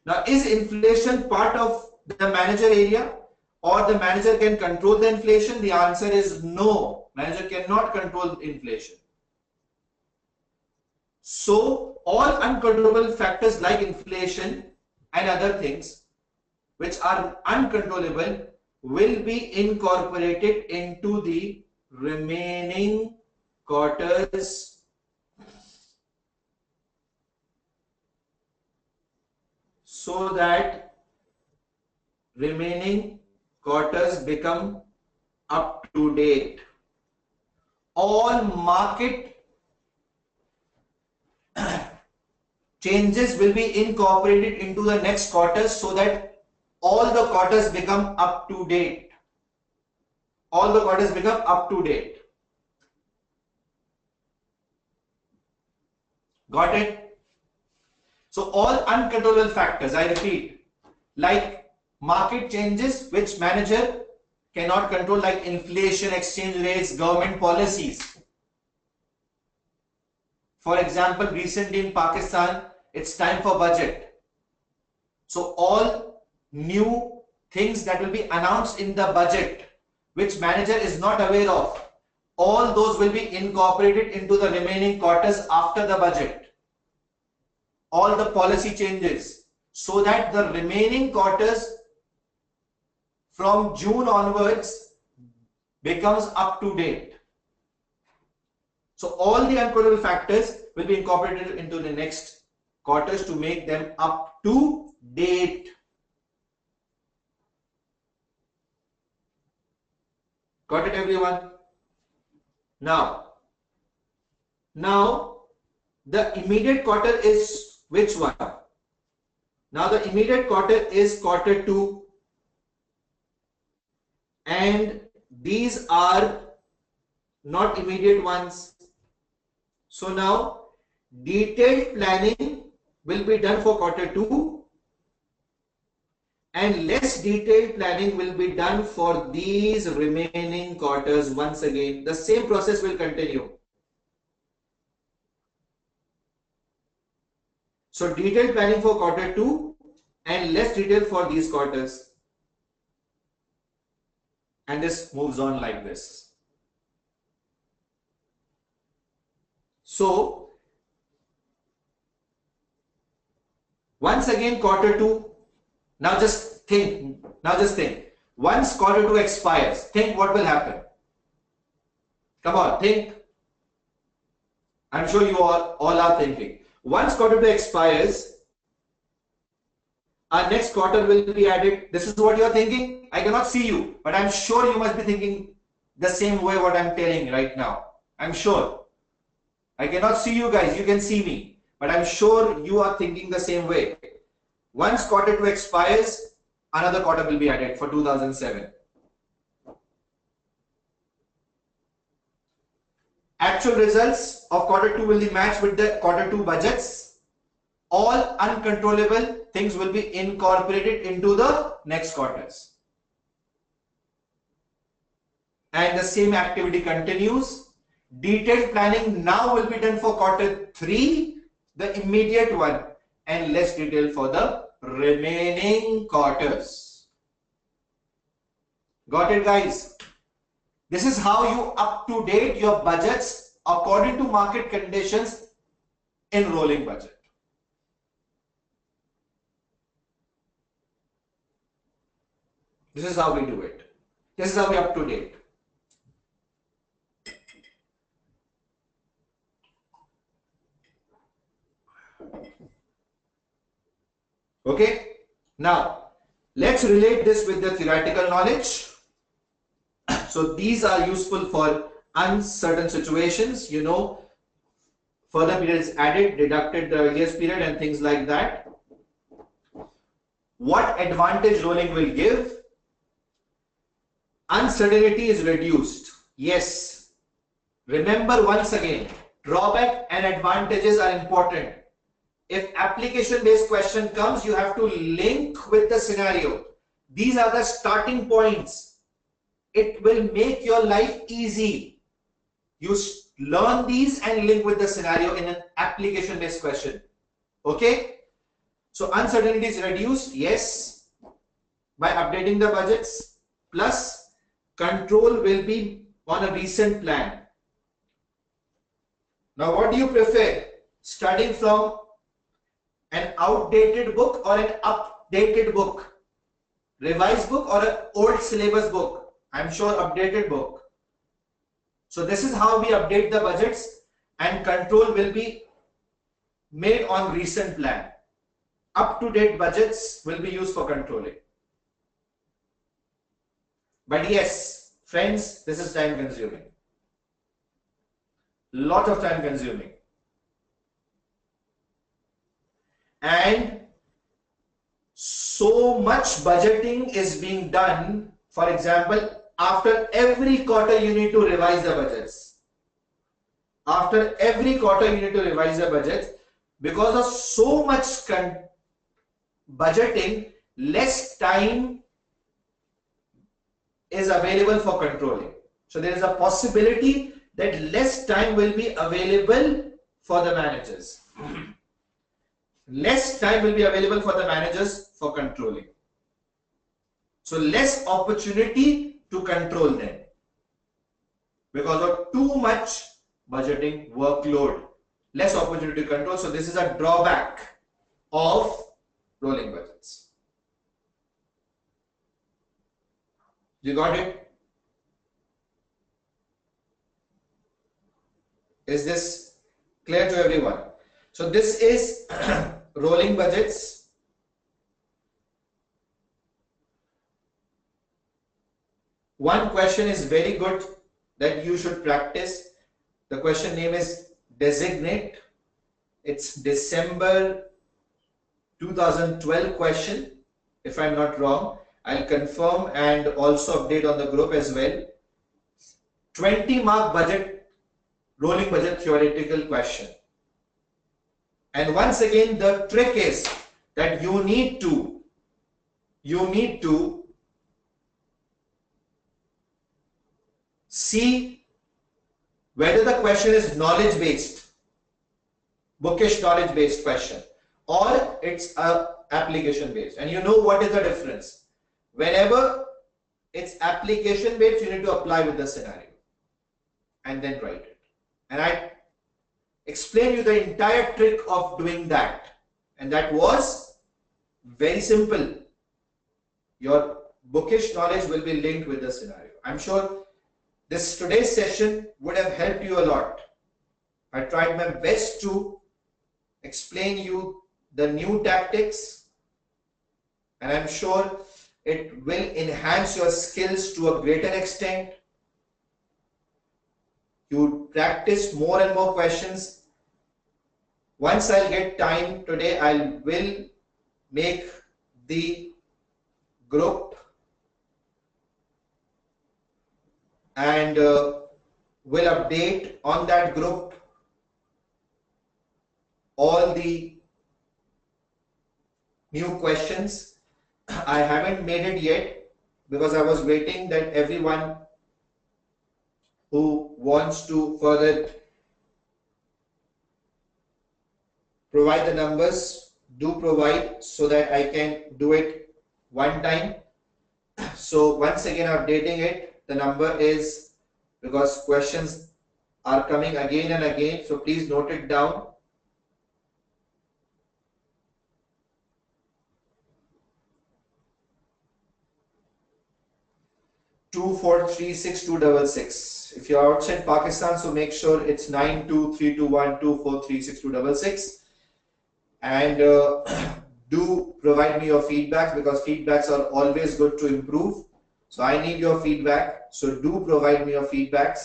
Now, is inflation part of the manager area, or the manager can control the inflation? The answer is no. Manager cannot control inflation. So all uncontrollable factors like inflation and other things which are uncontrollable will be incorporated into the remaining quarters so that remaining quarters become up to date. All market changes will be incorporated into the next quarters so that all the quarters become up to date. All the quarters become up to date. Got it? So all uncontrollable factors, I repeat, like market changes which manager cannot control, like inflation, exchange rates, government policies. For example, recently in Pakistan, it's time for budget. So all new things that will be announced in the budget, which manager is not aware of, all those will be incorporated into the remaining quarters after the budget. All the policy changes, so that the remaining quarters from June onwards becomes up to date. So all the uncontrollable factors will be incorporated into the next quarters to make them up to date. Got it, everyone? Now the immediate quarter is which one? Now the immediate quarter is quarter 2, and these are not immediate ones. So now detailed planning will be done for quarter 2, and less detailed planning will be done for these remaining quarters. Once again, the same process will continue. So detailed planning for quarter 2 and less detail for these quarters. And this moves on like this. So once again, quarter 2. Now just think. Once quarter 2 expires, think what will happen. Come on, think. I'm sure you all are thinking. Once quarter 2 expires, our next quarter will be added. This is what you are thinking. I cannot see you, but I'm sure you must be thinking the same way what I'm telling right now. I'm sure. I cannot see you guys. You can see me, but I'm sure you are thinking the same way. Once quarter 2 expires, another quarter will be added for 2007. Actual results of quarter 2 will be matched with the quarter 2 budgets. All uncontrollable things will be incorporated into the next quarters. And the same activity continues. Detailed planning now will be done for quarter 3, the immediate one, and less detail for the remaining quarters. Got it, guys? This is how you up to date your budgets according to market conditions in rolling budget. This is how we do it. This is how we up to date. Okay, now let's relate this with the theoretical knowledge. So these are useful for uncertain situations, you know, further periods added, deducted the earliest period and things like that. What advantage rolling will give? Uncertainty is reduced. Yes. Remember once again, drawback and advantages are important. If application based question comes, you have to link with the scenario. These are the starting points. It will make your life easy. You learn these and link with the scenario in an application based question. Okay? So uncertainty is reduced, yes, by updating the budgets, plus control will be on a recent plan. Now what do you prefer? Studying from an outdated book or an updated book? Revised book or an old syllabus book? I'm sure updated book. So this is how we update the budgets, and control will be made on recent plan. Up-to-date budgets will be used for controlling. But yes, friends, this is time consuming. Lot of time consuming. And so much budgeting is being done. For example, after every quarter you need to revise the budgets. After every quarter you need to revise the budgets. Because of so much budgeting, less time is available for controlling. So there is a possibility that less time will be available for the managers. Less time will be available for the managers for controlling. So less opportunity to control them because of too much budgeting workload. Less opportunity to control. So this is a drawback of rolling budgets. You got it? Is this clear to everyone? So this is rolling budgets. One question is very good that you should practice. The question name is designate. It's December 2012 question, if I'm not wrong. I'll confirm and also update on the group as well. 20 mark budget, rolling budget theoretical question. And once again, the trick is that you need to see whether the question is knowledge based, bookish knowledge based question, or it's application based. And you know what is the difference. Whenever it's application based, you need to apply with the scenario and then write it. And I explain you the entire trick of doing that, and that was very simple. Your bookish knowledge will be linked with the scenario. I'm sure today's session would have helped you a lot. I tried my best to explain you the new tactics, and I'm sure it will enhance your skills to a greater extent. You practice more and more questions. Once I'll get time today, I will make the group and will update on that group all the new questions. I haven't made it yet because I was waiting that everyone who wants to further provide the numbers do provide so that I can do it one time. So once again updating it, the number is, because questions are coming again and again, so please note it down. Two 436 If you're outside Pakistan, so make sure it's 923212436266, and do provide me your feedback, because feedbacks are always good to improve. So I need your feedback. So do provide me your feedbacks,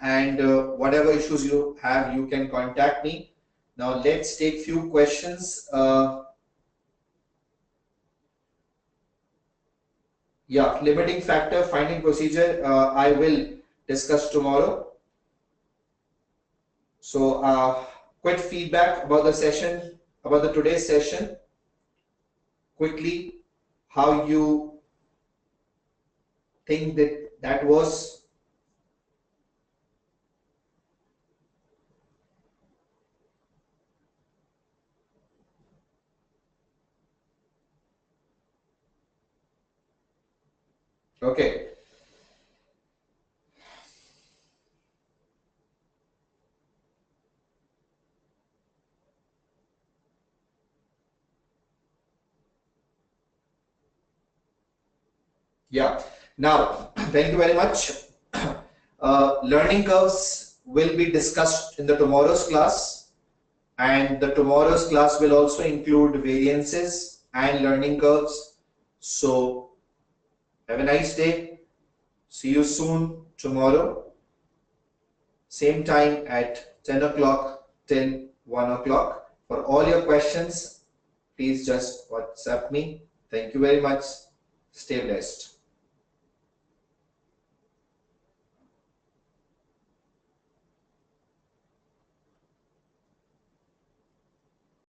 and whatever issues you have, you can contact me. Now let's take few questions. Yeah, limiting factor, finding procedure, I will discuss tomorrow. So quick feedback about the session, about the today's session. Quickly, how you think that was? Okay. Yeah. Now, thank you very much. Learning curves will be discussed in the tomorrow's class, and the tomorrow's class will also include variances and learning curves. So have a nice day. See you soon tomorrow. Same time at 10 o'clock till 1 o'clock. For all your questions, please just WhatsApp me. Thank you very much. Stay blessed.